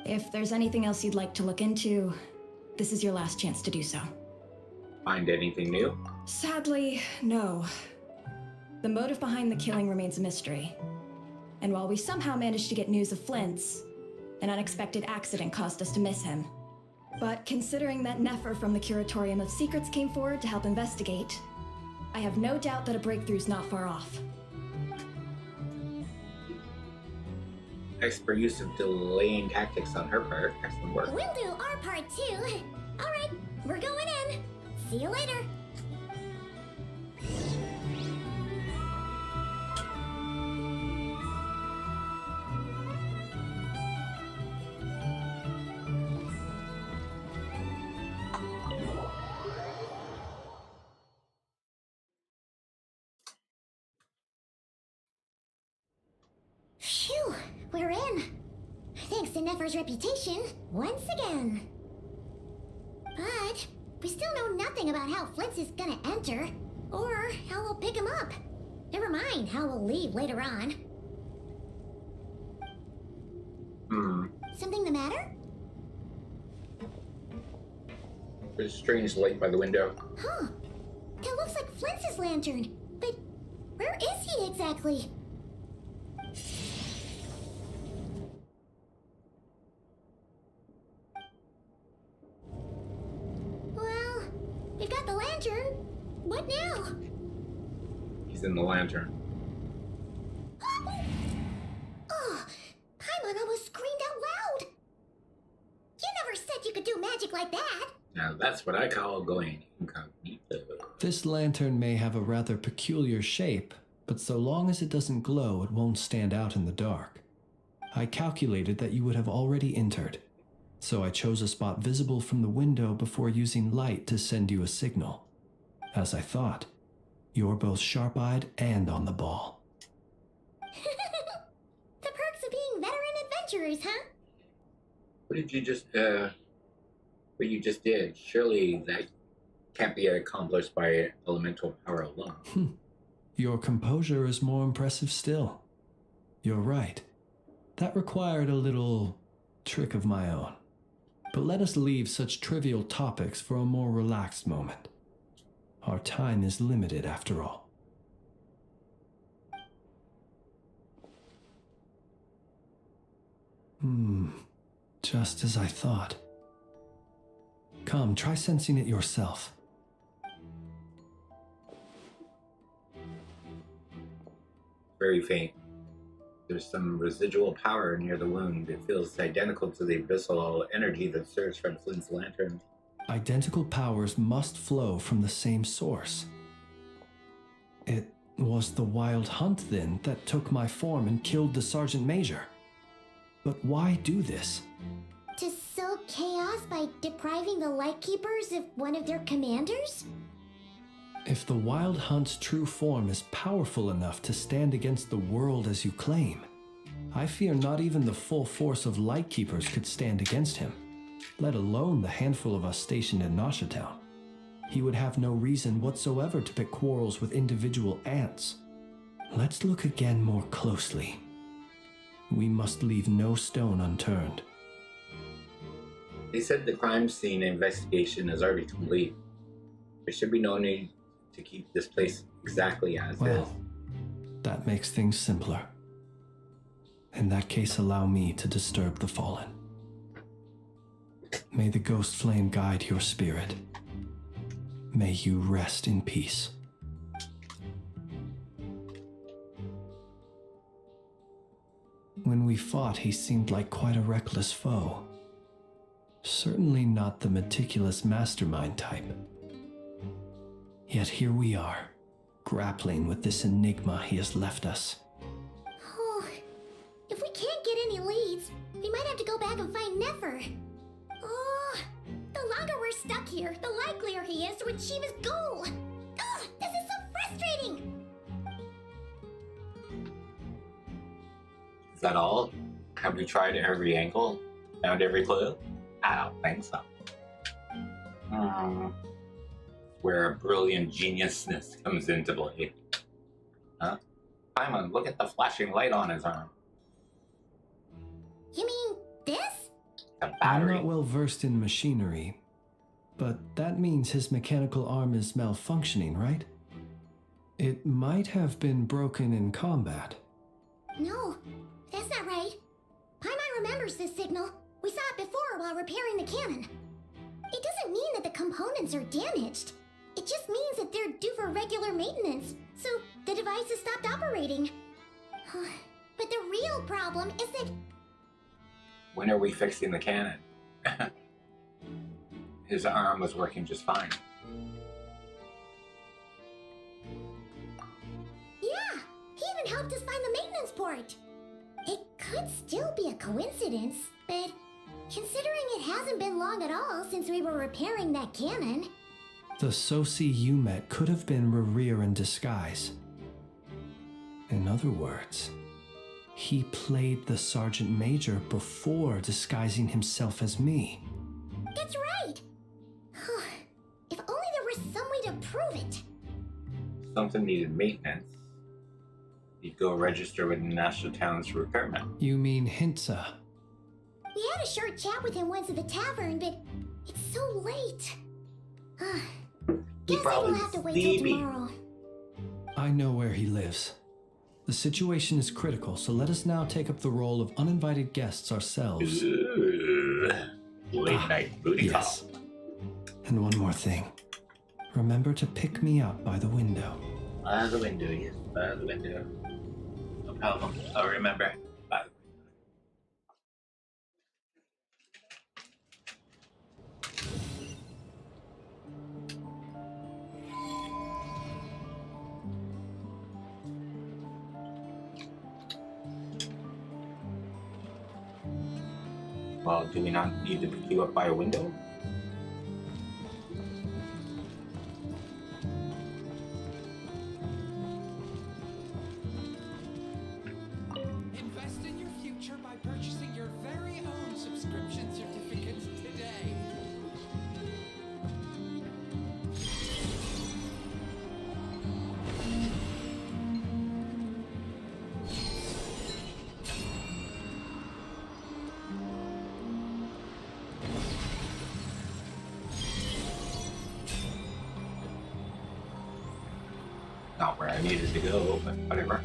S2: If there's anything else you'd like to look into, this is your last chance to do so.
S4: Find anything new?
S2: Sadly, no. The motive behind the killing remains a mystery. And while we somehow managed to get news of Flint's, an unexpected accident caused us to miss him. But considering that Nefer from the Curatorium of Secrets came forward to help investigate, I have no doubt that a breakthrough's not far off.
S4: Expert use of delaying tactics on her part. Excellent work.
S10: We'll do our part too. All right, we're going in. See you later. Phew, we're in. Thanks to Nefer's reputation, once again. But we still know nothing about how Flint's is gonna enter, or how we'll pick him up. Never mind how we'll leave later on. Something the matter?
S4: There's a strange light by the window.
S10: Huh. That looks like Flint's lantern. But where is he exactly? Well, we've got the lantern. What now?
S4: He's in the lantern.
S10: Oh, Paimon almost screamed out loud. You never said you could do magic like that.
S4: Now that's what I call going incognito.
S11: This lantern may have a rather peculiar shape, but so long as it doesn't glow, it won't stand out in the dark. I calculated that you would have already entered, so I chose a spot visible from the window before using light to send you a signal. As I thought, you're both sharp-eyed and on the ball.
S10: The perks of being veteran adventurers, huh?
S4: What did you just, what you just did? Surely that can't be accomplished by elemental power alone.
S11: Your composure is more impressive still. You're right. That required a little trick of my own. But let us leave such trivial topics for a more relaxed moment. Our time is limited after all. Just as I thought. Come, try sensing it yourself.
S4: Very faint. There's some residual power near the wound. It feels identical to the abyssal energy that surges from Flint's lantern.
S11: Identical powers must flow from the same source. It was the wild hunt, then, that took my form and killed the Sergeant Major. But why do this?
S10: To sow chaos by depriving the Lightkeepers of one of their commanders?
S11: If the Wild Hunt's true form is powerful enough to stand against the world as you claim, I fear not even the full force of Lightkeepers could stand against him, let alone the handful of us stationed in Noshatown. He would have no reason whatsoever to pick quarrels with individual ants. Let's look again more closely. We must leave no stone unturned.
S4: They said the crime scene investigation is already complete. There should be no need to keep this place exactly as is.
S11: That makes things simpler. In that case, allow me to disturb the fallen. May the ghost flame guide your spirit. May you rest in peace. When we fought, he seemed like quite a reckless foe. Certainly not the meticulous mastermind type. Yet here we are, grappling with this enigma he has left us.
S10: Oh, if we can't get any leads, we might have to go back and find Nefer. Oh, the longer we're stuck here, the likelier he is to achieve his goal. Ugh, this is so frustrating.
S4: Is that all? Have we tried every angle? Found every clue? I don't think so. Where a brilliant geniusness comes into play. Huh? Paimon, look at the flashing light on his arm.
S10: You mean this?
S4: A
S11: I'm
S4: battery.
S11: not well versed in machinery, but that means his mechanical arm is malfunctioning, right?
S20: It might have been broken in combat.
S10: No, that's not right. Paimon remembers this signal. We saw it before while repairing the cannon. It doesn't mean that the components are damaged. It just means that they're due for regular maintenance, so the device has stopped operating. But the real problem is that...
S4: When are we fixing the cannon? His arm was working just fine.
S10: Yeah, he even helped us find the maintenance port. It could still be a coincidence, but considering it hasn't been long at all since we were repairing that cannon...
S20: The Soci you met could have been Rerir in disguise. In other words, he played the Sergeant Major before disguising himself as me.
S10: That's right! If only there was some way to prove it.
S4: Something needed maintenance. You'd go register with the National Talents for repairman.
S20: You mean Hintsa?
S10: We had a short chat with him once at the tavern, but it's so late. Guess I will have to wait till tomorrow.
S20: I know where he lives. The situation is critical, so let us now take up the role of uninvited guests ourselves.
S4: Late night booty call.
S20: And one more thing. Remember to pick me up by the window.
S4: By the window, yes. By the window. No problem. I'll remember. By the Well, do we not need to pick you up by a window?
S9: Invest in your future by purchasing your very own subscription certificates today.
S4: Not where I needed to go, but whatever.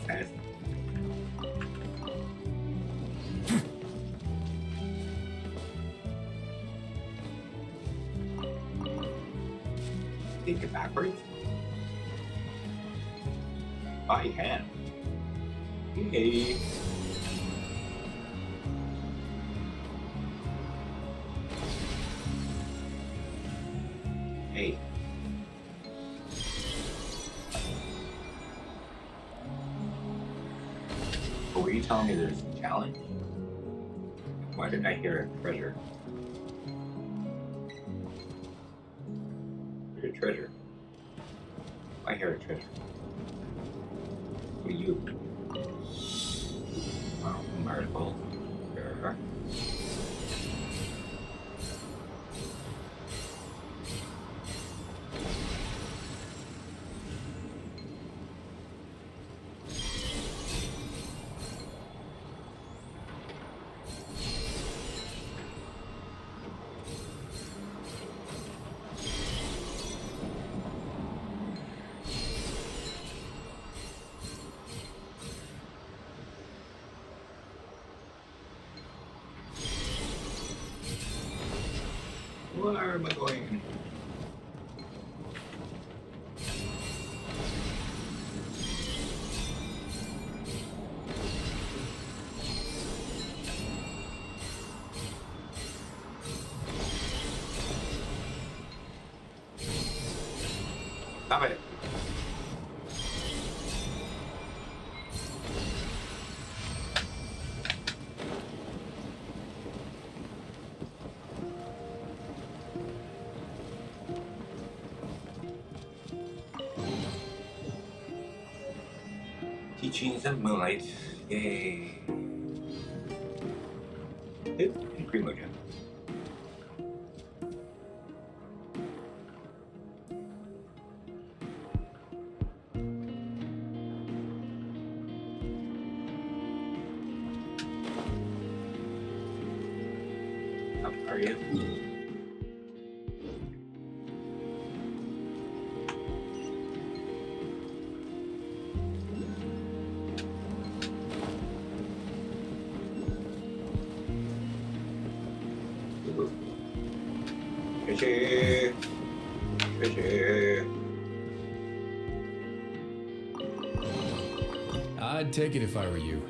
S4: Nice. Take it backwards? Oh, you can. Yay. Hey. Were you telling me there's a challenge? Why did I hear a treasure? There's a treasure. I hear a treasure. What are you? Oh, Marvel. Sure. Where am I going? Stop it. Teachings of Moonlight. Yay. Oop, and Primogen. How are you? Treasure. Treasure.
S13: I'd take it if I were you.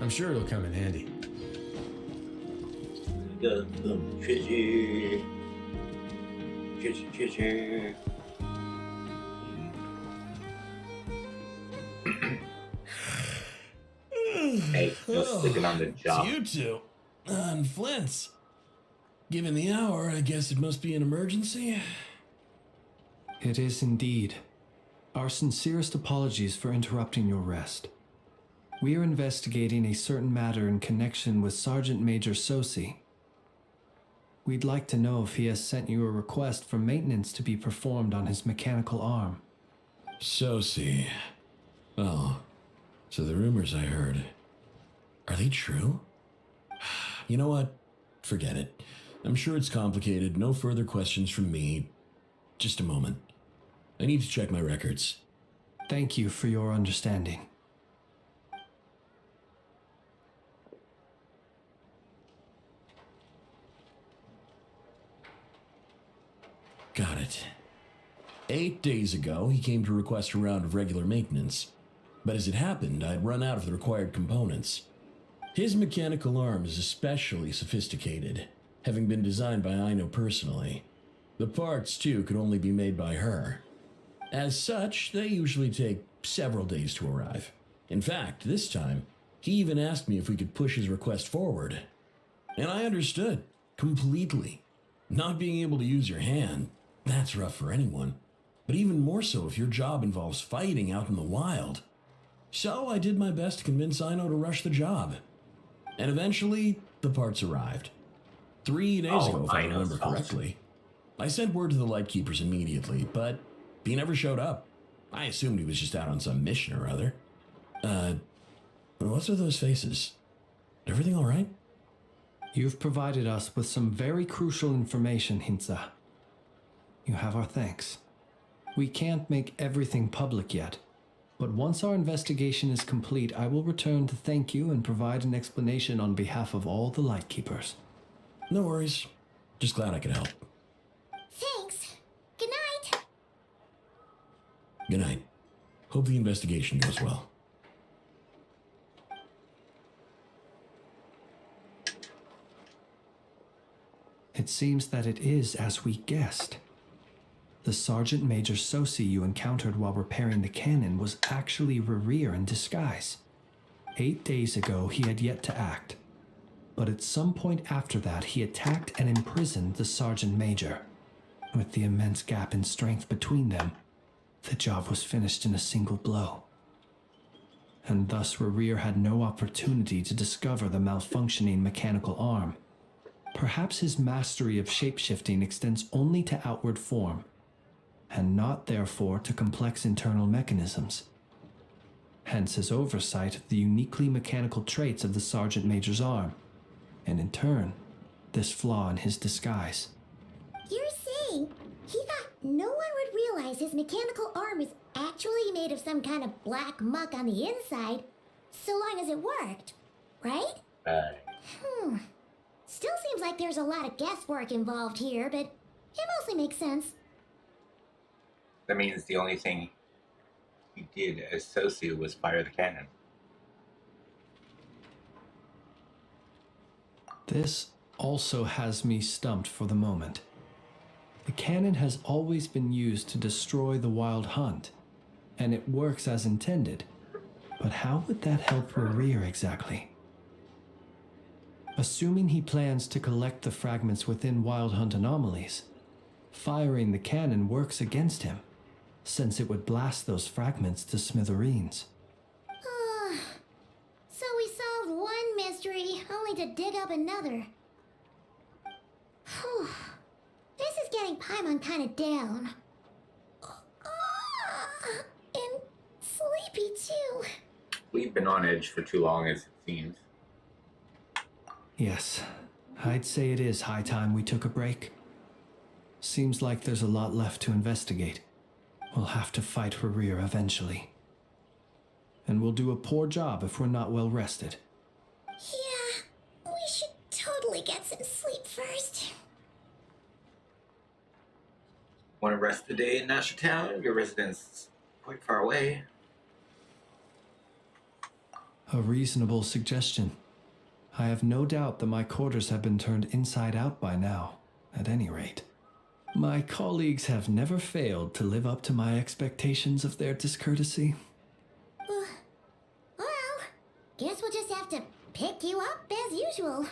S13: I'm sure it'll come in handy.
S4: Got some treasure. Treasure, treasure. Hey, no sleeping on the job.
S15: It's you two. And Flint's. Given the hour, I guess it must be an emergency.
S12: It is indeed. Our sincerest apologies for interrupting your rest. We are investigating a certain matter in connection with Sergeant Major Sosi. We'd like to know if he has sent you a request for maintenance to be performed on his mechanical arm.
S15: Sosi. Oh, so the rumors I heard, are they true? You know what? Forget it. I'm sure it's complicated. No further questions from me. Just a moment. I need to check my records.
S12: Thank you for your understanding.
S15: Got it. 8 days ago, he came to request a round of regular maintenance. But as it happened, I'd run out of the required components. His mechanical arm is especially sophisticated, having been designed by Aino personally. The parts, too, could only be made by her. As such, they usually take several days to arrive. In fact, this time, he even asked me if we could push his request forward. And I understood, completely. Not being able to use your hand, that's rough for anyone. But even more so if your job involves fighting out in the wild. So I did my best to convince Aino to rush the job. And eventually, the parts arrived. 3 days ago, if I remember correctly. I sent word to the Lightkeepers immediately, but he never showed up. I assumed he was just out on some mission or other. What's with those faces? Everything all right?
S12: You've provided us with some very crucial information, Hintsa. You have our thanks. We can't make everything public yet, but once our investigation is complete, I will return to thank you and provide an explanation on behalf of all the Lightkeepers.
S15: No worries. Just glad I could help.
S10: Thanks. Good night.
S15: Good night. Hope the investigation goes well.
S12: It seems that it is as we guessed. The Sergeant Major Sosi you encountered while repairing the cannon was actually Rerir in disguise. 8 days ago, he had yet to act. But at some point after that, he attacked and imprisoned the Sergeant Major. With the immense gap in strength between them, the job was finished in a single blow. And thus Rerir had no opportunity to discover the malfunctioning mechanical arm. Perhaps his mastery of shapeshifting extends only to outward form, and not therefore to complex internal mechanisms. Hence his oversight of the uniquely mechanical traits of the Sergeant Major's arm, and in turn, this flaw in his disguise.
S10: You're saying he thought no one would realize his mechanical arm is actually made of some kind of black muck on the inside, so long as it worked, right? Still seems like there's a lot of guesswork involved here, but it mostly makes sense.
S4: That means the only thing he did as Sosi was fire the cannon.
S12: This also has me stumped for the moment. The cannon has always been used to destroy the Wild Hunt, and it works as intended. But how would that help Rerir exactly? Assuming he plans to collect the fragments within Wild Hunt anomalies, firing the cannon works against him, since it would blast those fragments to smithereens.
S10: So we solved one mystery, only to dig up another. Whew. This is getting Paimon kind of down. And sleepy too.
S4: We've been on edge for too long, as it seems.
S12: Yes, I'd say it is high time we took a break. Seems like there's a lot left to investigate. We'll have to fight Rerir eventually. And we'll do a poor job if we're not well rested.
S10: Yeah, we should totally get some sleep first.
S4: Want to rest the day in Nasher Town? Your residence is quite far away.
S12: A reasonable suggestion. I have no doubt that my quarters have been turned inside out by now, at any rate. My colleagues have never failed to live up to my expectations of their discourtesy.
S10: Well, guess we'll just have to pick you up as usual.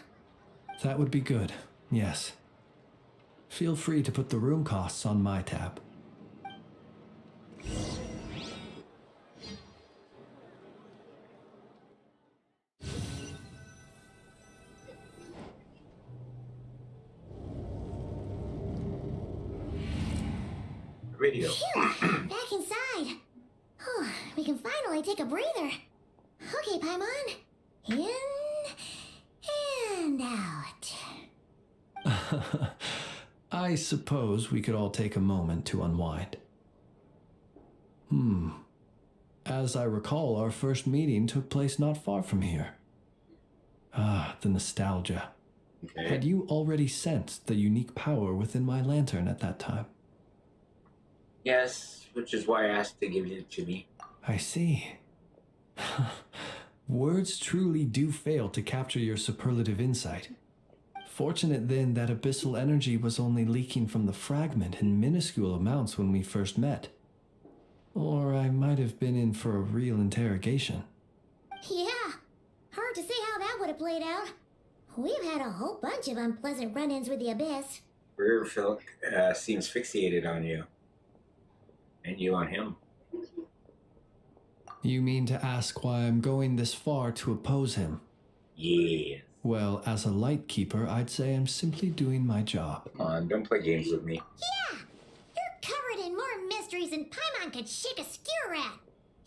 S12: That would be good, yes. Feel free to put the room costs on my tab.
S4: Radio.
S10: Back inside. We can finally take a breather. Okay, Paimon. In and out.
S12: I suppose we could all take a moment to unwind. As I recall, our first meeting took place not far from here. Ah, the nostalgia.
S4: Okay.
S12: Had you already sensed the unique power within my lantern at that time?
S4: Yes, which is why I asked to give it to me.
S12: I see. Words truly do fail to capture your superlative insight. Fortunate then that abyssal energy was only leaking from the fragment in minuscule amounts when we first met. Or I might have been in for a real interrogation.
S10: Yeah, hard to say how that would have played out. We've had a whole bunch of unpleasant run-ins with the Abyss.
S4: Riverfilk seems fixated on you. And you on him.
S12: You mean to ask why I'm going this far to oppose him?
S4: Yeah.
S12: Well, as a light keeper, I'd say I'm simply doing my job.
S4: Come on, don't play games with me.
S10: Yeah, you're covered in more mysteries than Paimon could shake a skewer at.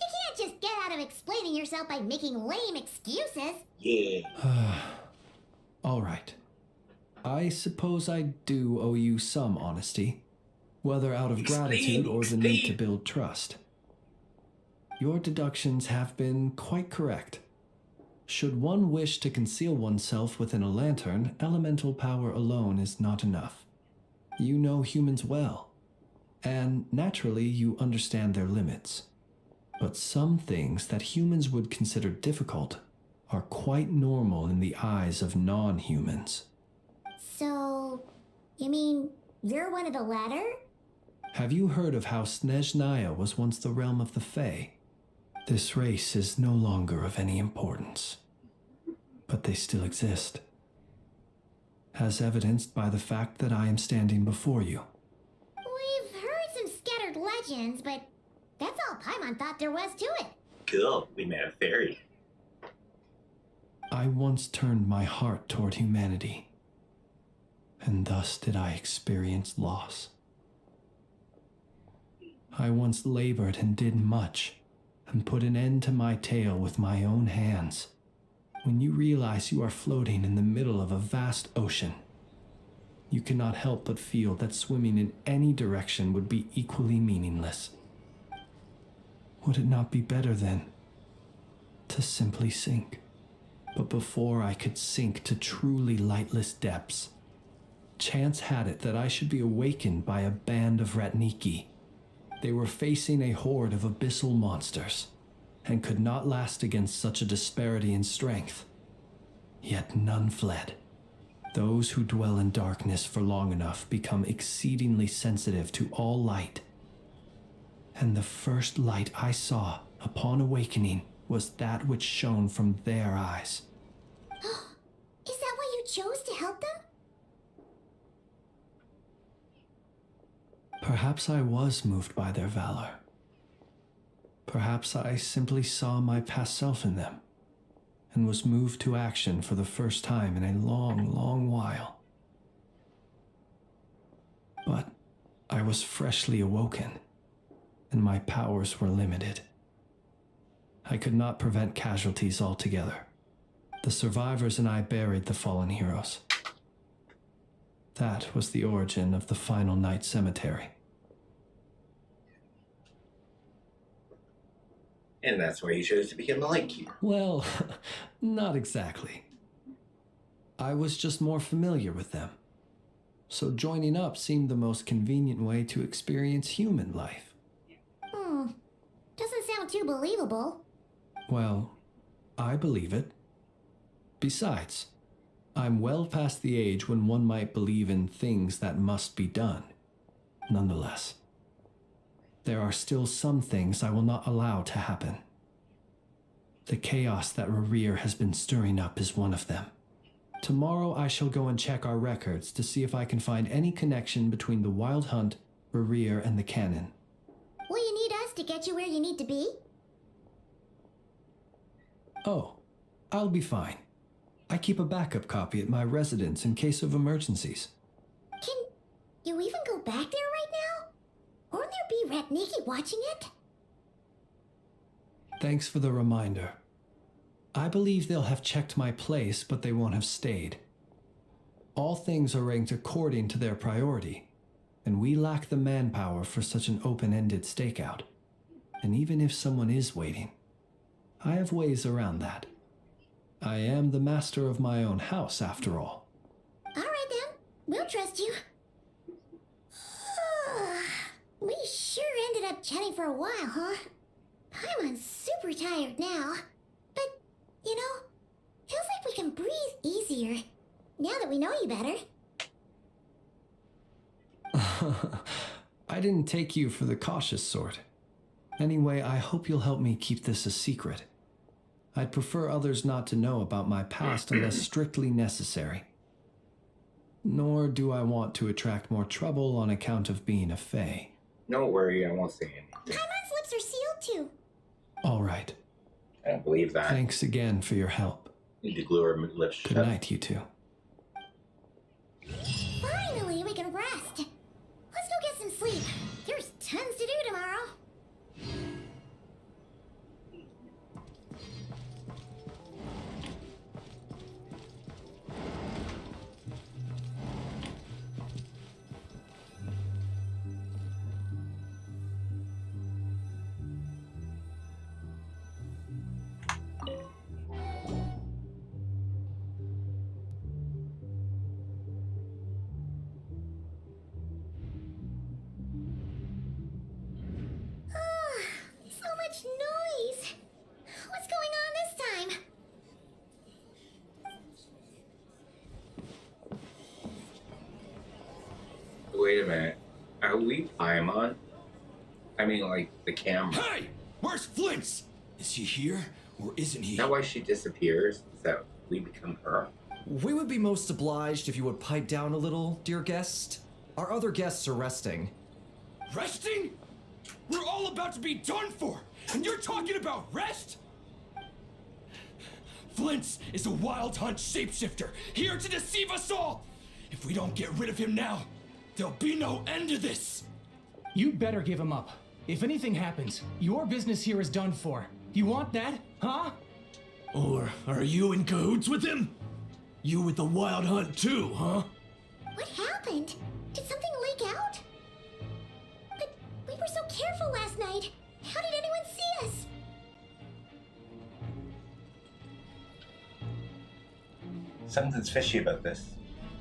S10: You can't just get out of explaining yourself by making lame excuses.
S4: Yeah.
S12: All right. I suppose I do owe you some honesty, whether out of gratitude or the need to build trust. Your deductions have been quite correct. Should one wish to conceal oneself within a lantern, elemental power alone is not enough. You know humans well, and naturally you understand their limits. But some things that humans would consider difficult are quite normal in the eyes of non-humans.
S10: So, you mean you're one of the latter?
S12: Have you heard of how Snezhnaya was once the realm of the Fae? This race is no longer of any importance, but they still exist, as evidenced by the fact that I am standing before you.
S10: We've heard some scattered legends, but that's all Paimon thought there was to it.
S4: Cool, we met a fairy.
S12: I once turned my heart toward humanity, and thus did I experience loss. I once labored and did much, and put an end to my tale with my own hands. When you realize you are floating in the middle of a vast ocean, you cannot help but feel that swimming in any direction would be equally meaningless. Would it not be better, then, to simply sink? But before I could sink to truly lightless depths, chance had it that I should be awakened by a band of Ratniki. They were facing a horde of abyssal monsters, and could not last against such a disparity in strength. Yet none fled. Those who dwell in darkness for long enough become exceedingly sensitive to all light. And the first light I saw upon awakening was that which shone from their eyes.
S10: Is that why you chose to help them?
S12: Perhaps I was moved by their valor. Perhaps I simply saw my past self in them, and was moved to action for the first time in a long, long while. But I was freshly awoken, and my powers were limited. I could not prevent casualties altogether. The survivors and I buried the fallen heroes. That was the origin of the Final Night Cemetery.
S4: And that's why you chose to become the Lightkeeper.
S12: Well, not exactly. I was just more familiar with them. so joining up seemed the most convenient way to experience human life.
S10: Doesn't sound too believable.
S12: Well, I believe it. Besides, I'm well past the age when one might believe in things that must be done. Nonetheless, there are still some things I will not allow to happen. The chaos that Rerir has been stirring up is one of them. Tomorrow I shall go and check our records to see if I can find any connection between the Wild Hunt, Rerir, and the Cannon.
S10: Will you need us to get you where you need to be?
S12: Oh, I'll be fine. I keep a backup copy at my residence in case of emergencies.
S10: Can you even go back there right now? Won't there be Rat Nikki watching it?
S12: Thanks for the reminder. I believe they'll have checked my place, but they won't have stayed. All things are ranked according to their priority, and we lack the manpower for such an open-ended stakeout. And even if someone is waiting, I have ways around that. I am the master of my own house, after all.
S10: All right then, we'll trust you. We sure ended up chatting for a while, huh? Paimon's super tired now. But, you know, feels like we can breathe easier now that we know you better.
S12: I didn't take you for the cautious sort. Anyway, I hope you'll help me keep this a secret. I'd prefer others not to know about my past unless strictly necessary. Nor do I want to attract more trouble on account of being a fae.
S4: Don't worry, I won't say anything.
S10: Paimon's lips are sealed too.
S12: All right.
S4: I don't believe that.
S12: Thanks again for your help.
S4: Need to glue her lips shut.
S12: Good night, you two.
S10: Finally, we can rest. Let's go get some sleep. There's tons to do tomorrow. Noise! What's going on this time?
S4: Wait a minute. Are we Paimon? I mean, like, the camera.
S6: Hey! Where's Flint? Is he here, or isn't he?
S4: Is that why she disappears? Is that we become her?
S13: We would be most obliged if you would pipe down a little, dear guest. Our other guests are resting.
S6: Resting? We're all about to be done for, and you're talking about rest? Flint is a Wild Hunt shapeshifter, here to deceive us all! If we don't get rid of him now, there'll be no end to this!
S3: You better give him up. If anything happens, your business here is done for. You want that, huh?
S15: Or are you in cahoots with him? You with the Wild Hunt too, huh?
S10: What happened? Did something leak out? But we were so careful last night. How did anyone see us?
S4: Something's fishy about this.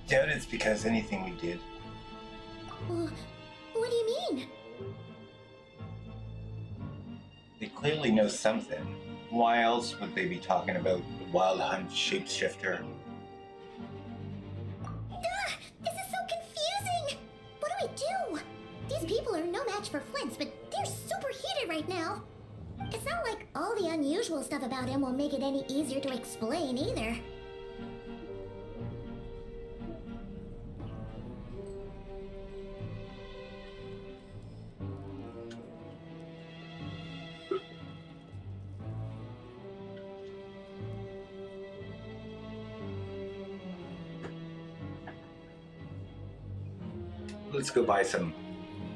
S4: Doubt it's because anything we did.
S10: What do you mean?
S4: They clearly know something. Why else would they be talking about the Wild Hunt shapeshifter?
S10: This is so confusing! What do we do? These people are no match for Flint's, but they're super heated right now. It's not like all the unusual stuff about him will make it any easier to explain either.
S4: Let's go buy some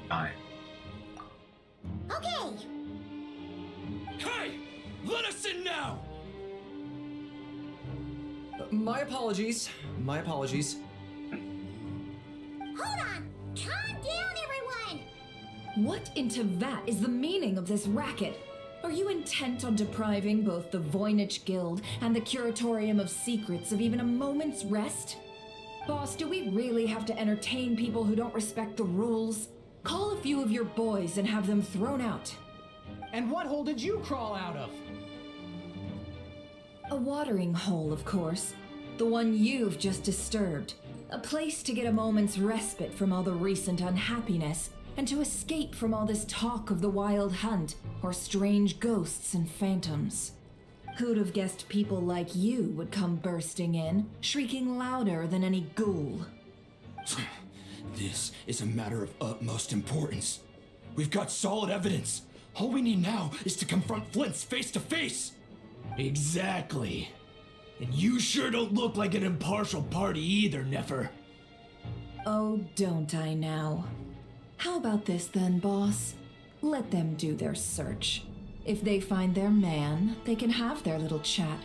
S4: time.
S10: Okay!
S6: Hey! Let us in now!
S13: My apologies. My apologies.
S10: Hold on! Calm down, everyone!
S5: What in Tevat is the meaning of this racket? Are you intent on depriving both the Voynich Guild and the Curatorium of Secrets of even a moment's rest? Boss, do we really have to entertain people who don't respect the rules? Call a few of your boys and have them thrown out.
S3: And what hole did you crawl out of?
S5: A watering hole, of course. The one you've just disturbed. A place to get a moment's respite from all the recent unhappiness, and to escape from all this talk of the wild hunt, or strange ghosts and phantoms. Who'd have guessed people like you would come bursting in, shrieking louder than any ghoul?
S14: This is a matter of utmost importance. We've got solid evidence. All we need now is to confront Flint's face to face. Exactly. And you sure don't look like an impartial party either, Nefer.
S5: Oh, don't I now? How about this then, boss? Let them do their search. If they find their man, they can have their little chat.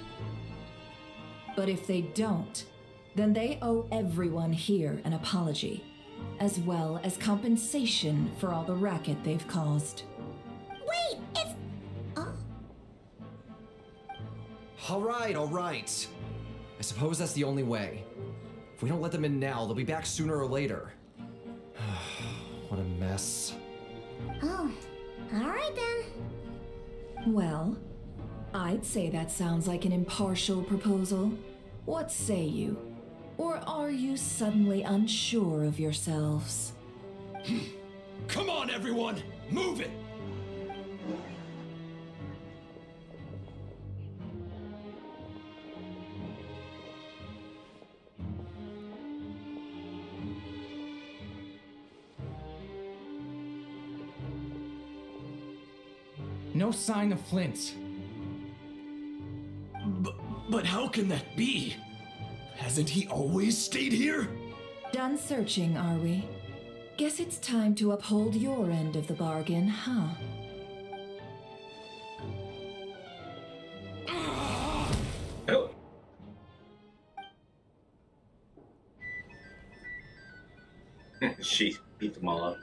S5: But if they don't, then they owe everyone here an apology, as well as compensation for all the racket they've caused.
S10: Wait, it's... Oh?
S13: All right. I suppose that's the only way. If we don't let them in now, they'll be back sooner or later. What a mess.
S10: Oh, all right then.
S5: Well, I'd say that sounds like an impartial proposal. What say you? Or are you suddenly unsure of yourselves?
S14: Come on, everyone! Move it!
S3: No sign of Flint.
S14: But how can that be? Hasn't he always stayed here?
S5: Done searching, are we? Guess it's time to uphold your end of the bargain, huh?
S4: Oh. She beat them all up.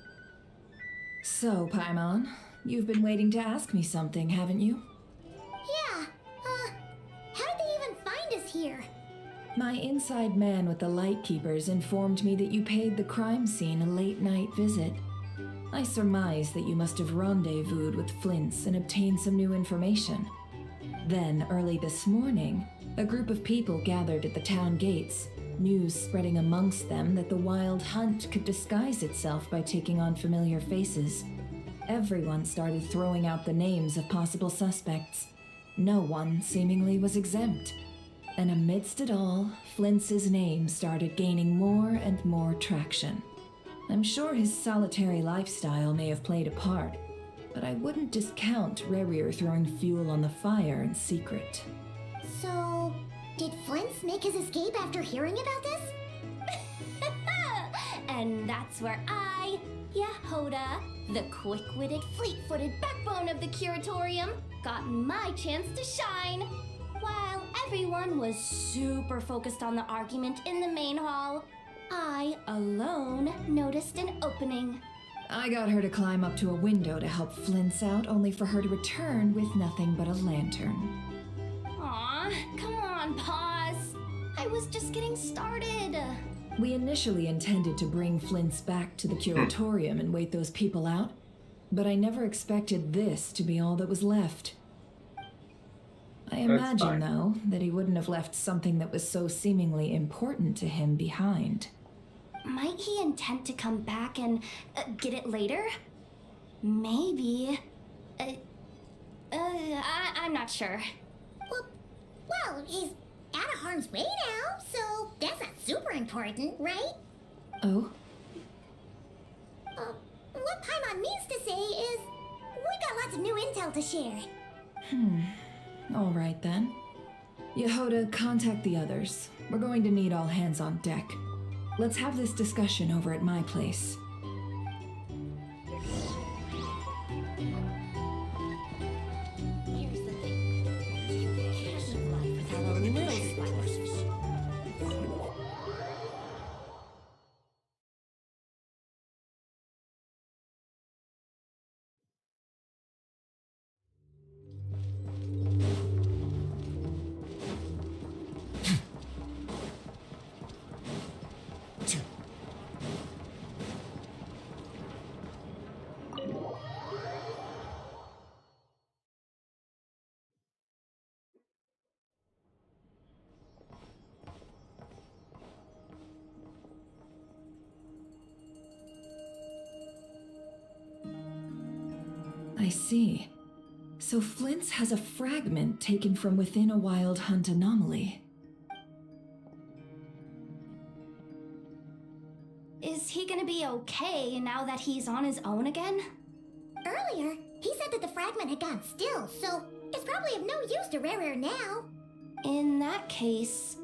S5: So, Paimon, you've been waiting to ask me something, haven't you?
S10: Yeah, how did they even find us here?
S5: My inside man with the Lightkeepers informed me that you paid the crime scene a late-night visit. I surmise that you must have rendezvoused with Flint's and obtained some new information. Then, early this morning, a group of people gathered at the town gates, news spreading amongst them that the wild hunt could disguise itself by taking on familiar faces. Everyone started throwing out the names of possible suspects. No one seemingly was exempt. And amidst it all, Flint's name started gaining more and more traction. I'm sure his solitary lifestyle may have played a part, but I wouldn't discount Rerir throwing fuel on the fire in secret.
S10: So, did Flint's make his escape after hearing about this?
S18: And that's where I, Yehoda, the quick-witted, fleet-footed backbone of the Curatorium, got my chance to shine. While everyone was super focused on the argument in the main hall, I alone noticed an opening.
S5: I got her to climb up to a window to help Flint's out, only for her to return with nothing but a lantern.
S18: Aw, come on, pause. I was just getting started.
S5: We initially intended to bring Flint's back to the Curatorium and wait those people out, but I never expected this to be all that was left. I imagine, though, that he wouldn't have left something that was so seemingly important to him behind.
S18: Might he intend to come back and get it later? Maybe. I'm not sure.
S10: Well, he's out of harm's way now, so that's not super important, right?
S5: Oh?
S10: What Paimon means to say is, we've got lots of new intel to share.
S5: All right then. Yehoda, contact the others. We're going to need all hands on deck. Let's have this discussion over at my place.
S10: Here's the thing. You can't live life without a little spice.
S5: I see. So Flint's has a fragment taken from within a wild hunt anomaly.
S18: Is he gonna be okay now that he's on his own again?
S10: Earlier, he said that the fragment had gone still, so it's probably of no use to Rare now.
S18: In that case,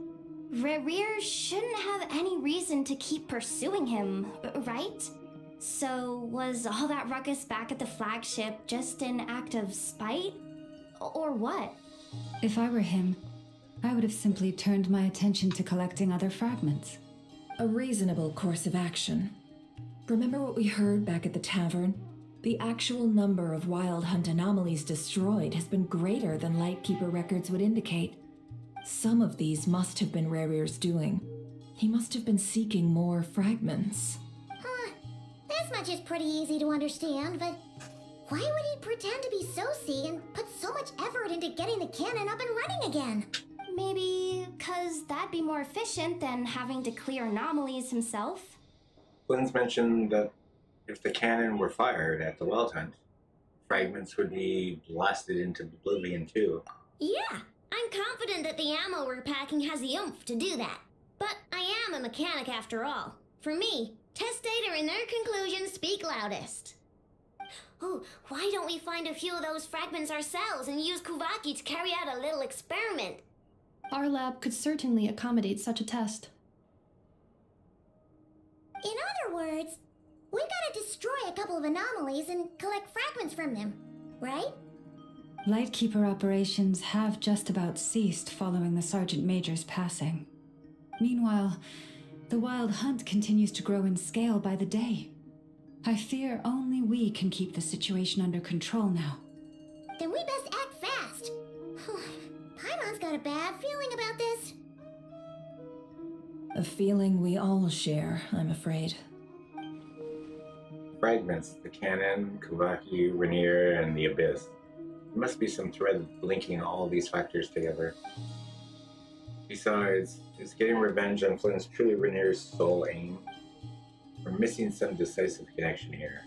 S18: Rare shouldn't have any reason to keep pursuing him, right? So was all that ruckus back at the flagship just an act of spite? Or what?
S17: If I were him, I would have simply turned my attention to collecting other fragments.
S5: A reasonable course of action. Remember what we heard back at the tavern? The actual number of Wild Hunt anomalies destroyed has been greater than Lightkeeper records would indicate. Some of these must have been Rare's doing. He must have been seeking more fragments.
S10: This much is pretty easy to understand, but why would he pretend to be Soci and put so much effort into getting the cannon up and running again?
S18: Maybe because that'd be more efficient than having to clear anomalies himself.
S4: Flynn's mentioned that if the cannon were fired at the Wild Hunt, fragments would be blasted into oblivion too.
S10: Yeah, I'm confident that the ammo we're packing has the oomph to do that. But I am a mechanic after all. For me, test data and their conclusions speak loudest. Oh, why don't we find a few of those fragments ourselves and use Kuvaki to carry out a little experiment?
S8: Our lab could certainly accommodate such a test.
S10: In other words, we gotta destroy a couple of anomalies and collect fragments from them, right?
S17: Lightkeeper operations have just about ceased following the Sergeant Major's passing. Meanwhile, the Wild Hunt continues to grow in scale by the day. I fear only we can keep the situation under control now.
S10: Then we best act fast. Paimon's got a bad feeling about this.
S5: A feeling we all share, I'm afraid.
S4: Fragments, the cannon, Kuvaki, Rainier, and the Abyss. There must be some thread linking all these factors together. Besides, is getting revenge on Flynn's truly Rainier's sole aim? We're missing some decisive connection here,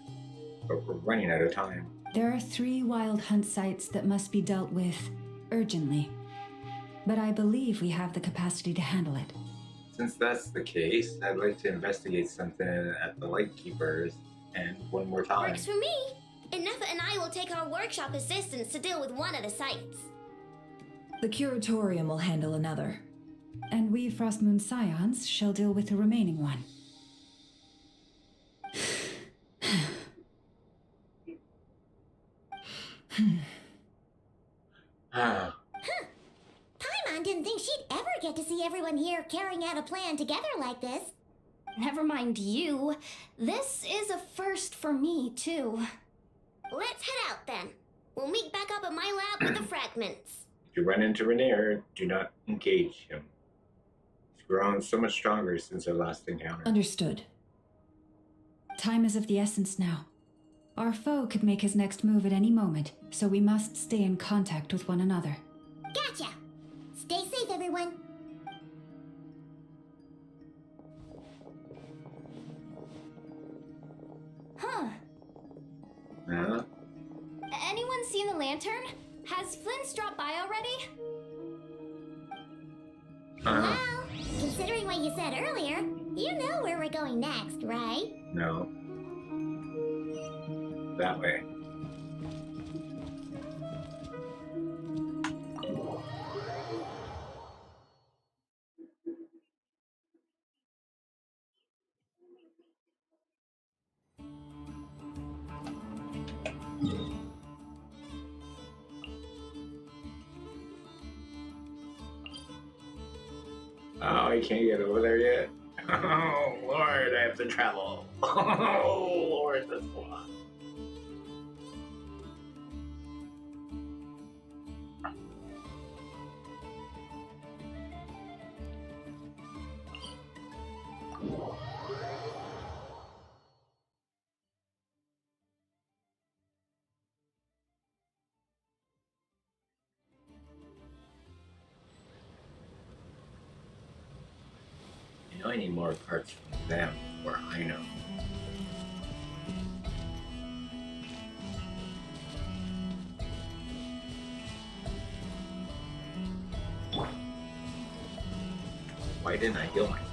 S4: but we're running out of time.
S17: There are 3 Wild Hunt sites that must be dealt with urgently, but I believe we have the capacity to handle it.
S4: Since that's the case, I'd like to investigate something at the Lightkeepers, and one more time.
S10: Works for me. Ineffa and I will take our workshop assistants to deal with one of the sites.
S5: The Curatorium will handle another.
S17: And we Frostmoon Scions shall deal with the remaining one.
S10: Paimon didn't think she'd ever get to see everyone here carrying out a plan together like this.
S18: Never mind you. This is a first for me, too.
S10: Let's head out then. We'll meet back up at my lab with the fragments.
S4: If you run into Rainier, do not engage him. He's grown so much stronger since our last encounter.
S5: Understood.
S17: Time is of the essence now. Our foe could make his next move at any moment, so we must stay in contact with one another.
S10: Gotcha! Stay safe, everyone.
S18: Huh. Anyone seen the lantern? Has Flint's dropped by already?
S10: Well, considering what you said earlier, you know where we're going next, right?
S4: No. That way. Oh, I can't get over there yet. Oh, Lord, I have to travel. Oh, Lord, that's a lot. I need more parts from them, or I know. Why didn't I heal myself?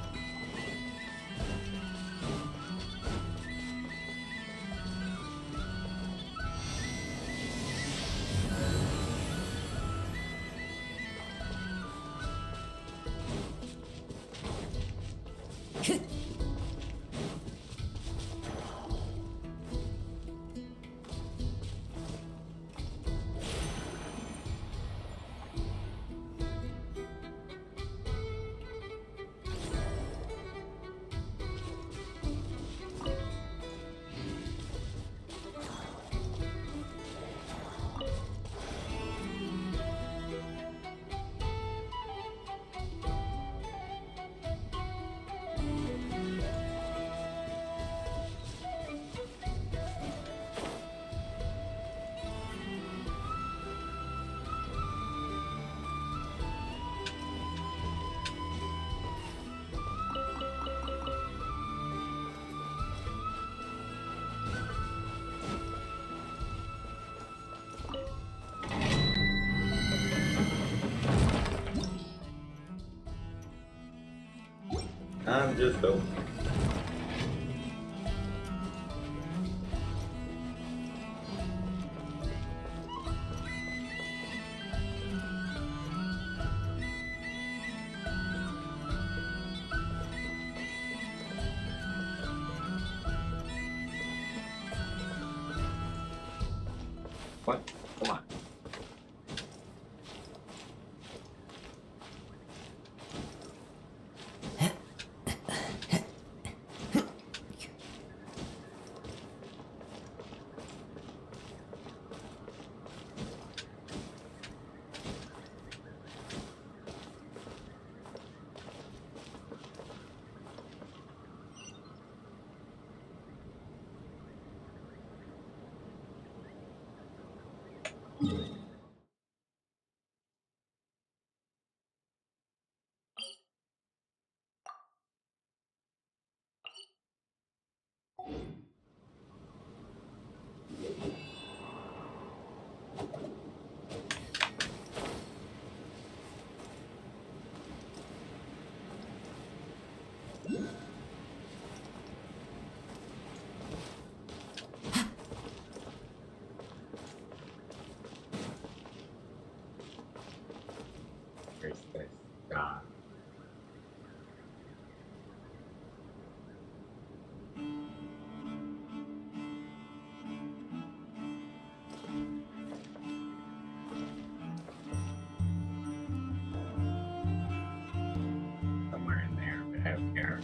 S4: I'm just hoping. What? Come on. Where's this? God. Somewhere in there, but I don't care.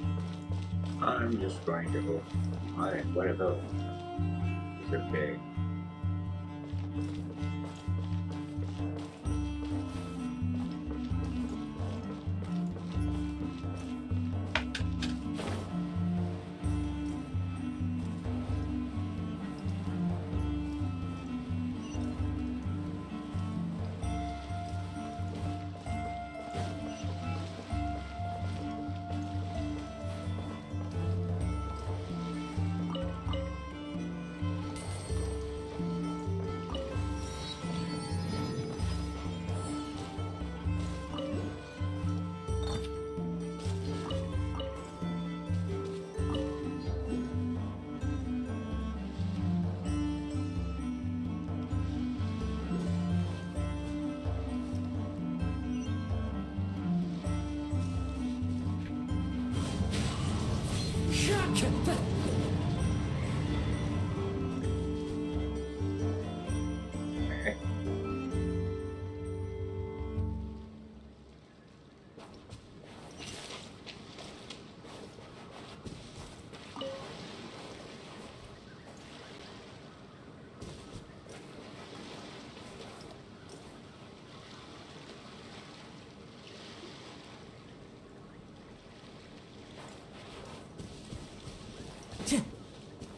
S4: I'm just going to go. Alright, what are those? These are big.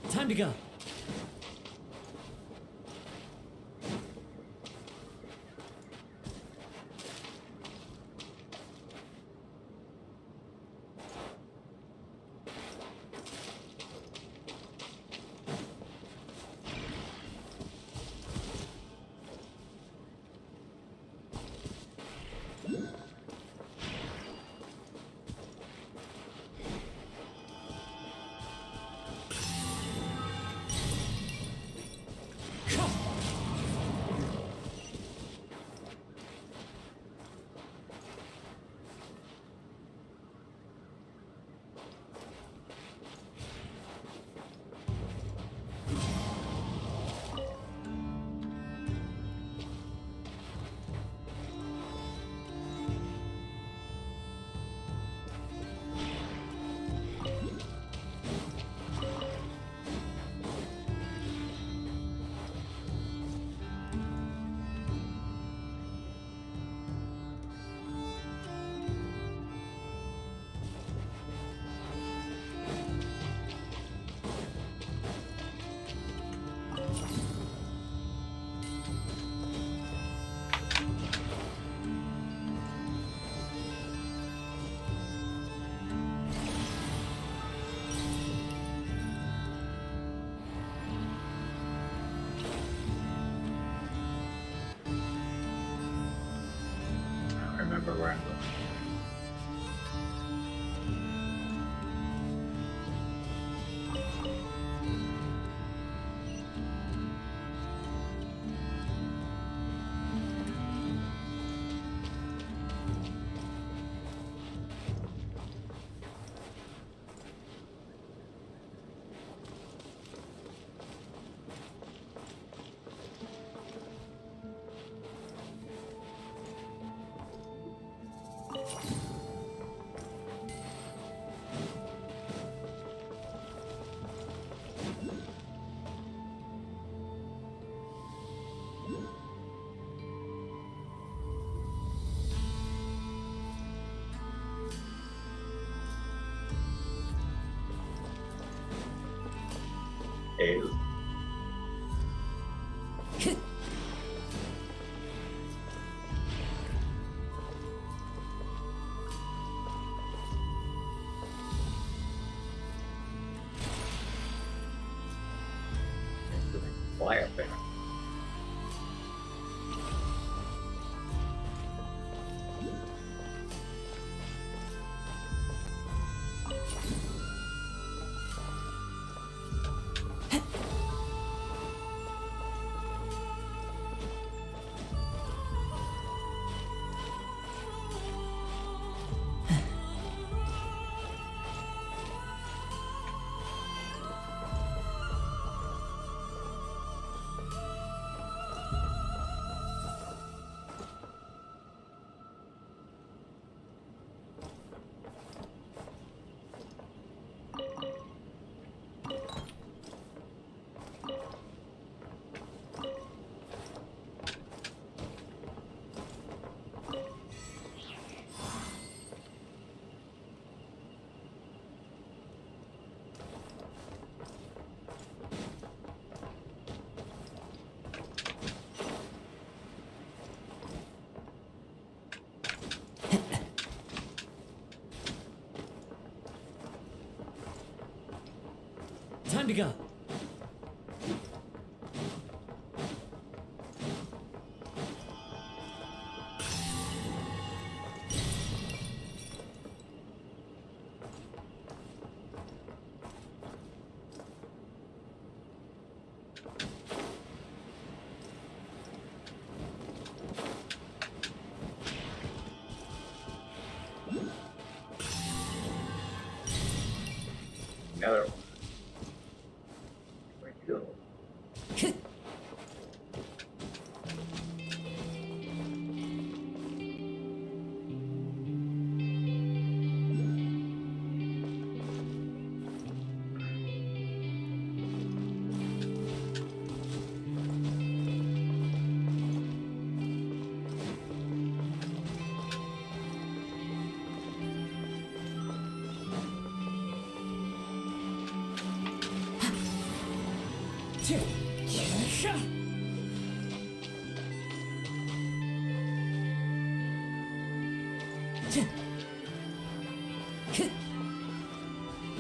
S19: Time to go.
S4: remember where I'm going. Ew. Fly up there.
S19: Time to go.
S4: Another one. Where'd you go?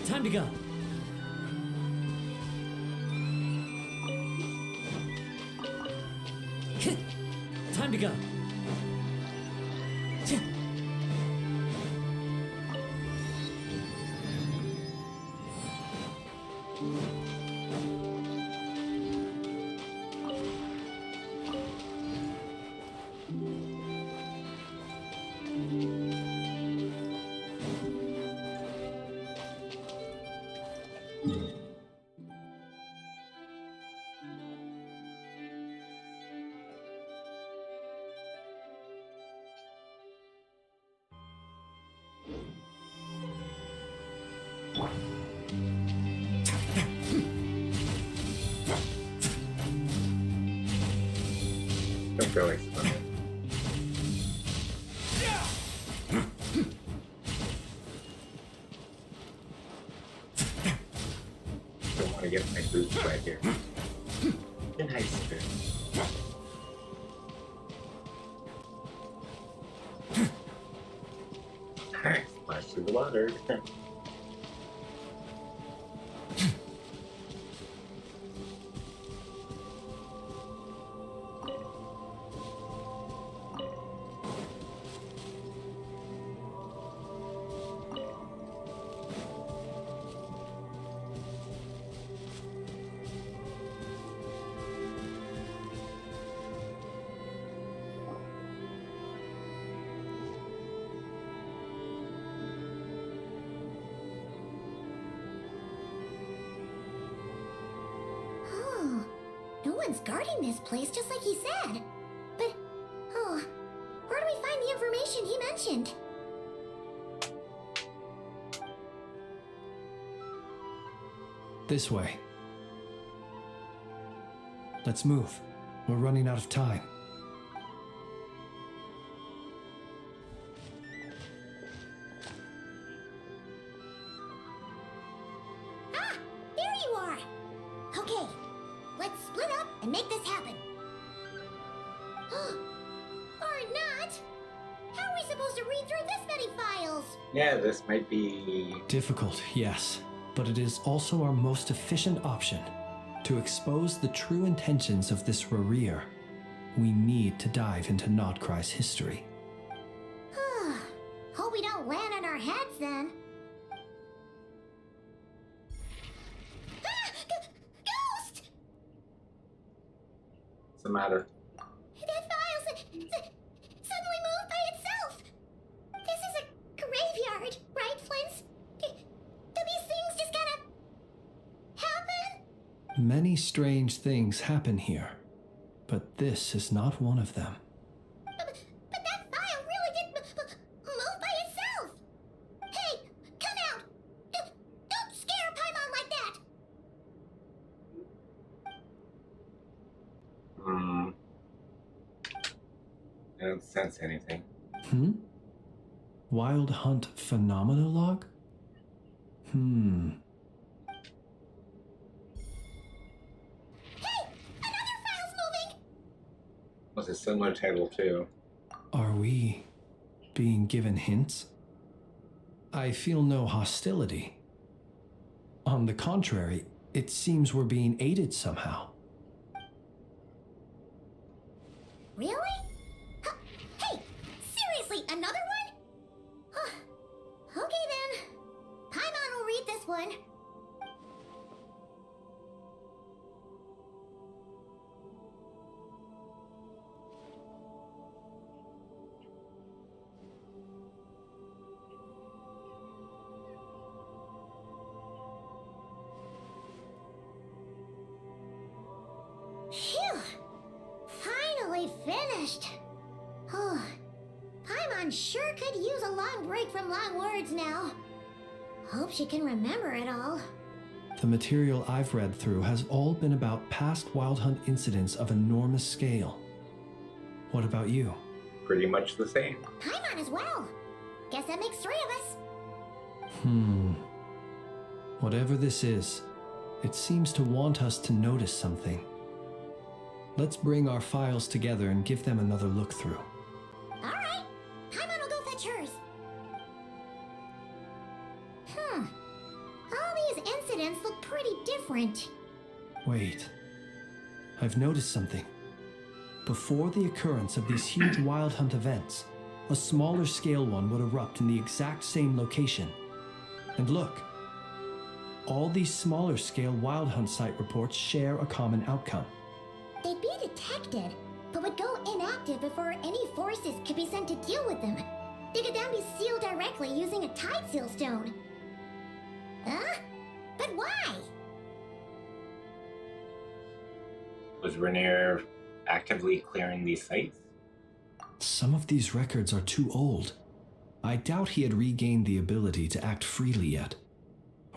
S19: Time to go. Time to go. Don't go explode. Don't want to get my boots right here. Nice bit. Splash through the water.
S10: guarding this place just like he said. But, oh, where do we find the information he mentioned?
S12: This way. Let's move. We're running out of time.
S10: Ah! There you are! Okay, let's split up and make this happen. Or not! How are we supposed to read through this many files?
S19: Yeah, this might be
S12: Difficult, yes, but it is also our most efficient option. To expose the true intentions of this Rereer, we need to dive into Nodcry's history.
S10: Hope we don't land on our heads then. Ah! Ghost!
S19: What's the matter?
S10: That file suddenly moved by itself. This is a graveyard, right, Flint? Do these things just gotta happen?
S12: Many strange things happen here, but this is not one of them.
S10: But that file really did move by itself. Hey, come out! Don't scare Paimon like that.
S19: I don't sense anything.
S12: Wild Hunt Phenomenologue?
S19: Was a similar title too.
S12: Are we being given hints? I feel no hostility. On the contrary, it seems we're being aided somehow.
S10: Really? Hey, seriously, another one? Okay then. Paimon will read this one. Phew! Finally finished. Oh, Paimon sure could use a long break from long words now. Hope she can remember it all.
S12: The material I've read through has all been about past Wild Hunt incidents of enormous scale. What about you?
S19: Pretty much the same.
S10: Paimon as well. Guess that makes 3 of us.
S12: Whatever this is, it seems to want us to notice something. Let's bring our files together and give them another look through.
S10: Alright, Paimon will go fetch hers. All these incidents look pretty different.
S12: Wait. I've noticed something. Before the occurrence of these huge Wild Hunt events, a smaller scale one would erupt in the exact same location. And look, all these smaller scale Wild Hunt site reports share a common outcome.
S10: They'd be detected, but would go inactive before any forces could be sent to deal with them. They could then be sealed directly using a tide seal stone. Huh? But why?
S19: Was Rainier actively clearing these sites?
S12: Some of these records are too old. I doubt he had regained the ability to act freely yet,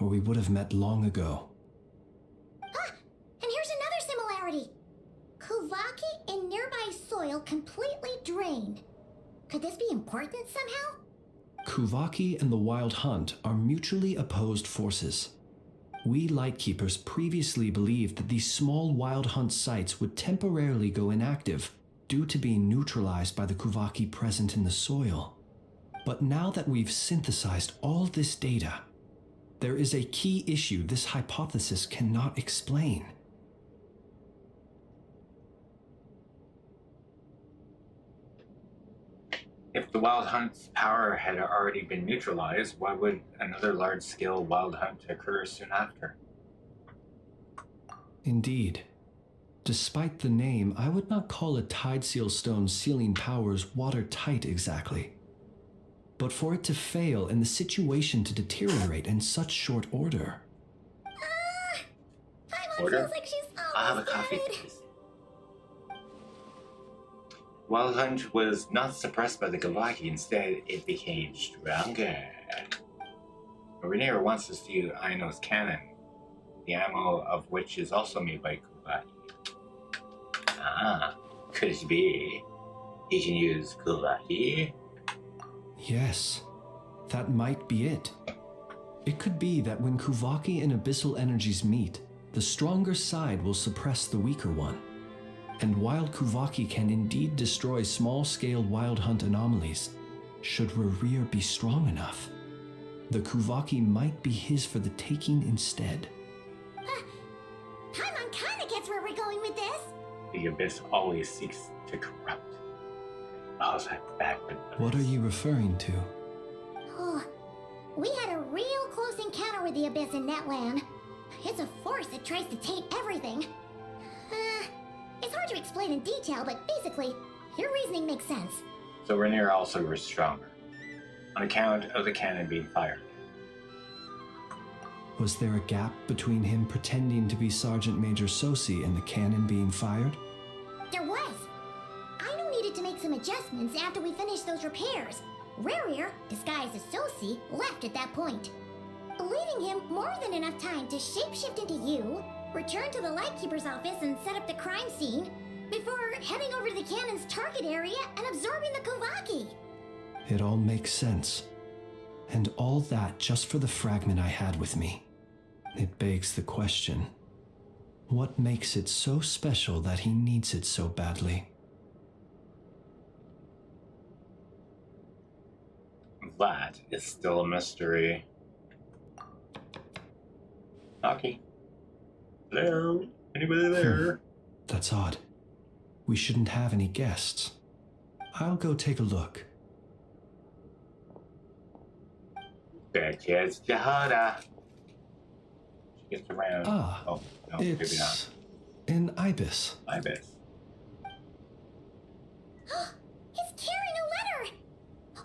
S12: or we would have met long ago.
S10: And here's another similarity. Kuvaki in nearby soil completely drained. Could this be important somehow?
S12: Kuvaki and the Wild Hunt are mutually opposed forces. We Lightkeepers previously believed that these small Wild Hunt sites would temporarily go inactive due to being neutralized by the Kuvaki present in the soil. But now that we've synthesized all this data, there is a key issue this hypothesis cannot explain.
S19: If the Wild Hunt's power had already been neutralized, why would another large-scale Wild Hunt occur soon after?
S12: Indeed. Despite the name, I would not call a Tide Seal Stone's sealing powers watertight exactly. But for it to fail and the situation to deteriorate in such short order.
S10: Paimon
S19: Order?
S10: feels like she's
S19: I'll have a
S10: almost
S19: coffee,
S10: dead.
S19: please. Wild Hunt was not suppressed by the Kavaki, instead it became stronger. Rainier wants to steal Aino's cannon, the ammo of which is also made by Kavaki. Ah, could it be he can use Kavaki?
S12: Yes, that might be it. It could be that when Kuvaki and Abyssal energies meet, the stronger side will suppress the weaker one. And while Kuvaki can indeed destroy small-scale Wild Hunt anomalies, should Rerir be strong enough, the Kuvaki might be his for the taking instead.
S10: Paimon kinda gets where we're going with this.
S19: The Abyss always seeks to corrupt. How's that back?
S12: What are you referring to?
S10: Oh, we had a real close encounter with the Abyss in Netland. It's a force that tries to taint everything. It's hard to explain in detail, but basically, your reasoning makes sense.
S19: So Rainier also grew stronger, on account of the cannon being fired.
S12: Was there a gap between him pretending to be Sergeant Major Sosi and the cannon being fired?
S10: There was. Aino needed to make some adjustments after we finished those repairs. Rarir, disguised as Sosi, left at that point, leaving him more than enough time to shapeshift into you, return to the Lightkeeper's office and set up the crime scene, before heading over to the cannon's target area and absorbing the Kuvaki.
S12: It all makes sense. And all that just for the fragment I had with me. It begs the question, what makes it so special that he needs it so badly?
S19: That is still a mystery. Knocking. Hello? Anybody there?
S12: That's odd. We shouldn't have any guests. I'll go take a look.
S19: Betches Jahada. She gets around.
S12: Ah,
S19: oh, no, maybe
S12: it's
S19: not.
S12: an ibis.
S19: Ibis.
S10: He's carrying a letter!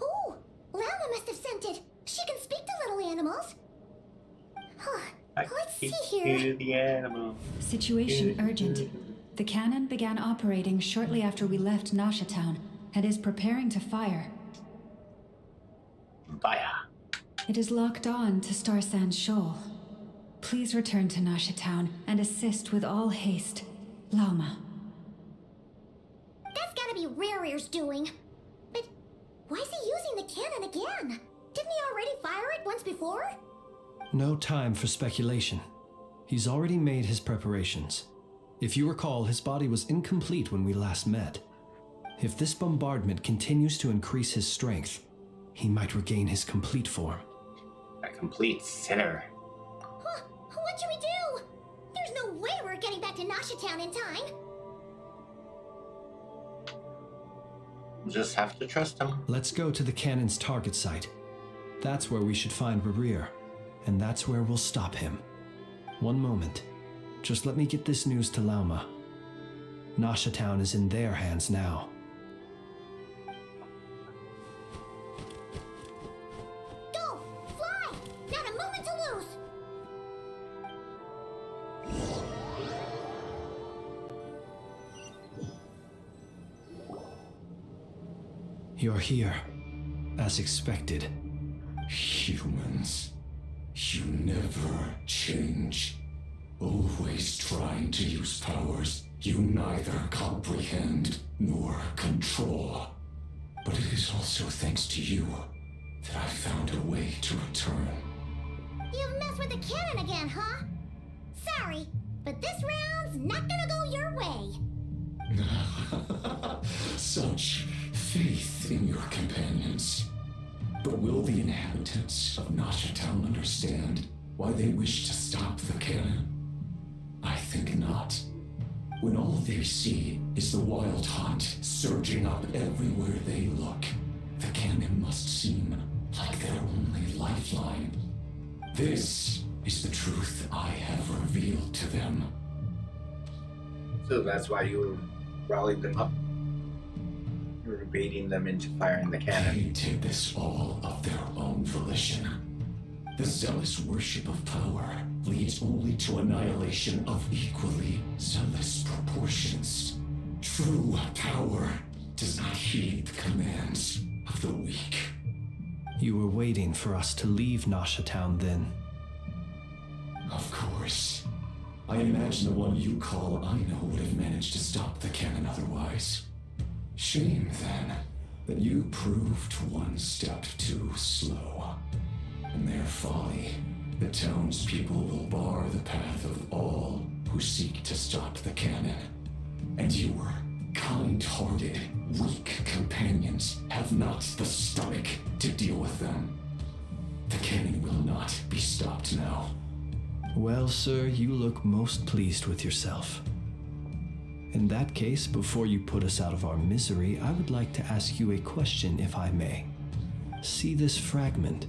S10: Oh, Lala must have sent it. She can speak to little animals. Let's see here.
S19: The animal.
S17: Situation urgent. The cannon began operating shortly after we left Nasha Town and is preparing to fire.
S19: Fire.
S17: It is locked on to Star Sand Shoal. Please return to Nasha Town and assist with all haste. Lauma.
S10: That's gotta be Rarir's doing. But why is he using the cannon again? Didn't he already fire it once before?
S12: No time for speculation. He's already made his preparations. If you recall, his body was incomplete when we last met. If this bombardment continues to increase his strength, he might regain his complete form.
S19: A complete sinner.
S10: Huh, what should we do? There's no way we're getting back to Nasha Town in time.
S19: We'll just have to trust him.
S12: Let's go to the cannon's target site. That's where we should find Rerir, and that's where we'll stop him. One moment. Just let me get this news to Lauma. Nasha Town is in their hands now.
S10: Go! Fly! Not a moment to lose!
S12: You're here, as expected.
S14: Humans, you never change. Always trying to use powers you neither comprehend nor control. But it is also thanks to you that I found a way to return.
S10: You've messed with the cannon again, huh? Sorry, but this round's not gonna go your way.
S14: Such faith in your companions. But will the inhabitants of Nasha Town understand why they wish to stop the cannon? I think not. When all they see is the Wild Hunt surging up everywhere they look, the cannon must seem like their only lifeline. This is the truth I have revealed to them.
S19: So that's why you rallied them up? You were baiting them into firing the cannon.
S14: They did this all of their own volition. The zealous worship of power leads only to annihilation of equally zealous proportions. True power
S16: does not heed the commands of the weak.
S12: You were waiting for us to leave Nasha Town then.
S16: Of course. I imagine the one you call Aino would have managed to stop the cannon otherwise. Shame, then, that you proved one step too slow. In their folly, the townspeople will bar the path of all who seek to stop the cannon. And your kind-hearted, weak companions have not the stomach to deal with them. The cannon will not be stopped now.
S12: Well, sir, you look most pleased with yourself. In that case, before you put us out of our misery, I would like to ask you a question, if I may. See this fragment?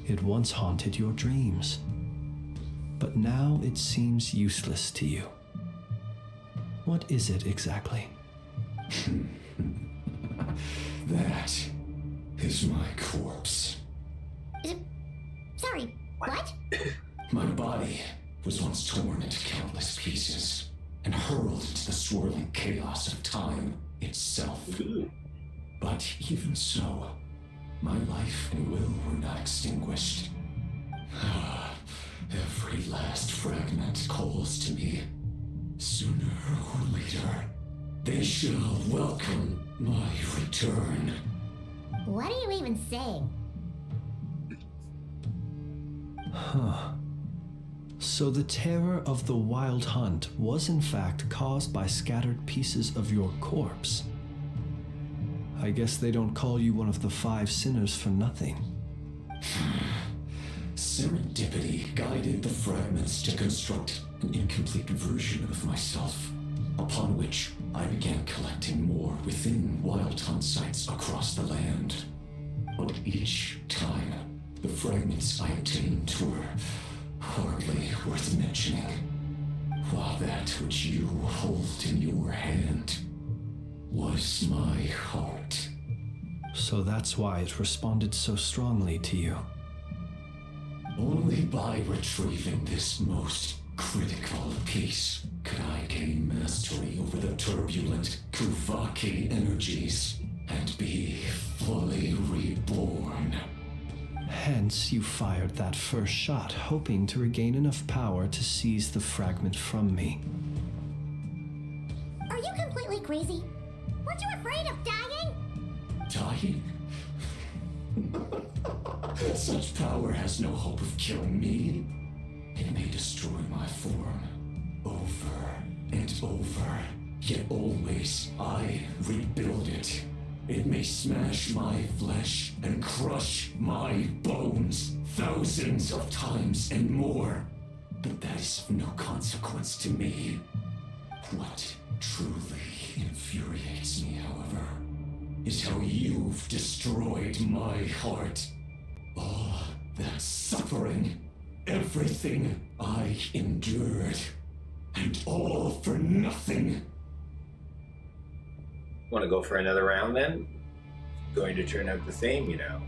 S12: It once haunted your dreams, but now it seems useless to you. What is it exactly?
S16: That is my corpse.
S10: Sorry, what?
S16: My body was once torn into countless pieces and hurled into the swirling chaos of time itself. But even so, my life and will were not extinguished. Every last fragment calls to me. Sooner or later, they shall welcome my return.
S10: What are you even saying?
S12: Huh. So the terror of the Wild Hunt was in fact caused by scattered pieces of your corpse. I guess they don't call you one of the 5 sinners for nothing.
S16: Serendipity guided the fragments to construct an incomplete version of myself, upon which I began collecting more within Wild Hunt sites across the land. But each time, the fragments I obtained were hardly worth mentioning, while that which you hold in your hand was my heart.
S12: So that's why it responded so strongly to you.
S16: Only by retrieving this most critical piece could I gain mastery over the turbulent Kuvaki energies and be fully reborn.
S12: Hence, you fired that first shot, hoping to regain enough power to seize the fragment from me.
S10: Are you completely crazy? Weren't you afraid of dying?
S16: Dying? Such power has no hope of killing me. It may destroy my form over and over, yet always I rebuild it. It may smash my flesh and crush my bones thousands of times and more, but that is of no consequence to me. What truly infuriates me, however, is how you've destroyed my heart. All that suffering, everything I endured, and all for nothing.
S4: Want to go for another round then? Going to turn out the same, you know.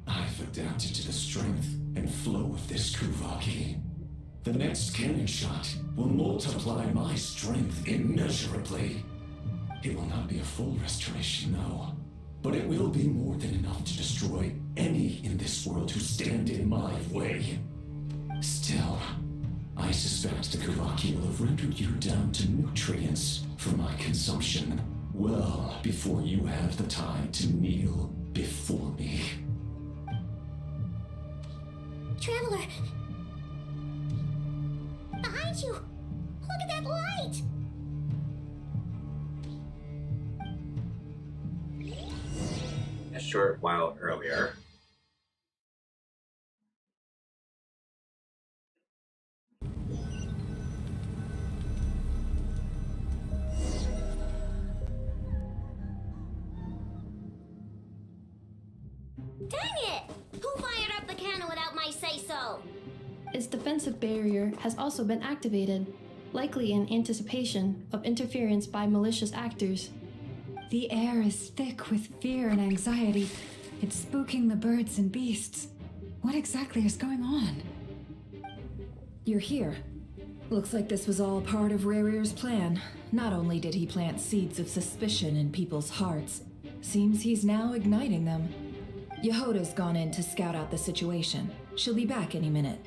S16: I've adapted to the strength and flow of this Kuvaki. The next cannon shot will multiply my strength immeasurably. It will not be a full restoration, no, but it will be more than enough to destroy any in this world who stand in my way. Still, I suspect the Kuvaki will have rendered you down to nutrients for my consumption well before you have the time to kneel before me.
S10: Traveler! Behind you! Look at that light!
S4: A short while earlier,
S10: Dang it! Who fired up the cannon without my say-so?
S8: Its defensive barrier has also been activated, likely in anticipation of interference by malicious actors.
S17: The air is thick with fear and anxiety. It's spooking the birds and beasts. What exactly is going on?
S2: You're here.
S5: Looks like this was all part of Rarir's plan. Not only did he plant seeds of suspicion in people's hearts, seems he's now igniting them. Yehoda's gone in to scout out the situation. She'll be back any minute.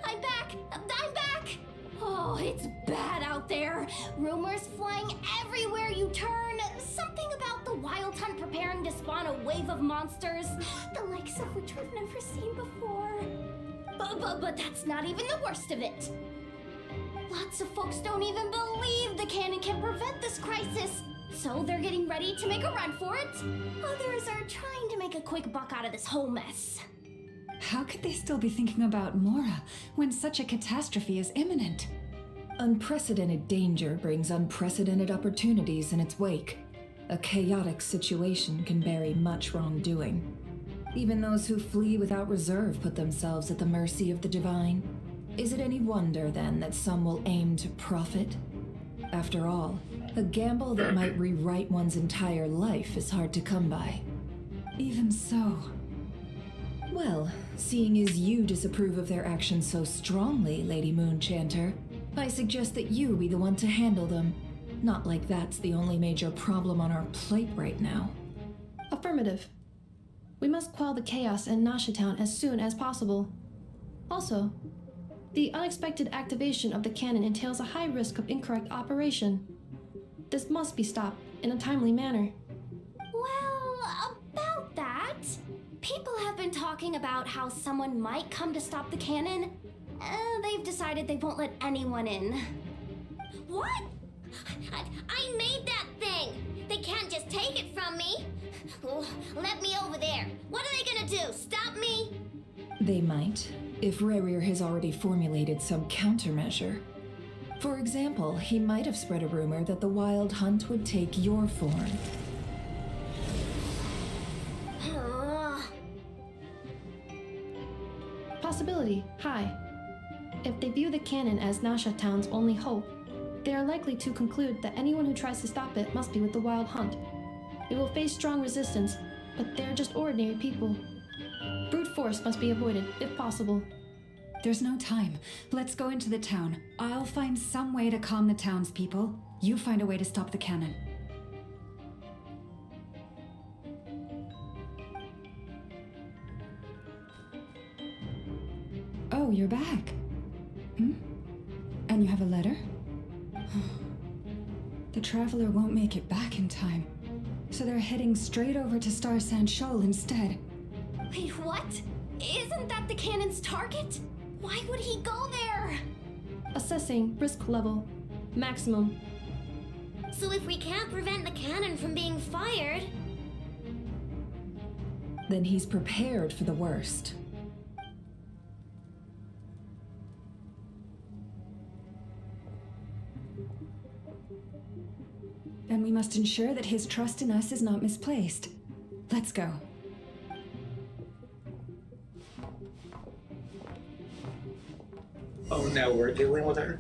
S18: I'm back! I'm back! Oh, it's bad out there. Rumors flying everywhere you turn. Something about the Wild Hunt preparing to spawn a wave of monsters, the likes of which we've never seen before. But that's not even the worst of it. Lots of folks don't even believe the cannon can prevent this crisis, so they're getting ready to make a run for it. Others are trying to make a quick buck out of this whole mess.
S17: How could they still be thinking about Mora when such a catastrophe is imminent?
S5: Unprecedented danger brings unprecedented opportunities in its wake. A chaotic situation can bury much wrongdoing. Even those who flee without reserve put themselves at the mercy of the divine. Is it any wonder, then, that some will aim to profit? After all, a gamble that might rewrite one's entire life is hard to come by.
S17: Even so.
S5: Well, seeing as you disapprove of their actions so strongly, Lady Moonchanter, I suggest that you be the one to handle them. Not like that's the only major problem on our plate right now.
S8: Affirmative. We must quell the chaos in Nasha Town as soon as possible. Also, the unexpected activation of the cannon entails a high risk of incorrect operation. This must be stopped in a timely manner.
S18: Well, about that, people have been talking about how someone might come to stop the cannon. They've decided they won't let anyone in.
S10: What? I made that thing! They can't just take it from me! Oh, let me over there. What are they gonna do? Stop me?
S5: They might, if Rarir has already formulated some countermeasure. For example, he might have spread a rumor that the Wild Hunt would take your form.
S8: Possibility high. If they view the cannon as Nasha Town's only hope, they are likely to conclude that anyone who tries to stop it must be with the Wild Hunt. It will face strong resistance, but they're just ordinary people. Brute force must be avoided, if possible.
S17: There's no time. Let's go into the town. I'll find some way to calm the townspeople. You find a way to stop the cannon. Oh, you're back. And you have a letter? The Traveler won't make it back in time, so they're heading straight over to Star Sand Shoal instead.
S18: Wait, what? Isn't that the cannon's target? Why would he go there?
S8: Assessing risk level. Maximum.
S10: So if we can't prevent the cannon from being fired...
S5: Then he's prepared for the worst.
S17: And we must ensure that his trust in us is not misplaced. Let's go.
S19: Oh, now we're dealing with her?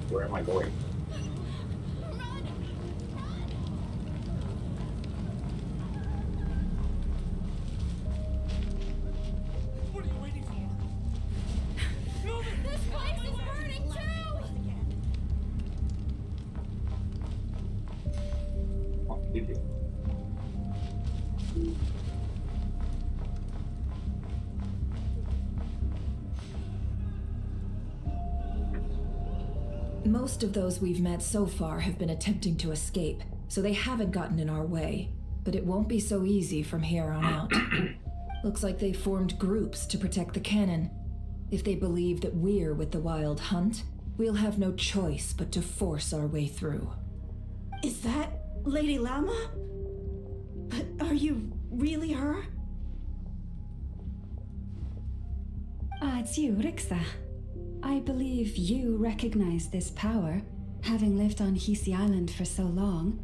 S19: Where am I going?
S9: What are you waiting for? Move it!
S18: This place is burning too!
S19: Oh, did you?
S5: Most of those we've met so far have been attempting to escape, so they haven't gotten in our way. But it won't be so easy from here on out. Looks like they formed groups to protect the cannon. If they believe that we're with the Wild Hunt, we'll have no choice but to force our way through.
S21: Is that Lady Lama? But are you really her?
S17: It's you, Rixa. I believe you recognize this power, having lived on Hisi Island for so long.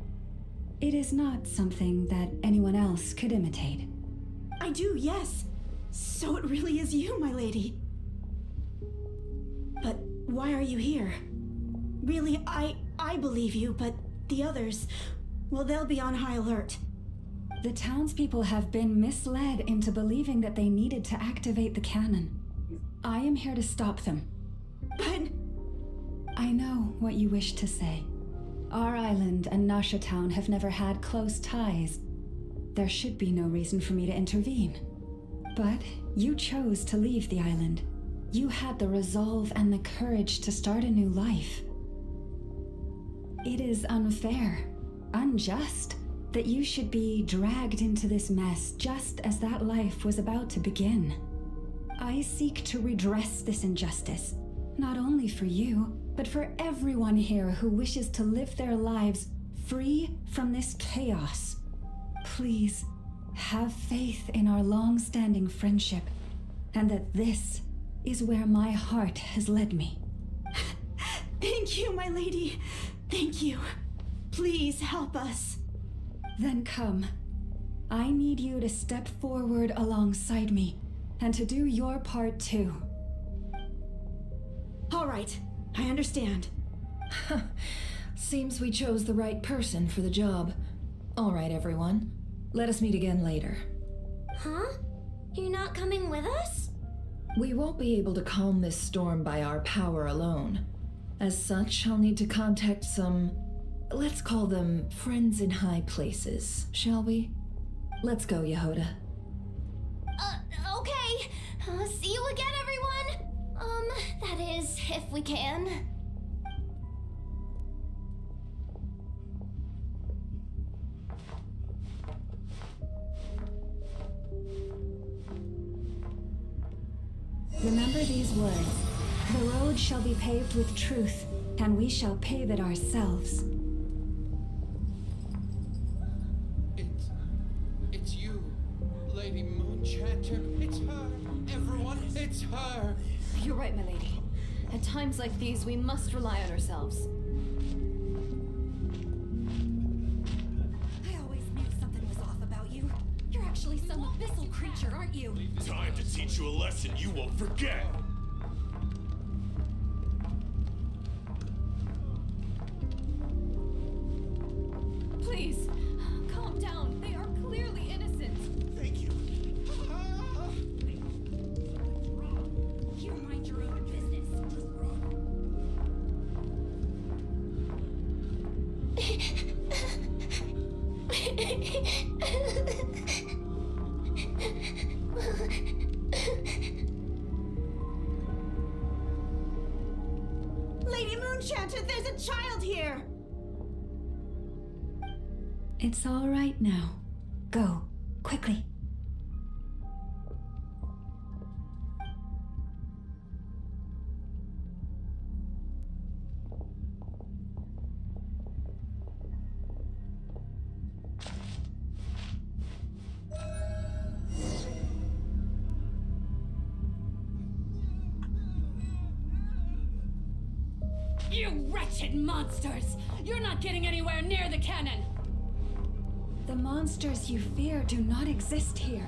S17: It is not something that anyone else could imitate.
S21: I do, yes. So it really is you, my lady. But why are you here? Really, I believe you, but the others, well, they'll be on high alert.
S17: The townspeople have been misled into believing that they needed to activate the cannon. I am here to stop them.
S21: But...
S17: I know what you wish to say. Our island and Nasha Town have never had close ties. There should be no reason for me to intervene. But you chose to leave the island. You had the resolve and the courage to start a new life. It is unfair, unjust, that you should be dragged into this mess just as that life was about to begin. I seek to redress this injustice, not only for you, but for everyone here who wishes to live their lives free from this chaos. Please, have faith in our long-standing friendship, and that this is where my heart has led me.
S21: Thank you, my lady. Thank you. Please help us.
S17: Then come. I need you to step forward alongside me, and to do your part too.
S21: All right, I understand.
S5: Seems we chose the right person for the job. All right, everyone. Let us meet again later.
S10: Huh? You're not coming with us?
S5: We won't be able to calm this storm by our power alone. As such, I'll need to contact some, let's call them friends in high places, shall we? Let's go, Yehoda.
S18: Okay. See you again, everyone. That is, if we can.
S17: Remember these words. The road shall be paved with truth, and we shall pave it ourselves.
S9: It's you, Lady Moonchanter. It's her. Everyone, it's her.
S1: You're right, my lady. At times like these, we must rely on ourselves.
S17: I always knew something was off about you. You're actually some abyssal creature, aren't you?
S22: Time to teach you a lesson you won't forget.
S1: Please, calm down. They are clearly innocent.
S22: Thank you.
S17: You mind your own business.
S21: Lady Moonchanter, there's a child here!
S17: It's all right now. Go, quickly.
S1: You wretched monsters! You're not getting anywhere near the cannon!
S17: The monsters you fear do not exist here.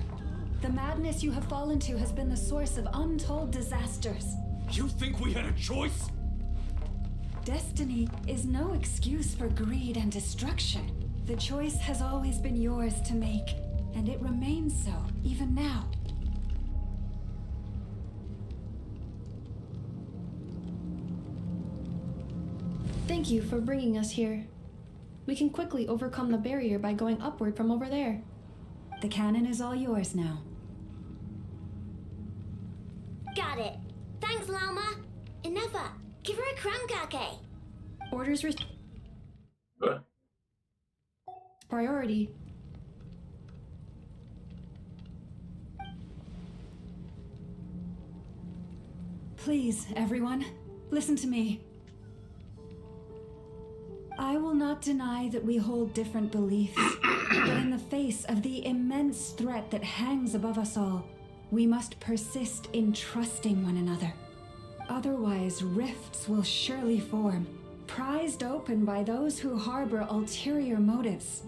S17: The madness you have fallen to has been the source of untold disasters.
S22: You think we had a choice?
S17: Destiny is no excuse for greed and destruction. The choice has always been yours to make, and it remains so, even now.
S8: Thank you for bringing us here. We can quickly overcome the barrier by going upward from over there.
S17: The cannon is all yours now.
S10: Got it. Thanks, Llama. Inefa, give her a crunkake.
S8: Orders priority.
S17: Please, everyone, listen to me. I will not deny that we hold different beliefs, but in the face of the immense threat that hangs above us all, we must persist in trusting one another. Otherwise, rifts will surely form, prized open by those who harbor ulterior motives.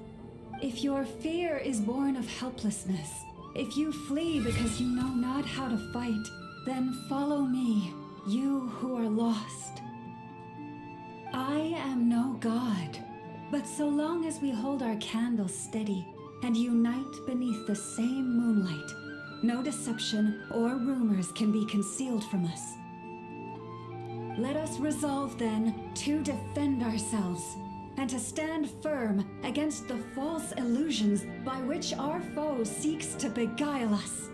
S17: If your fear is born of helplessness, if you flee because you know not how to fight, then follow me, you who are lost. I am no god, but so long as we hold our candles steady, and unite beneath the same moonlight. No deception or rumors can be concealed from us. Let us resolve then to defend ourselves and to stand firm against the false illusions by which our foe seeks to beguile us.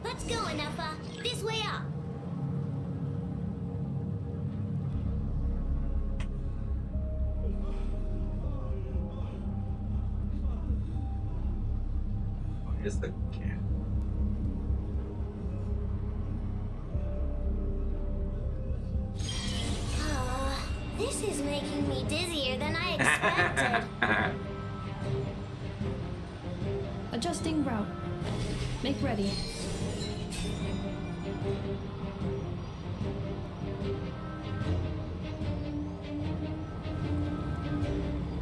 S10: Let's go, Anafa. This way up.
S19: Where's the cat?
S10: This is making me dizzier than I expected.
S8: Adjusting route. Make ready.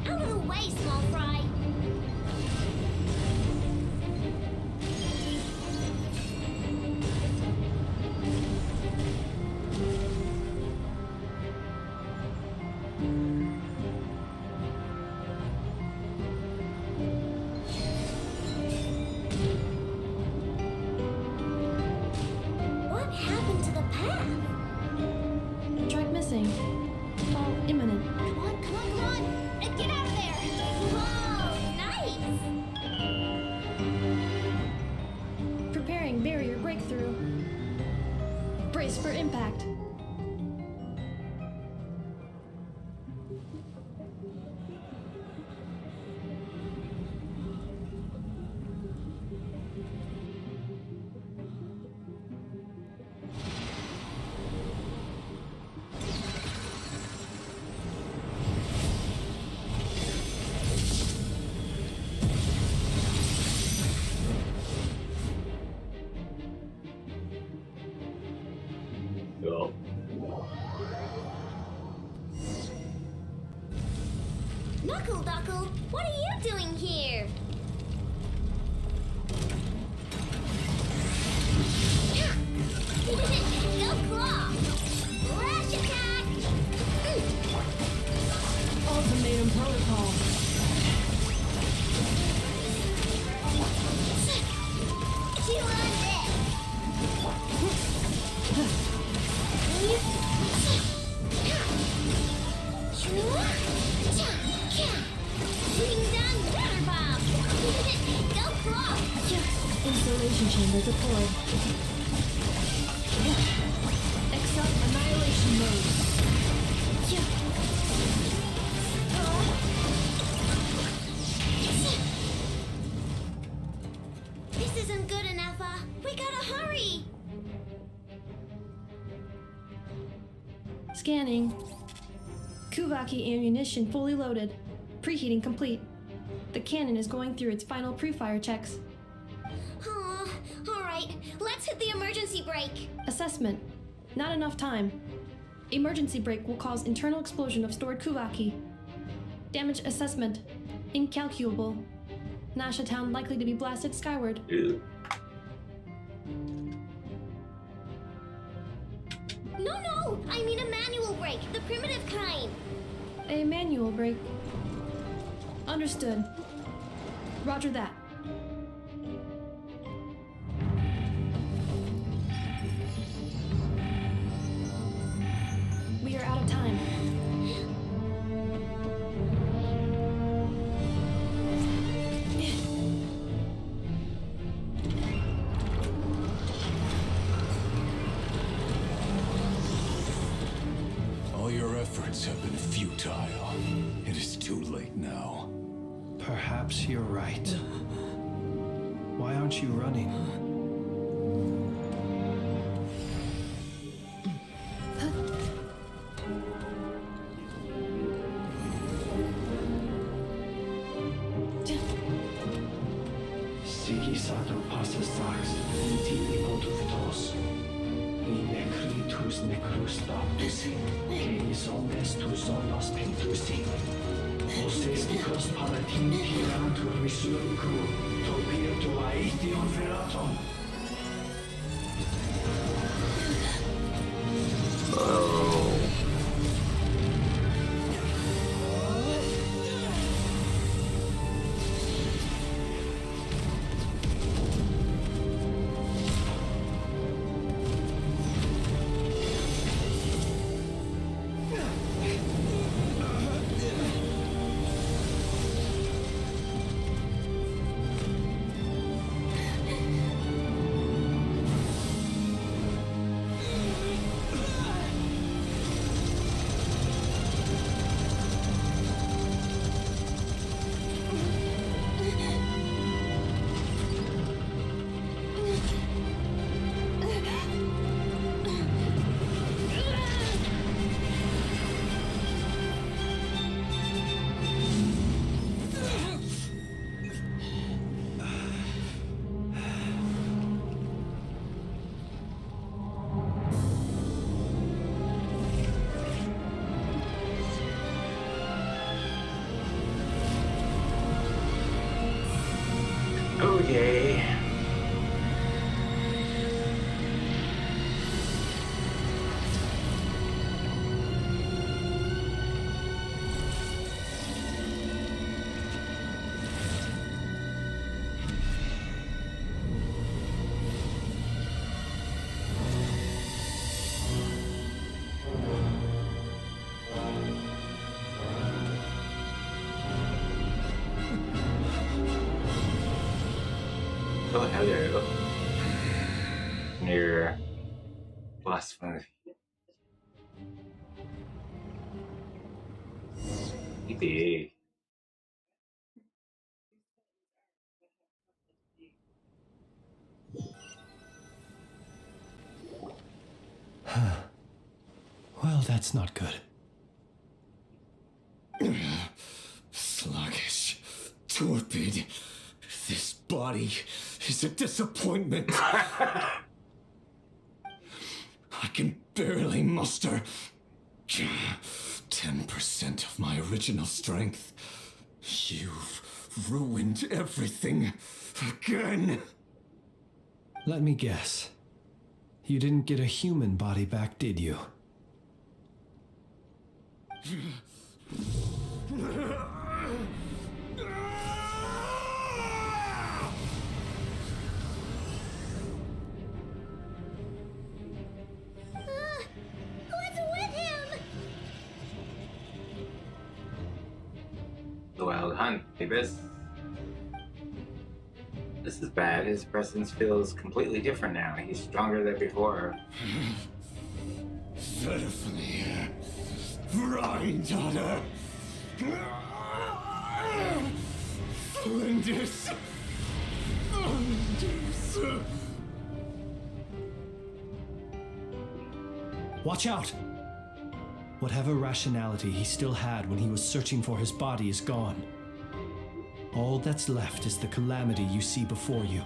S10: Out of the way, small fry. What happened to the path?
S8: Track missing. Fall imminent.
S10: Come on, come on, come on! Get out of there! Whoa, nice!
S8: Preparing barrier breakthrough. Brace for impact.
S19: Go.
S10: Knuckle Duckle, what are you doing here? Go claw! Lash attack!
S8: Ultimatum protocol.
S10: You want this? Bring down water bomb! Go claw!
S8: Installation chamber deployed. Excel annihilation mode.
S10: This isn't good enough, we gotta hurry!
S8: Scanning. Kuvaki ammunition fully loaded. Preheating complete. The cannon is going through its final pre-fire checks.
S10: Alright, let's hit the emergency brake.
S8: Assessment. Not enough time. Emergency brake will cause internal explosion of stored Kuvaki. Damage assessment. Incalculable. Nasha Town likely to be blasted skyward.
S19: Ew.
S10: No, I mean a manual brake, the primitive kind.
S8: A manual brake. Understood. Roger that. We are out of time.
S16: All your efforts have been futile. It is too late now.
S12: Perhaps you're right. Why aren't you running?
S16: Sigi sato passa sax, iti imotus ni necritus necrus baptus, que is omnes tu zonos pentusi.
S4: Oh yay. Oh, hello. Near blasphemy. Easy.
S12: Well, that's not good.
S14: Sluggish, torpid. This body is a disappointment. I can barely muster 10% of my original strength. You've ruined everything again.
S12: Let me guess. You didn't get a human body back, did you?
S10: What's with him?
S4: The Wild Hunt, Davis. This is bad. His presence feels completely different now. He's stronger than before.
S14: Pitifully, Granddaughter. Flinders. Flinders.
S12: Watch out! Whatever rationality he still had when he was searching for his body is gone. All that's left is the calamity you see before you.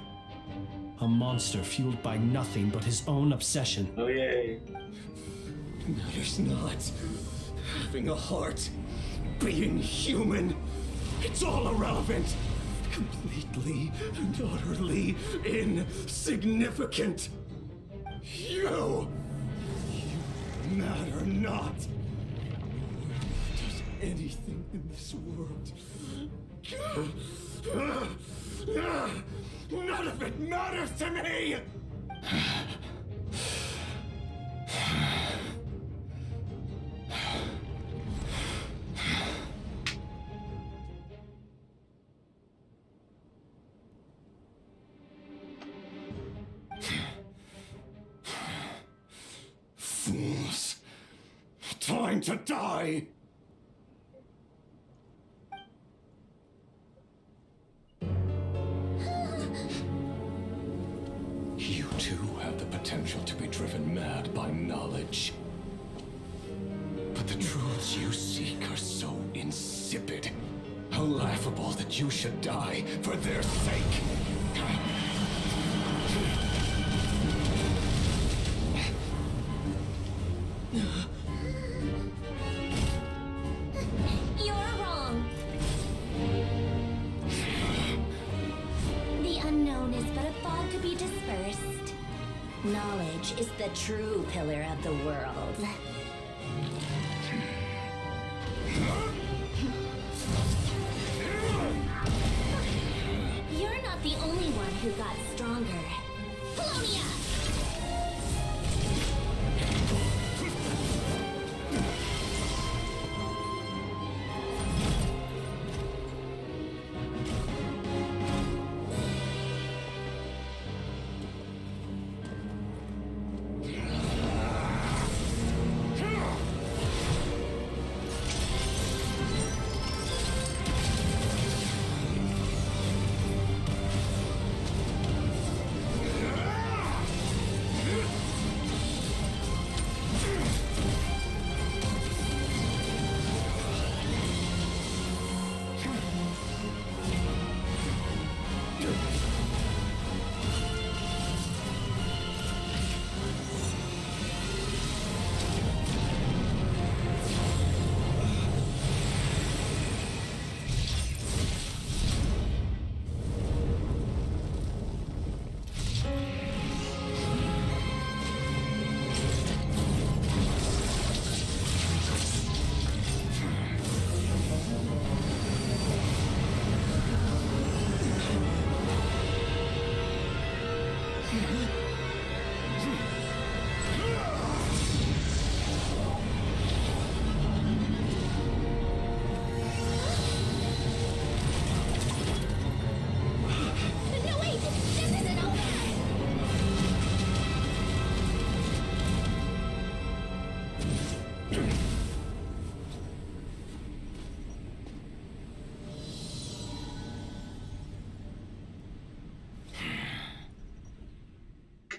S12: A monster fueled by nothing but his own obsession.
S4: Oh yay.
S14: Matters not. Having a heart, being human, it's all irrelevant. Completely and utterly insignificant. You matter not. Does anything in this world. None of it matters to me! Fools. Time to die! You too have the potential to be driven mad by knowledge. But the truths you seek are so insipid, how laughable that you should die for their sake.
S10: You're wrong.
S18: the true pillar of the world. You're not the only one who got stronger. Polonia!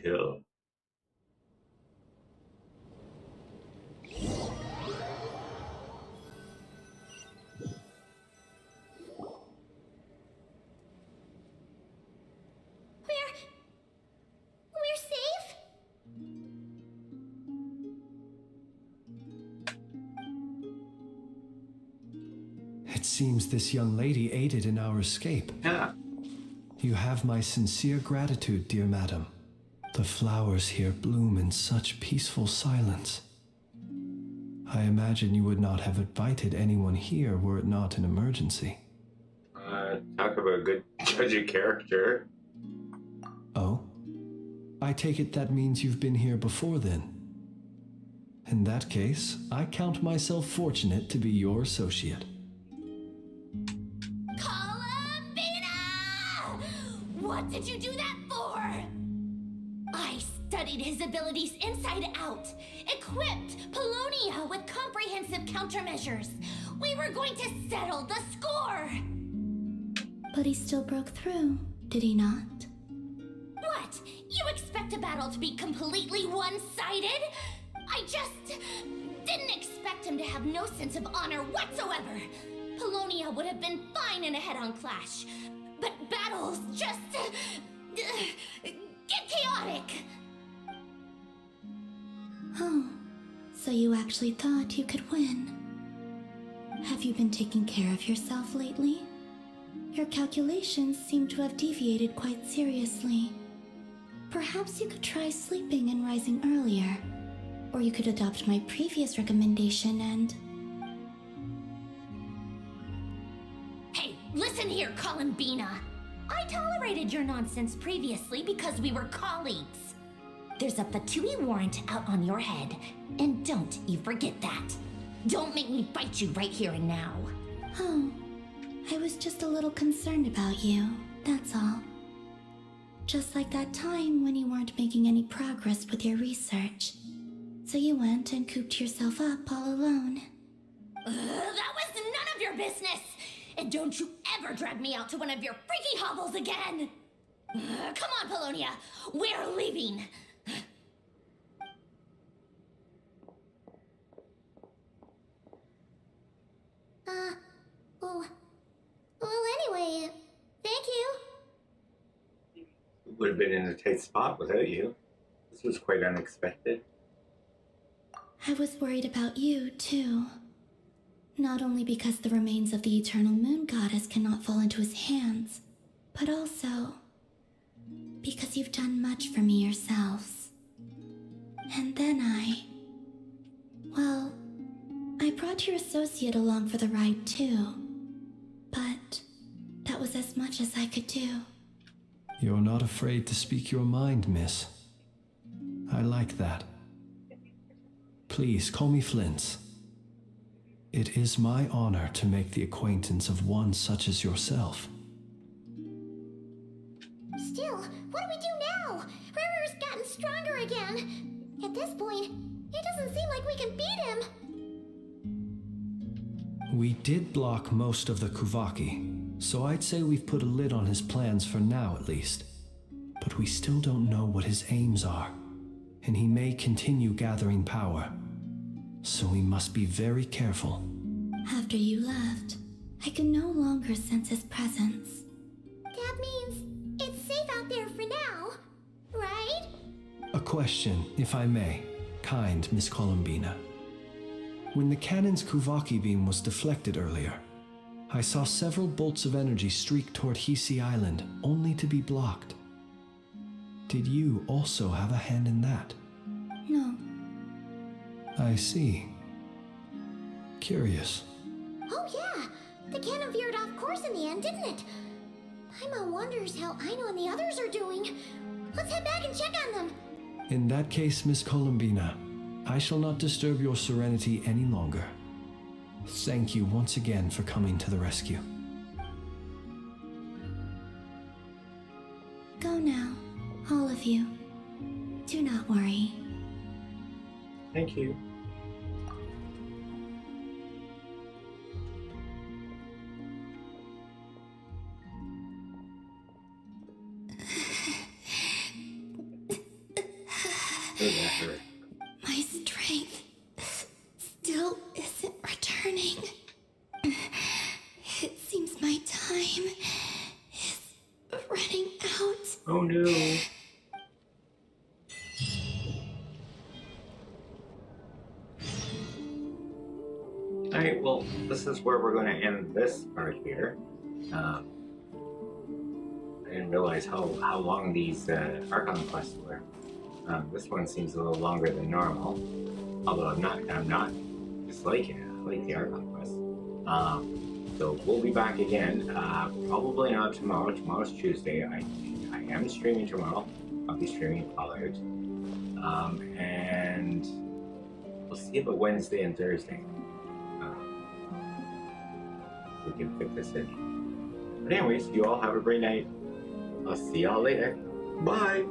S4: Cool.
S10: We're safe?
S12: It seems this young lady aided in our escape.
S4: Yeah.
S12: You have my sincere gratitude, dear madam. The flowers here bloom in such peaceful silence. I imagine you would not have invited anyone here were it not an emergency.
S4: Talk about a good judge of character.
S12: Oh? I take it that means you've been here before then. In that case, I count myself fortunate to be your associate.
S18: What did you do that for? I studied his abilities inside out, equipped Polonia with comprehensive countermeasures. We were going to settle the score.
S2: But he still broke through, did he not?
S18: What? You expect a battle to be completely one-sided? I just didn't expect him to have no sense of honor whatsoever. Polonia would have been fine in a head-on clash. But battles just get chaotic.
S2: Oh, so you actually thought you could win. Have you been taking care of yourself lately? Your calculations seem to have deviated quite seriously. Perhaps you could try sleeping and rising earlier. Or you could adopt my previous recommendation and...
S18: Listen here, Columbina. I tolerated your nonsense previously because we were colleagues. There's a Fatui warrant out on your head, and don't you forget that. Don't make me fight you right here and now.
S2: Oh, I was just a little concerned about you, that's all. Just like that time when you weren't making any progress with your research. So you went and cooped yourself up all alone.
S18: That was none of your business! And don't you ever drag me out to one of your freaky hovels again! Come on, Polonia! We're leaving!
S10: Well, anyway, thank you.
S4: Would have been in a tight spot without you. This was quite unexpected.
S2: I was worried about you, too. Not only because the remains of the eternal moon goddess cannot fall into his hands, but also because you've done much for me yourselves.
S10: And then well, I brought your associate along for the ride too. But that was as much as I could do.
S12: You're not afraid to speak your mind, miss. I like that. Please call me Flint. It is my honor to make the acquaintance of one such as yourself.
S10: Still, what do we do now? River's gotten stronger again. At this point, it doesn't seem like we can beat him.
S12: We did block most of the Kuvaki, so I'd say we've put a lid on his plans for now at least. But we still don't know what his aims are, and he may continue gathering power. So we must be very careful.
S10: After you left, I could no longer sense his presence. That means it's safe out there for now, right?
S12: A question, if I may, kind Miss Columbina. When the cannon's Kuvaki beam was deflected earlier, I saw several bolts of energy streak toward Hisi Island, only to be blocked. Did you also have a hand in that?
S10: No.
S12: I see. Curious.
S10: Oh yeah, the cannon veered off course in the end, didn't it? Paimon wonders how Aino and the others are doing. Let's head back and check on them.
S12: In that case, Miss Columbina, I shall not disturb your serenity any longer. Thank you once again for coming to the rescue.
S10: Go now, all of you. Do not worry.
S4: Thank you.
S10: My strength still isn't returning. It seems my time is running out.
S4: Oh no. Alright, well, this is where we're going to end this part here. I didn't realize how long these Archon Quests were. This one seems a little longer than normal, although I'm not disliking it. I like the Archon Quest. So we'll be back again, probably not tomorrow. Tomorrow's Tuesday. I am streaming tomorrow. I'll be streaming Fallout. And we'll see about Wednesday and Thursday. We can fit this in. But anyways, you all have a great night. I'll see y'all later. Bye!